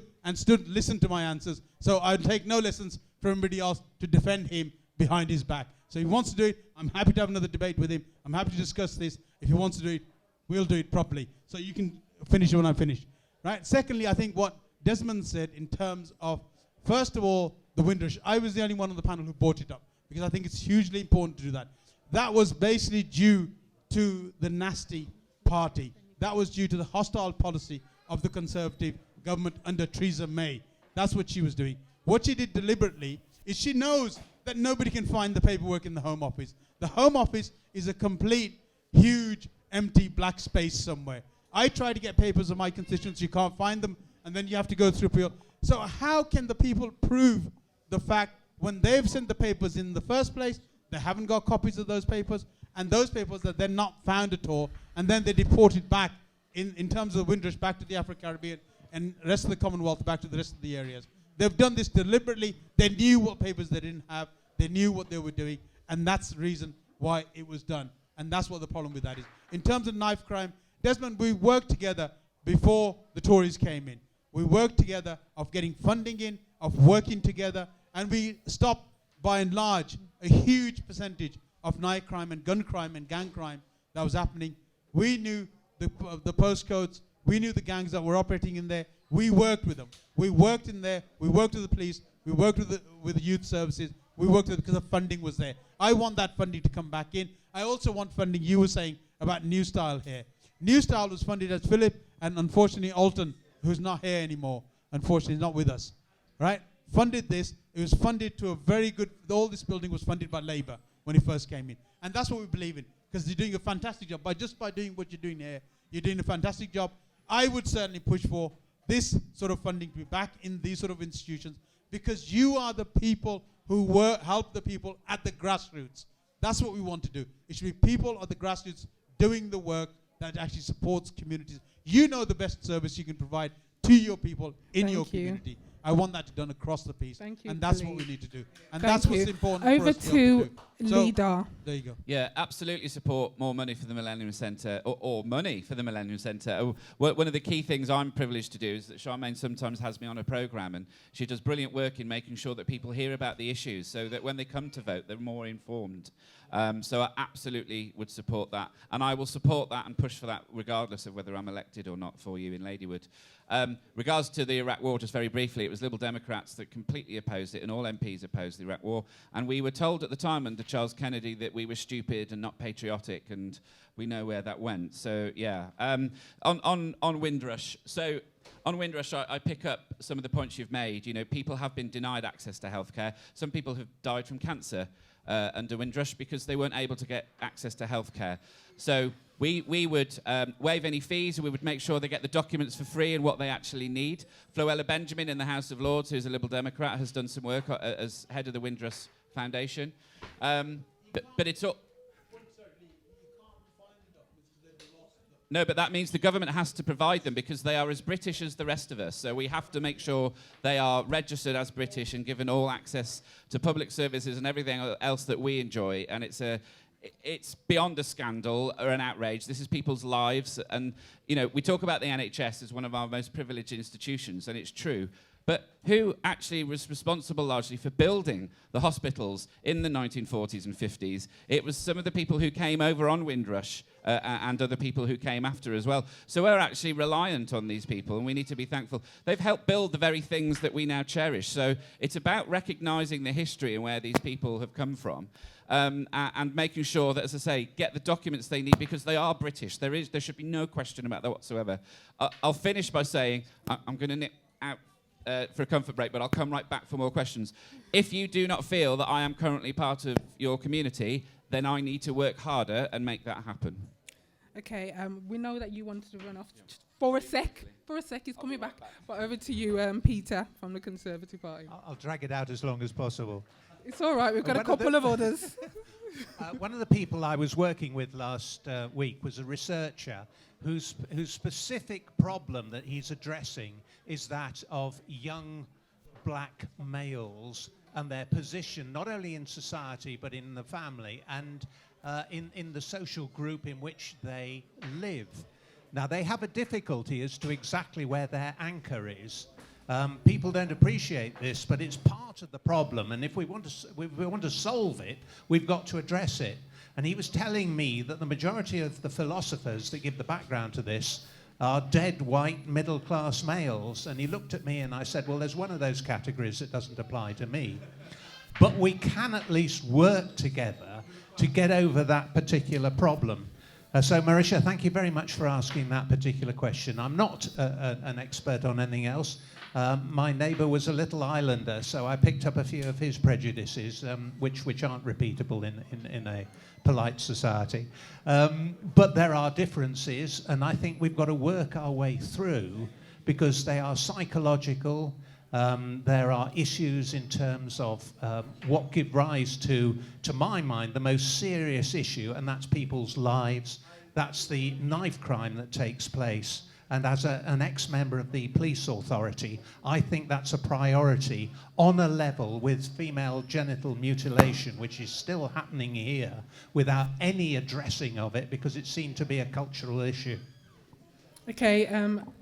listened to my answers. So I'd take no lessons from anybody else to defend him behind his back. So if he wants to do it, I'm happy to have another debate with him. I'm happy to discuss this. If he wants to do it, we'll do it properly. So you can finish when I finish. Right? Secondly, I think what Desmond said in terms of, first of all, the Windrush. I was the only one on the panel who brought it up because I think it's hugely important to do that. That was basically due to the nasty party. That was due to the hostile policy of the Conservative government under Theresa May. That's what she was doing. What she did deliberately is she knows that nobody can find the paperwork in the Home Office. The Home Office is a complete, huge, empty black space somewhere. I try to get papers of my constituents, you can't find them, and then you have to go through appeal. So how can the people prove the fact when they've sent the papers in the first place, they haven't got copies of those papers, and those papers that they're not found at all, and then they're deported back, in terms of the Windrush, back to the Afro-Caribbean, and the rest of the Commonwealth back to the rest of the areas. They've done this deliberately. They knew what papers they didn't have. They knew what they were doing, and that's the reason why it was done. And that's what the problem with that is. In terms of knife crime, Desmond, we worked together before the Tories came in. We worked together of getting funding in, of working together, and we stopped, by and large, a huge percentage of knife crime and gun crime and gang crime that was happening. We knew the postcodes. We knew the gangs that were operating in there. We worked with them. We worked in there. We worked with the police. We worked with the youth services. We worked with it because the funding was there. I want that funding to come back in. I also want funding, you were saying, about New Style here. New Style was funded as Philip, and unfortunately Alton, who's not here anymore, unfortunately is not with us, right? Funded this. It was funded to a very good, all this building was funded by Labour when it first came in. And that's what we believe in, because you're doing a fantastic job. Just by doing what you're doing here, you're doing a fantastic job. I would certainly push for this sort of funding to be back in these sort of institutions, because you are the people who help the people at the grassroots. That's what we want to do. It should be people at the grassroots doing the work that actually supports communities. You know the best service you can provide to your people in your community. I want that done across the piece. Thank you, and that's Khalid. what we need to do. And Thank that's you. what's important Over for us to be able to do. Leader. There you go. Yeah, absolutely support more money for the Millennium Centre, or money for the Millennium Centre. One of the key things I'm privileged to do is that Charmaine sometimes has me on a programme, and she does brilliant work in making sure that people hear about the issues so that when they come to vote, they're more informed. So I absolutely would support that. And I will support that and push for that regardless of whether I'm elected or not for you in Ladywood. Regards to the Iraq War, just very briefly, it was Liberal Democrats that completely opposed it, and all MPs opposed the Iraq War. And we were told at the time under Charles Kennedy that we were stupid and not patriotic, and we know where that went. So, yeah. On Windrush. So, on Windrush, I pick up some of the points you've made. You know, people have been denied access to healthcare. Some people have died from cancer under Windrush because they weren't able to get access to healthcare. So we would waive any fees, and we would make sure they get the documents for free and what they actually need. Floella Benjamin in the House of Lords, who's a Liberal Democrat, has done some work as head of the Windrush Foundation. But it's all... No, but that means the government has to provide them because they are as British as the rest of us. So we have to make sure they are registered as British and given all access to public services and everything else that we enjoy. And it's it's beyond a scandal or an outrage. This is people's lives. And, you know, we talk about the NHS as one of our most privileged institutions, and it's true. But who actually was responsible largely for building the hospitals in the 1940s and 50s? It was some of the people who came over on Windrush and other people who came after as well. So we're actually reliant on these people, and we need to be thankful. They've helped build the very things that we now cherish. So it's about recognising the history and where these people have come from, and making sure that, as I say, get the documents they need, because they are British. There should be no question about that whatsoever. I'll finish by saying I'm going to nip out for a comfort break, but I'll come right back for more questions. If you do not feel that I am currently part of your community, then I need to work harder and make that happen. Okay, we know that you wanted to run off for a sec. For a sec, he's coming back. But over to you, Peter, from the Conservative Party. I'll drag it out as long as possible. It's all right, we've got a couple of others. One of the people I was working with last week was a researcher whose specific problem that he's addressing is that of young black males and their position not only in society but in the family and in the social group in which they live. Now, they have a difficulty as to exactly where their anchor is. People don't appreciate this, but it's part of the problem, and if we want to solve it, we've got to address it. And he was telling me that the majority of the philosophers that give the background to this are dead white middle-class males. And he looked at me and I said, well, there's one of those categories that doesn't apply to me. But we can at least work together to get over that particular problem. So, Marisha, thank you very much for asking that particular question. I'm not an expert on anything else. My neighbour was a little islander, so I picked up a few of his prejudices, which aren't repeatable in a polite society. But there are differences, and I think we've got to work our way through, because they are psychological. There are issues in terms of what give rise to my mind, the most serious issue, and that's people's lives. That's the knife crime that takes place. And as an ex-member of the police authority, I think that's a priority on a level with female genital mutilation, which is still happening here without any addressing of it, because it seemed to be a cultural issue. Okay,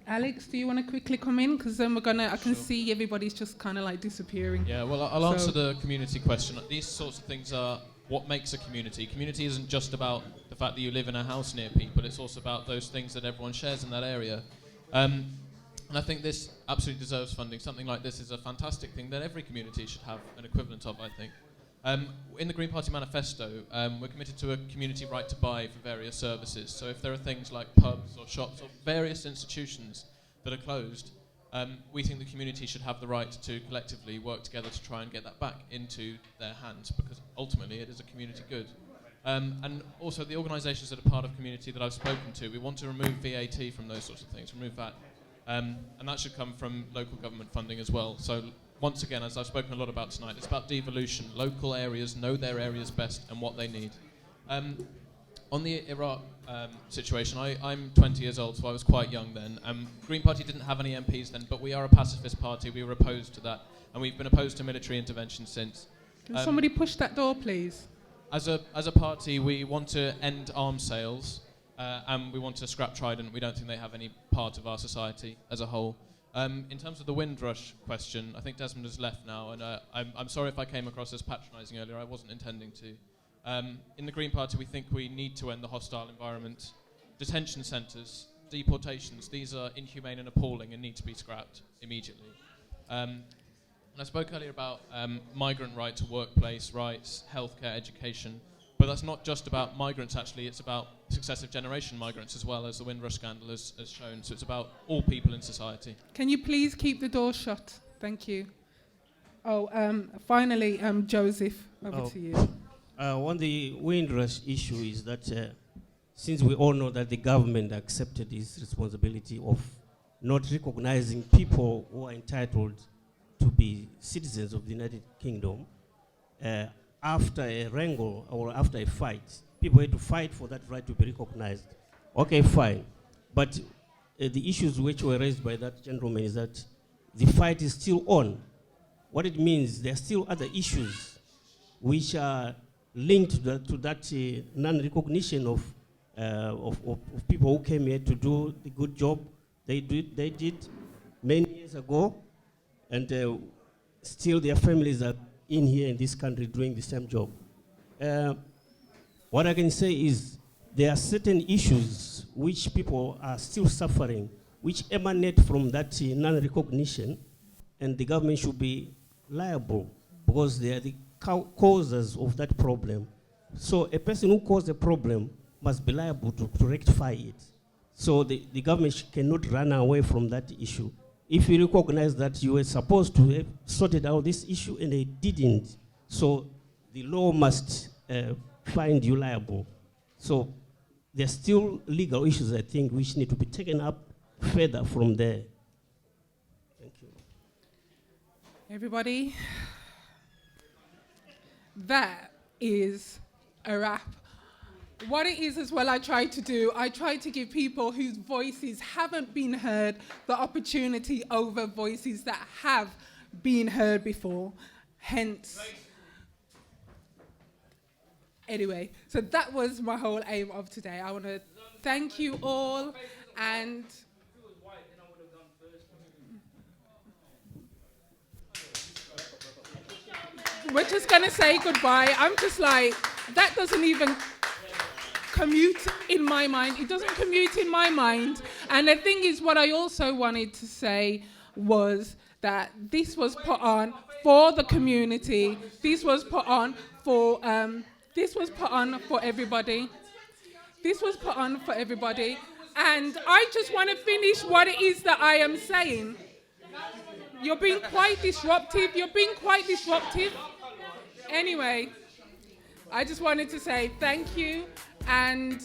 Alex, do you want to quickly come in? Because then I can see everybody's just kind of like disappearing. Yeah, well, I'll answer the community question. These sorts of things are what makes a community. Community isn't just about the fact that you live in a house near people, it's also about those things that everyone shares in that area. And I think this absolutely deserves funding. Something like this is a fantastic thing that every community should have an equivalent of, I think. In the Green Party manifesto, we're committed to a community right to buy for various services. So if there are things like pubs or shops or various institutions that are closed, we think the community should have the right to collectively work together to try and get that back into their hands, because ultimately it is a community good. And also the organisations that are part of community that I've spoken to, we want to remove VAT from those sorts of things, remove that. And that should come from local government funding as well. So once again, as I've spoken a lot about tonight, it's about devolution. Local areas know their areas best and what they need. On the Iraq situation, I'm 20 years old, so I was quite young then. Green Party didn't have any MPs then, but we are a pacifist party. We were opposed to that, and we've been opposed to military intervention since. Can somebody push that door, please? As a party, we want to end arms sales, and we want to scrap Trident. We don't think they have any part of our society as a whole. In terms of the Windrush question, I think Desmond has left now, and I'm sorry if I came across as patronising earlier. I wasn't intending to. In the Green Party, we think we need to end the hostile environment. Detention centres, deportations, these are inhumane and appalling and need to be scrapped immediately. And I spoke earlier about migrant right to workplace rights, healthcare, education, but that's not just about migrants actually, it's about successive generation migrants as well, as the Windrush scandal has shown, so it's about all people in society. Can you please keep the door shut? Thank you. Finally, Joseph, over to you. On the Windrush issue is that since we all know that the government accepted its responsibility of not recognizing people who are entitled to be citizens of the United Kingdom, after a wrangle or after a fight, people had to fight for that right to be recognized. Okay, fine. But the issues which were raised by that gentleman is that the fight is still on. What it means, there are still other issues which are linked to that non-recognition of people who came here to do the good job they did many years ago, and still their families are in here in this country doing the same job. What I can say is there are certain issues which people are still suffering, which emanate from that non-recognition, and the government should be liable because they are the causes of that problem. So a person who caused a problem must be liable to rectify it. So the government cannot run away from that issue. If you recognize that you were supposed to have sorted out this issue and they didn't, so the law must find you liable. So there are still legal issues, I think, which need to be taken up further from there. Thank you. Everybody, that is a wrap. What it is as well I try to do, I try to give people whose voices haven't been heard the opportunity over voices that have been heard before. Hence, anyway, so that was my whole aim of today. I want to thank you all, and we're just going to say goodbye. I'm just like, that doesn't even commute in my mind. It doesn't commute in my mind. And the thing is, what I also wanted to say was that this was put on for the community. This was put on for everybody. This was put on for everybody. And I just want to finish what it is that I am saying. You're being quite disruptive. Anyway, I just wanted to say thank you, and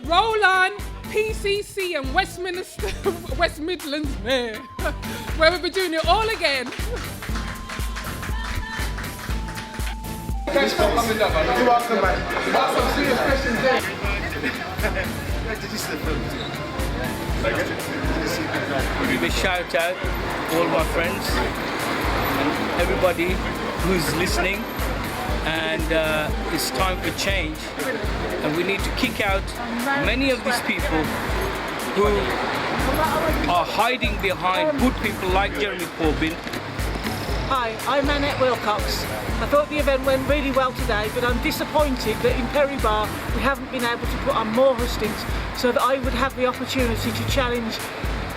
roll on PCC and Westminster, West Midlands there, where we'll be doing it all again. Thanks for coming down, man. You're welcome, man. You got some serious questions there. Did you see the film? Big shout out to all my friends and everybody who's listening. And it's time for change. And we need to kick out many of these people who are hiding behind good people like Jeremy Corbyn. Hi, I'm Annette Wilcox. I thought the event went really well today, but I'm disappointed that in Perry Bar we haven't been able to put on more hustings so that I would have the opportunity to challenge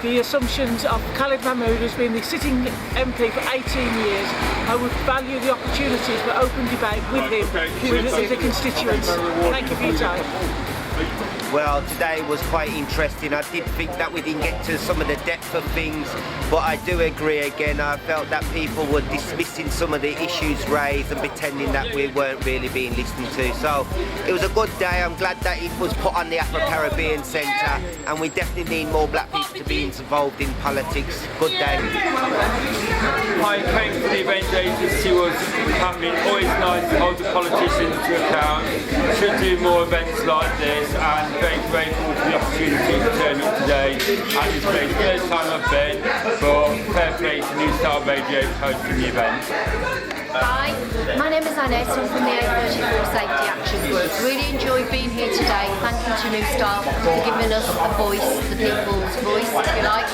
the assumptions of Khalid Mahmood, who's been the sitting MP for 18 years. I would value the opportunity for open debate with him, with the constituents. Thank you for your time. Well, today was quite interesting. I did think that we didn't get to some of the depth of things, but I do agree again. I felt that people were dismissing some of the issues raised and pretending that we weren't really being listened to. So it was a good day. I'm glad that it was put on the Afro-Caribbean Centre, and we definitely need more black people to be involved in politics. Good day. I came to the event agency was happening. Always nice to hold the politicians to account. Should do more events like this, and very grateful for the opportunity to turn up today. And it's the first time I've been, but fair play to New Star Radio hosting the event. Hi, my name is Annette. I'm from the A34 Safety Action Group. Really enjoyed being here today. Thank you to New Star for giving us a voice, the people's voice, if you like.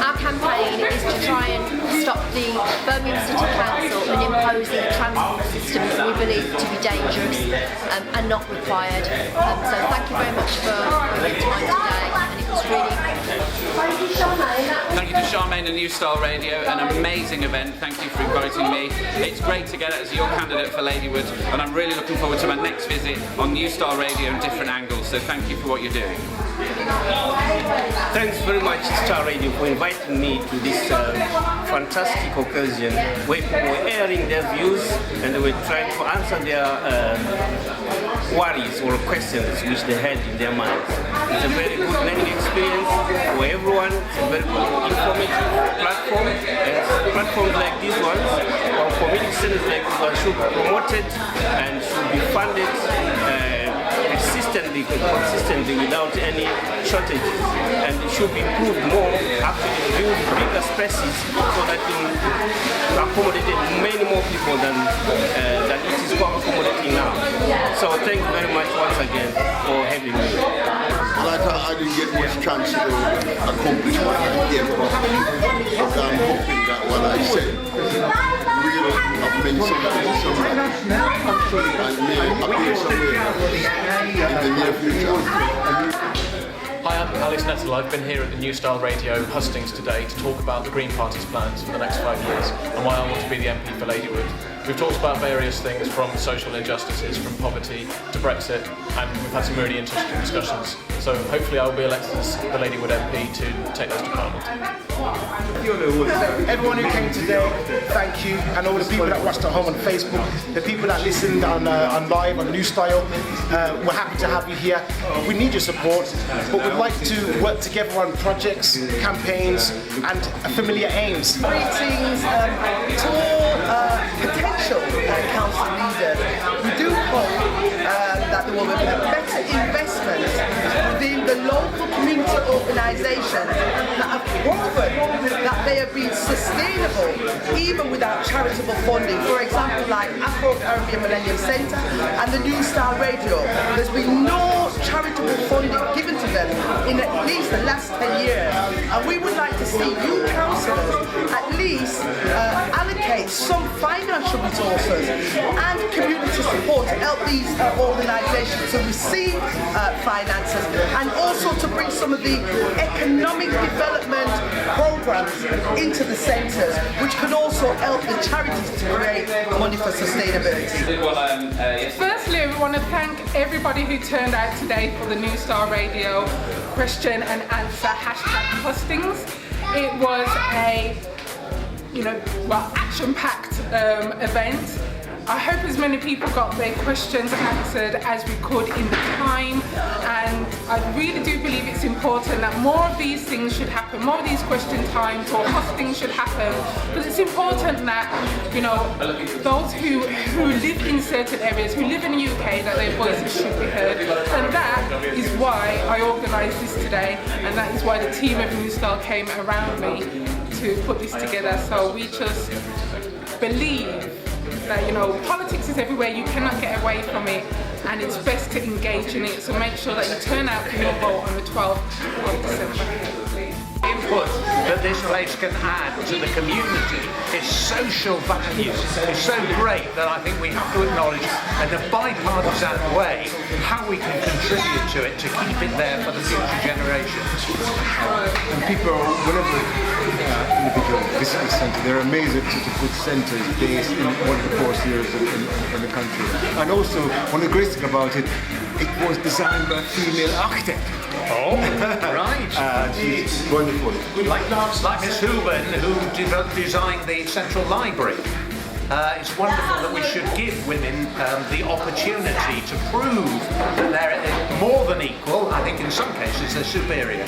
Our campaign is to try and stop the Birmingham City Council and imposing a transport system that we believe to be dangerous and not required. So thank you very much for your time today, and it was really Thank you, Charmaine. Thank you to Charmaine and New Star Radio, an amazing event. Thank you for inviting me. It's great to get as your candidate for Ladywood, and I'm really looking forward to my next visit on New Star Radio in different angles, so thank you for what you're doing. Thanks very much, Star Radio, for inviting me to this fantastic occasion where people were airing their views and they were trying to answer their worries or questions which they had in their minds. It's a very good learning experience for everyone. It's a very good informative platform, and platforms like these ones or community centers like this one should be promoted and should be funded consistently without any shortages, and it should be improved more, actually build bigger spaces so that will accommodate many more people than it is accommodating now. So thank you very much once again for having me. I didn't get much chance to accomplish what I came from, but I'm hoping that what I said will have meant something to someone and may appear somewhere in the near future. Hi, I'm Alex Nettle. I've been here at the New Style Radio Hustings today to talk about the Green Party's plans for the next 5 years and why I want to be the MP for Ladywood. We've talked about various things from social injustices, from poverty to Brexit, and we've had some really interesting discussions. So hopefully I'll be elected as the Ladywood MP to take those to Parliament. Everyone who came today, thank you, and all the people that watched at home on Facebook, the people that listened on live on New Style, we're happy to have you here. We need your support, but we'd like to work together on projects, campaigns, and familiar aims. Greetings to all potential council leaders. We do hope that there will be better investment within the local community organisations that have proven that they have been sustainable even without charitable funding. For example, like Afro-Caribbean Millennium Centre and the New Style Radio. There's been no charitable funding given to them in at least the last 10 years. And we would like to see you councillors at least allocate some financial resources and community support to help these organisations to receive finances and also to bring some of the economic development programs into the centres, which can also help the charities to create money for sustainability. Firstly, we want to thank everybody who turned out today for the New Star Radio question and answer #Hustings. It was a action-packed event. I hope as many people got their questions answered as we could in the time, and I really do believe it's important that more of these things should happen, more of these question times or hustings should happen, because it's important that, those who live in certain areas, who live in the UK, that their voices should be heard. And that is why I organised this today, and that is why the team of New Style came around me to put this together. So we just believe that politics is everywhere, you cannot get away from it, and it's best to engage in it. So make sure that you turn out for your vote on the 12th of December. Input that this place can add to the community, its social value, is so great that I think we have to acknowledge in a bipartisan way how we can contribute to it to keep it there for the future generations. And people, whenever individual visit the centre, they're amazed at such a good centre is based in one of the poorest areas in the country. And also, one of the great things about it, it was designed by a female architect. Oh, right. She's wonderful. Like Miss Hooban, who designed the Central Library. It's wonderful that we should give women the opportunity to prove that they're more than equal. I think in some cases they're superior.